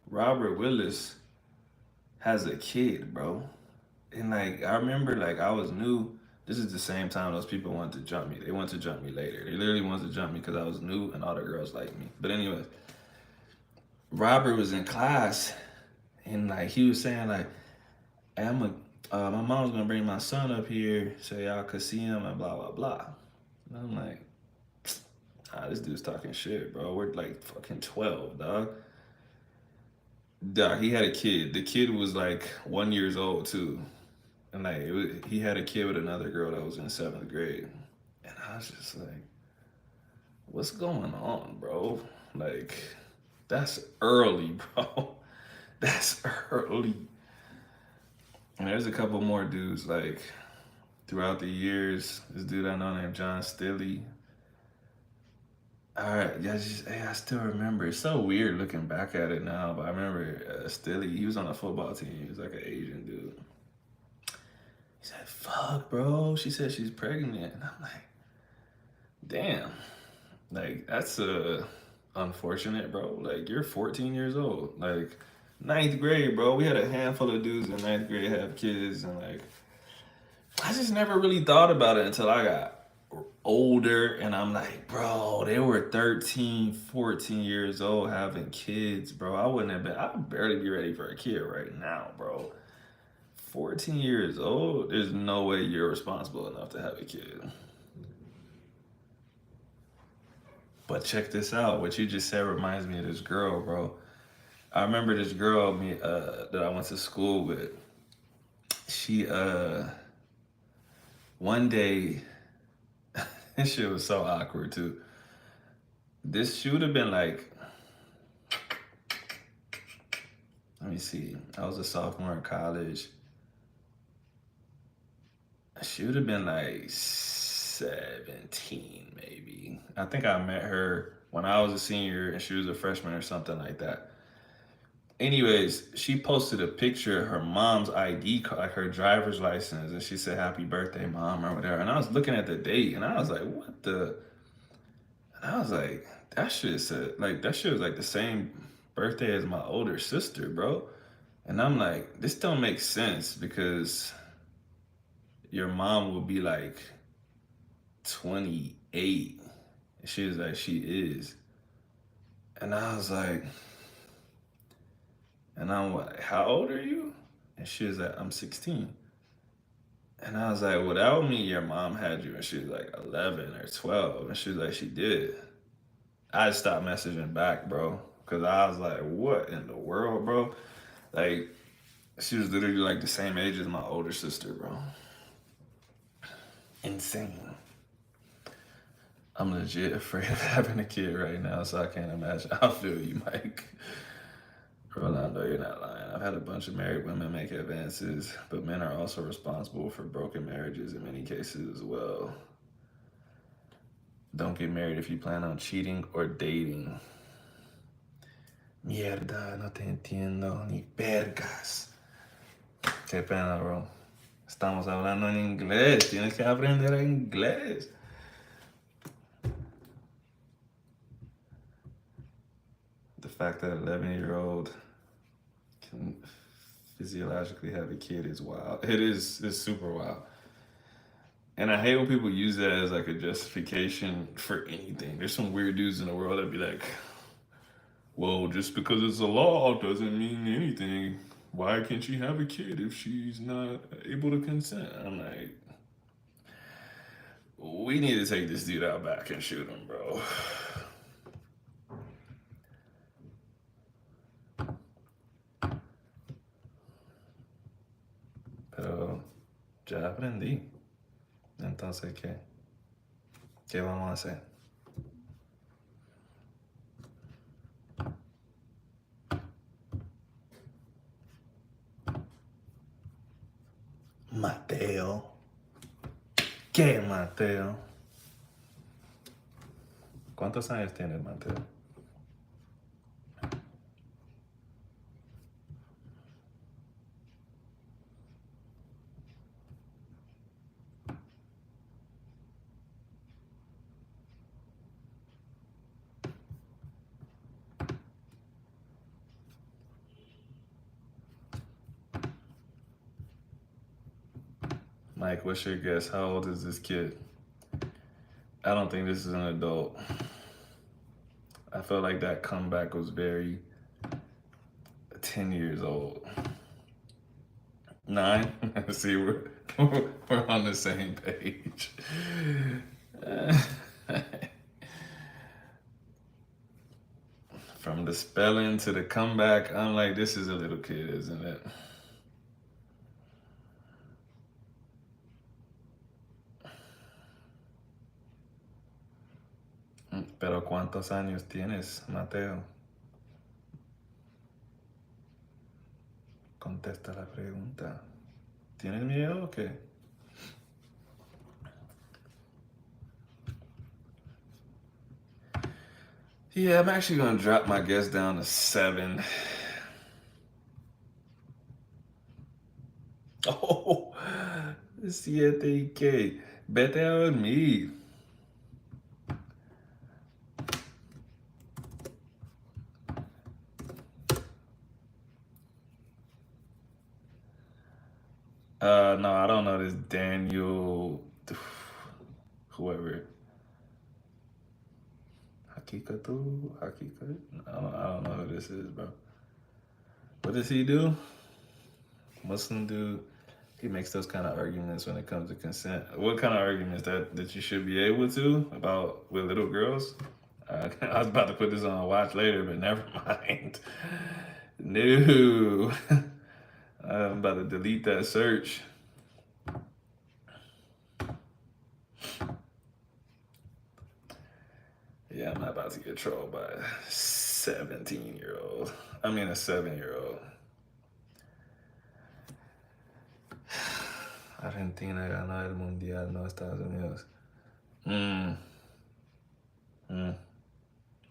Speaker 1: Robert Willis has a kid, bro. And like I remember like I was new. This is the same time those people wanted to jump me. They wanted to jump me later. They literally wanted to jump me because I was new and all the girls liked me. But anyways, Robert was in class and like he was saying like, hey, my mom's gonna bring my son up here so y'all could see him and blah blah blah. And I'm like, this dude's talking shit, bro. We're like fucking 12, dog. He had a kid. The kid was like 1 year old too, and like he had a kid with another girl that was in seventh grade, and I was just like, "What's going on, bro? Like, that's early, bro. That's early." And there's a couple more dudes like throughout the years. This dude I know named John Stilly. All right, yeah, hey, I still remember. It's so weird looking back at it now, but I remember Stilly. He was on a football team. He was like an Asian dude. He said, "Fuck, bro." She said she's pregnant, and I'm like, "Damn, like that's unfortunate, bro. Like you're 14 years old, like ninth grade, bro. We had a handful of dudes in ninth grade have kids, and like I just never really thought about it until I got older, and I'm like, bro, they were 13, 14 years old having kids, bro. I wouldn't have been, I'd barely be ready for a kid right now, bro. 14 years old, there's no way you're responsible enough to have a kid. But check this out. What you just said reminds me of this girl, bro. I remember this girl that I went to school with. She one day this shit was so awkward too. She would have been like, let me see. I was a sophomore in college. She would have been like 17, maybe. I think I met her when I was a senior and she was a freshman or something like that. Anyways, she posted a picture of her mom's ID card, like her driver's license, and she said, "Happy birthday, mom," or whatever. And I was looking at the date and I was like, what the? And I was like, that shit was like the same birthday as my older sister, bro. And I'm like, this don't make sense because your mom will be like 28. And she was like, she is. And I was like, and I'm like, how old are you? And she was like, I'm 16. And I was like, well, that would mean your mom had you when she was like 11 or 12. And she was like, she did. I just stopped messaging back, bro. Because I was like, what in the world, bro? Like, she was literally like the same age as my older sister, bro. Insane. I'm legit afraid of having a kid right now, so I can't imagine. I feel you, Mike. Rolando, you're not lying. I've had a bunch of married women make advances, but men are also responsible for broken marriages in many cases as well. Don't get married if you plan on cheating or dating. Mierda, no te entiendo ni vergas. Qué pena, bro. Estamos hablando en inglés. Tienes que aprender inglés. The fact that an 11-year-old can physiologically have a kid is wild. It's super wild. And I hate when people use that as like a justification for anything. There's some weird dudes in the world that be like, well, just because it's a law doesn't mean anything. Why can't she have a kid if she's not able to consent? I'm like, we need to take this dude out back and shoot him, bro. Pero ya aprendí. Entonces, ¿qué? ¿Qué vamos a hacer? Mateo. ¿Qué, Mateo? ¿Cuántos años tienes, Mateo? Mike, what's your guess? How old is this kid? I don't think this is an adult. I felt like that comeback was very 10 years old. 9? See, we're on the same page. From the spelling to the comeback. I'm like, this is a little kid, isn't it? Pero ¿cuántos años tienes, Mateo? Contesta la pregunta. ¿Tienes miedo o qué? Yeah, I'm actually gonna drop my guess down to 7. Oh, 7 y qué. Vete a dormir. No, I don't know this Daniel, whoever. Hakika. I don't know who this is, bro. What does he do? Muslim dude. He makes those kind of arguments when it comes to consent. What kind of arguments that you should be able to about with little girls? I was about to put this on watch later, but never mind. No, I'm about to delete that search. Yeah, I'm not about to get trolled by a 17-year-old. I mean, a 7-year-old. Argentina ganó el mundial, no Estados Unidos.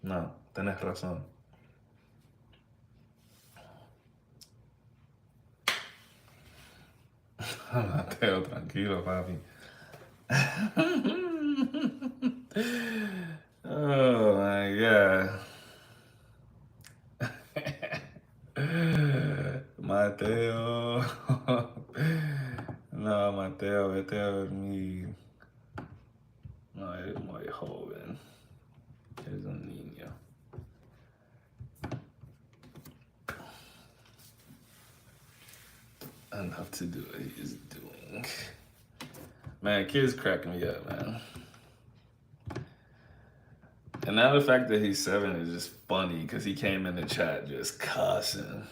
Speaker 1: No, tenés razón. Mateo, tranquilo, papi. Oh my God. Mateo. No, Mateo, vete a dormir. No, eres muy joven. Eres un niño. Enough to do what he is doing. Man, kids cracking me up, man. And now the fact that he's 7 is just funny because he came in the chat just cussing.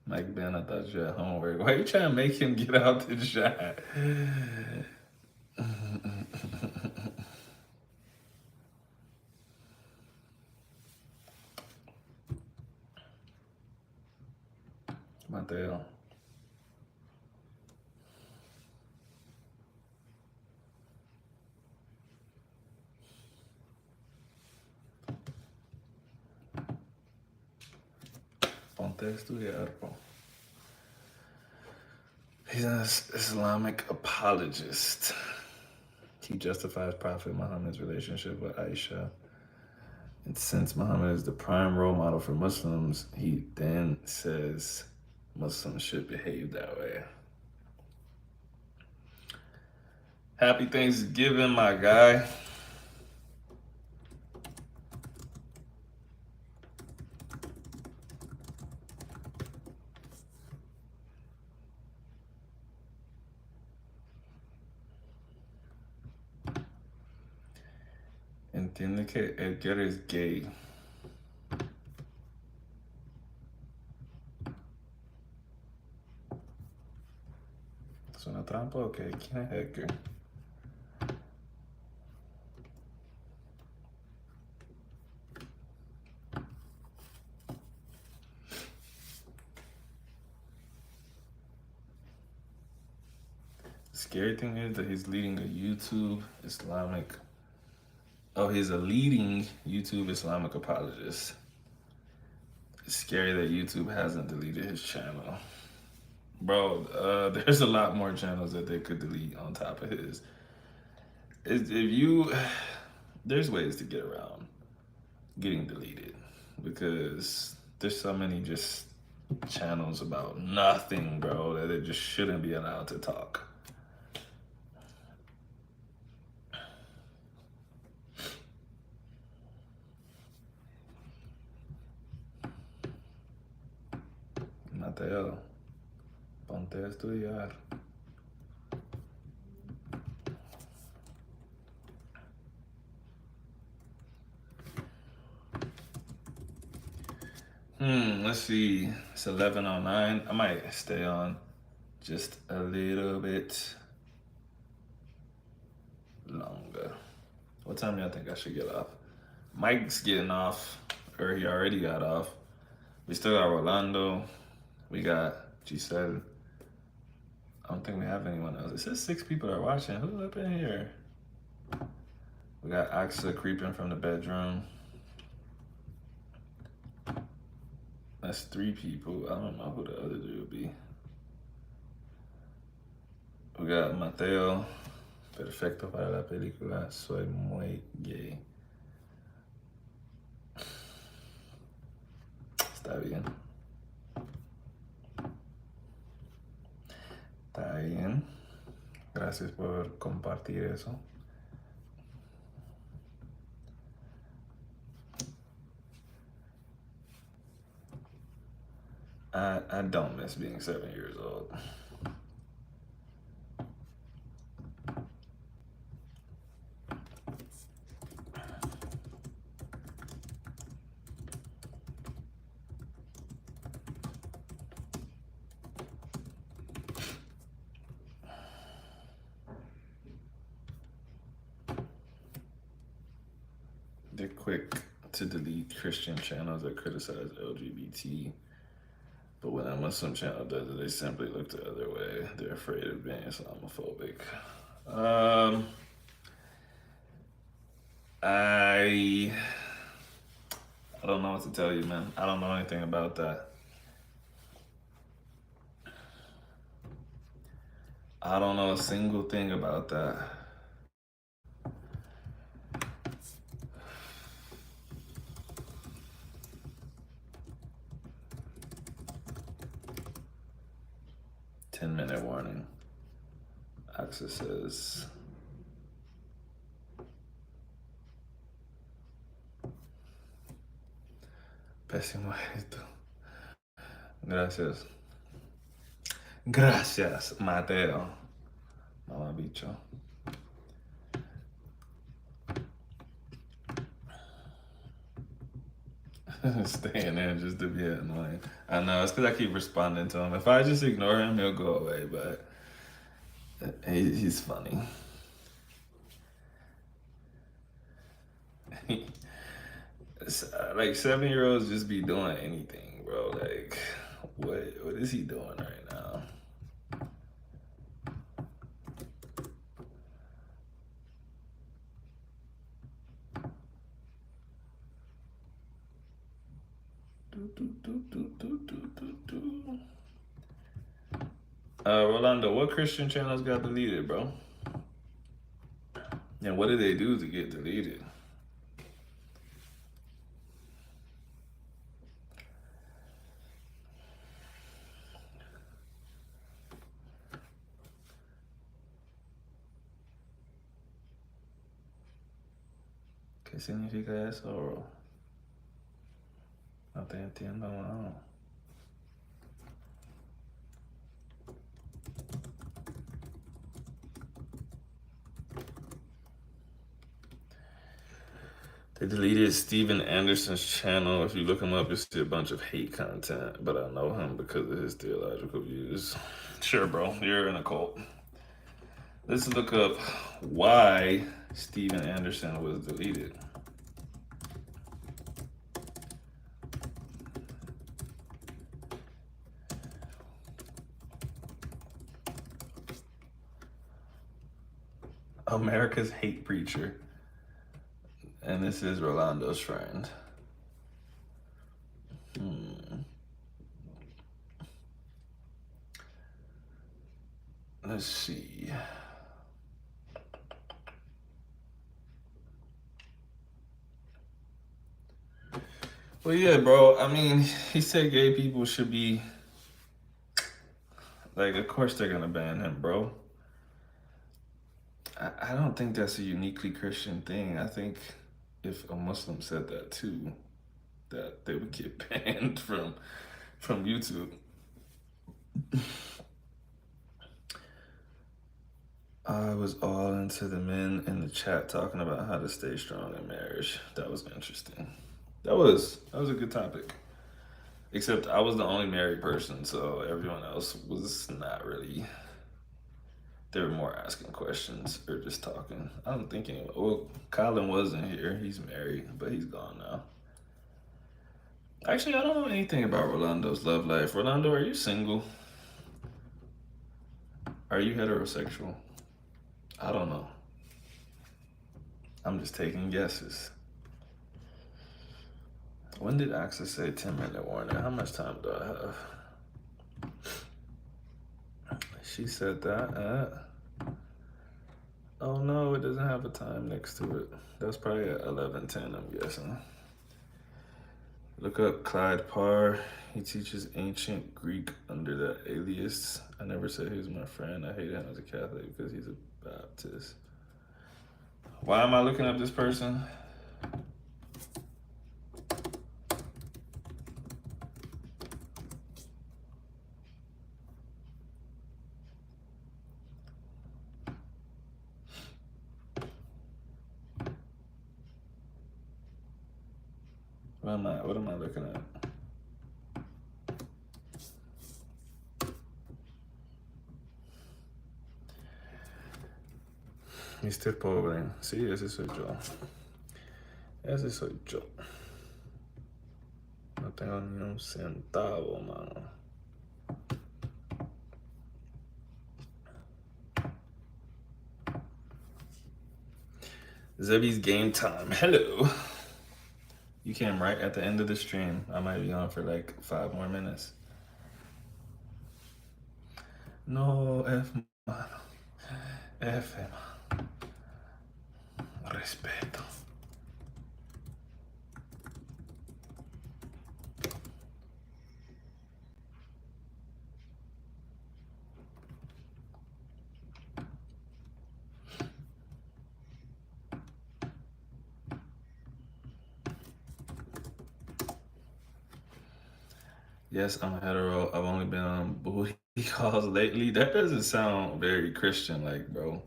Speaker 1: Mike Ben, I thought you had homework. Why are you trying to make him get out the chat? Mateo. Ponte a estudiar, bro. He's an Islamic apologist. He justifies Prophet Muhammad's relationship with Aisha. And since Muhammad is the prime role model for Muslims, he then says Muslims should behave that way. Happy Thanksgiving, my guy. Entiende que Edgar es gay. ¿Es una trampa o qué? ¿Quién es Edgar? The scary thing is that he's leading a YouTube Islamic. Oh, he's a leading YouTube Islamic apologist. It's scary that YouTube hasn't deleted his channel. Bro, there's a lot more channels that they could delete on top of his. There's ways to get around getting deleted because there's so many just channels about nothing, bro, that they just shouldn't be allowed to talk. Mateo. Ponte a estudiar. Let's see. It's 11:09. I might stay on just a little bit longer. What time do y'all think I should get off? Mike's getting off, or he already got off. We still got Rolando. We got Giselle. I don't think we have anyone else. It says 6 people are watching. Who's up in here? We got Axa creeping from the bedroom. That's 3 people. I don't know who the other dude would be. We got Mateo. Perfecto para la película. Soy muy gay. Está bien. Está bien. Gracias por compartir eso. I don't miss being 7 years old. They're quick to delete Christian channels that criticize LGBT. But when a Muslim channel does it, they simply look the other way. They're afraid of being Islamophobic. I don't know what to tell you, man. I don't know anything about that. I don't know a single thing about that. Ten-minute warning. Access says. Pésimo esto. Gracias. Gracias, Mateo. Mamá bicho. Staying there just to be annoying. I know, it's because I keep responding to him. If I just ignore him, he'll go away, but he's funny. Like 7-year-olds just be doing anything, bro. Like, what is he doing right now? Rolando, what Christian channels got deleted, bro? And what did they do to get deleted? ¿Qué significa eso? No te entiendo, no. They deleted Steven Anderson's channel. If you look him up, you'll see a bunch of hate content, but I know him because of his theological views. Sure, bro, you're in a cult. Let's look up why Steven Anderson was deleted. America's hate preacher. And this is Rolando's friend. Let's see. Well, yeah, bro. I mean, he said gay people should be like, of course they're gonna ban him, bro. I don't think that's a uniquely Christian thing. I think if a Muslim said that too, that they would get banned from YouTube. I was all into the men in the chat talking about how to stay strong in marriage. That was interesting. That was a good topic. Except I was the only married person, so everyone else was not really. They were more asking questions or just talking. I don't think anyone. Well, Colin wasn't here. He's married, but he's gone now. Actually, I don't know anything about Rolando's love life. Rolando, are you single? Are you heterosexual? I don't know. I'm just taking guesses. When did Access say 10-minute warning? How much time do I have? She said that at. Oh no, it doesn't have a time next to it. That's probably at 11:10, I'm guessing. Look up Clyde Parr. He teaches ancient Greek under that alias. I never said he was my friend. I hate him as a Catholic because he's a Baptist. Why am I looking up this person? What am I looking at? Mr. Pobre. Sí, ese soy yo. Ese soy yo. No tengo ni un centavo, mano. Zebby's game time. Hello. You came right at the end of the stream. I might be on for like 5 more minutes. No, mano. Mano. Respeto. Yes, I'm hetero. I've only been on booty calls lately. That doesn't sound very Christian, like, bro.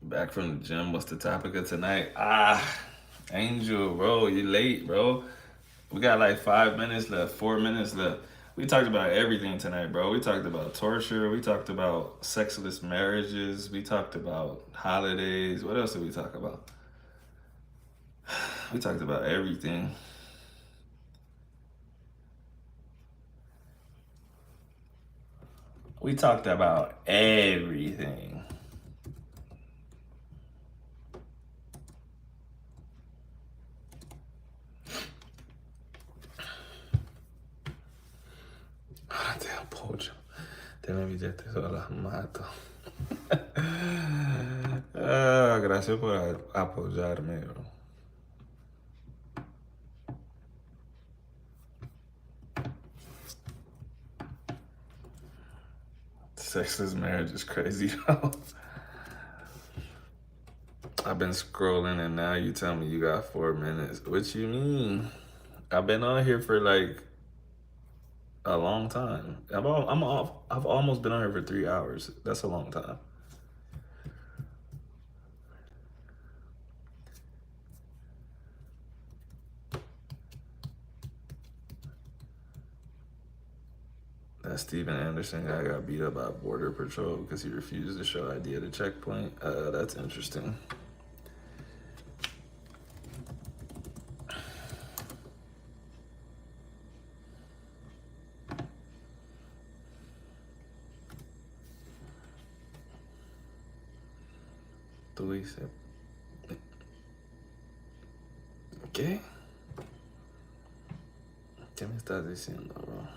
Speaker 1: Back from the gym. What's the topic of tonight? Angel, bro, you late, bro. We got like 5 minutes left, 4 minutes left. We talked about everything tonight, bro. We talked about torture. We talked about sexless marriages. We talked about holidays. What else did we talk about? We talked about everything. We talked about everything. Te apoyo. Te me billetes o las mato. Gracias por apoyarme, bro. Sexless marriage is crazy, though. I've been scrolling and now you tell me you got 4 minutes. What you mean? I've been on here for like a long time. I've almost been on here for 3 hours. That's a long time. That Steven Anderson guy got beat up by Border Patrol because he refused to show ID at a checkpoint. That's interesting. Tú dices, ¿qué? ¿Qué me estás diciendo, bro?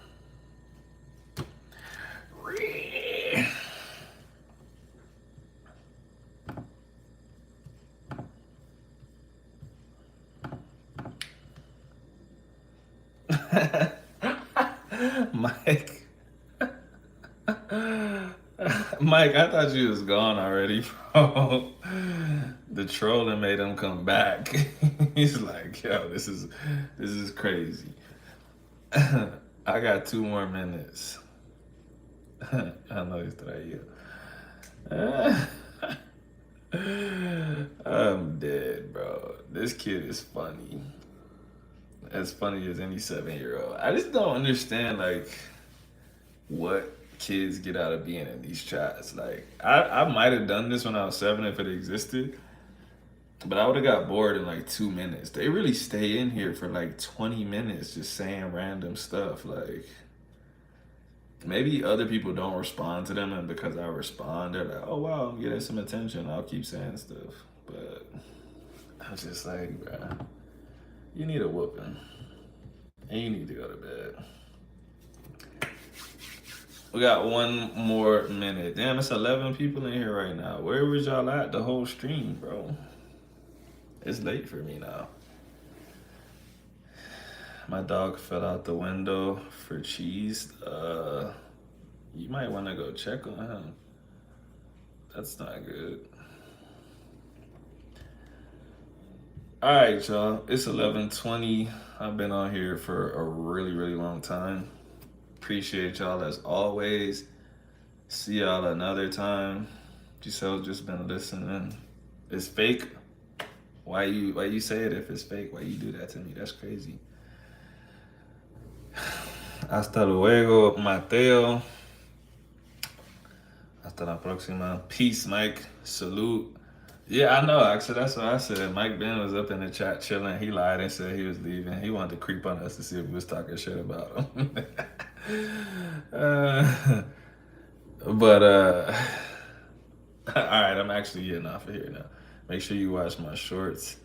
Speaker 1: Mike. Mike, I thought you was gone already, bro. The trolling made him come back. He's like, yo, this is crazy. I got 2 more minutes. I know it's traído. I'm dead, bro. This kid is funny. As funny as any 7 year old. I just don't understand like what kids get out of being in these chats. Like I might have done this when I was 7 if it existed. But I would have got bored in like 2 minutes. They really stay in here for like 20 minutes just saying random stuff. Like maybe other people don't respond to them, and because I respond, they're like, "Oh wow, I'm getting some attention. I'll keep saying stuff." But I'm just like, bruh, you need a whooping, and you need to go to bed. We got 1 more minute. Damn, it's 11 people in here right now. Where was y'all at the whole stream, bro? It's late for me now. My dog fell out the window for cheese. You might want to go check on him. That's not good. All right, y'all. It's 11:20. I've been on here for a really, really long time. Appreciate y'all as always. See y'all another time. Giselle's just been listening. It's fake. Why you say it if it's fake? Why you do that to me? That's crazy. Hasta luego, Mateo. Hasta la próxima. Peace, Mike. Salute. Yeah, I know. Actually, that's what I said. Mike Ben was up in the chat chilling. He lied and said he was leaving. He wanted to creep on us to see if we was talking shit about him. uh, but all right, I'm actually getting off of here now. Make sure you watch my shorts.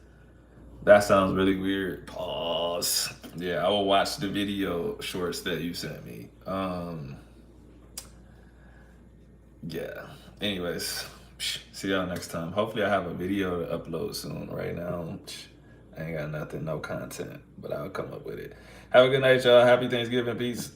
Speaker 1: That sounds really weird. Pause. Yeah, I will watch the video shorts that you sent me. Yeah. Anyways, see y'all next time. Hopefully, I have a video to upload soon. Right now, I ain't got nothing, no content, but I'll come up with it. Have a good night, y'all. Happy Thanksgiving. Peace.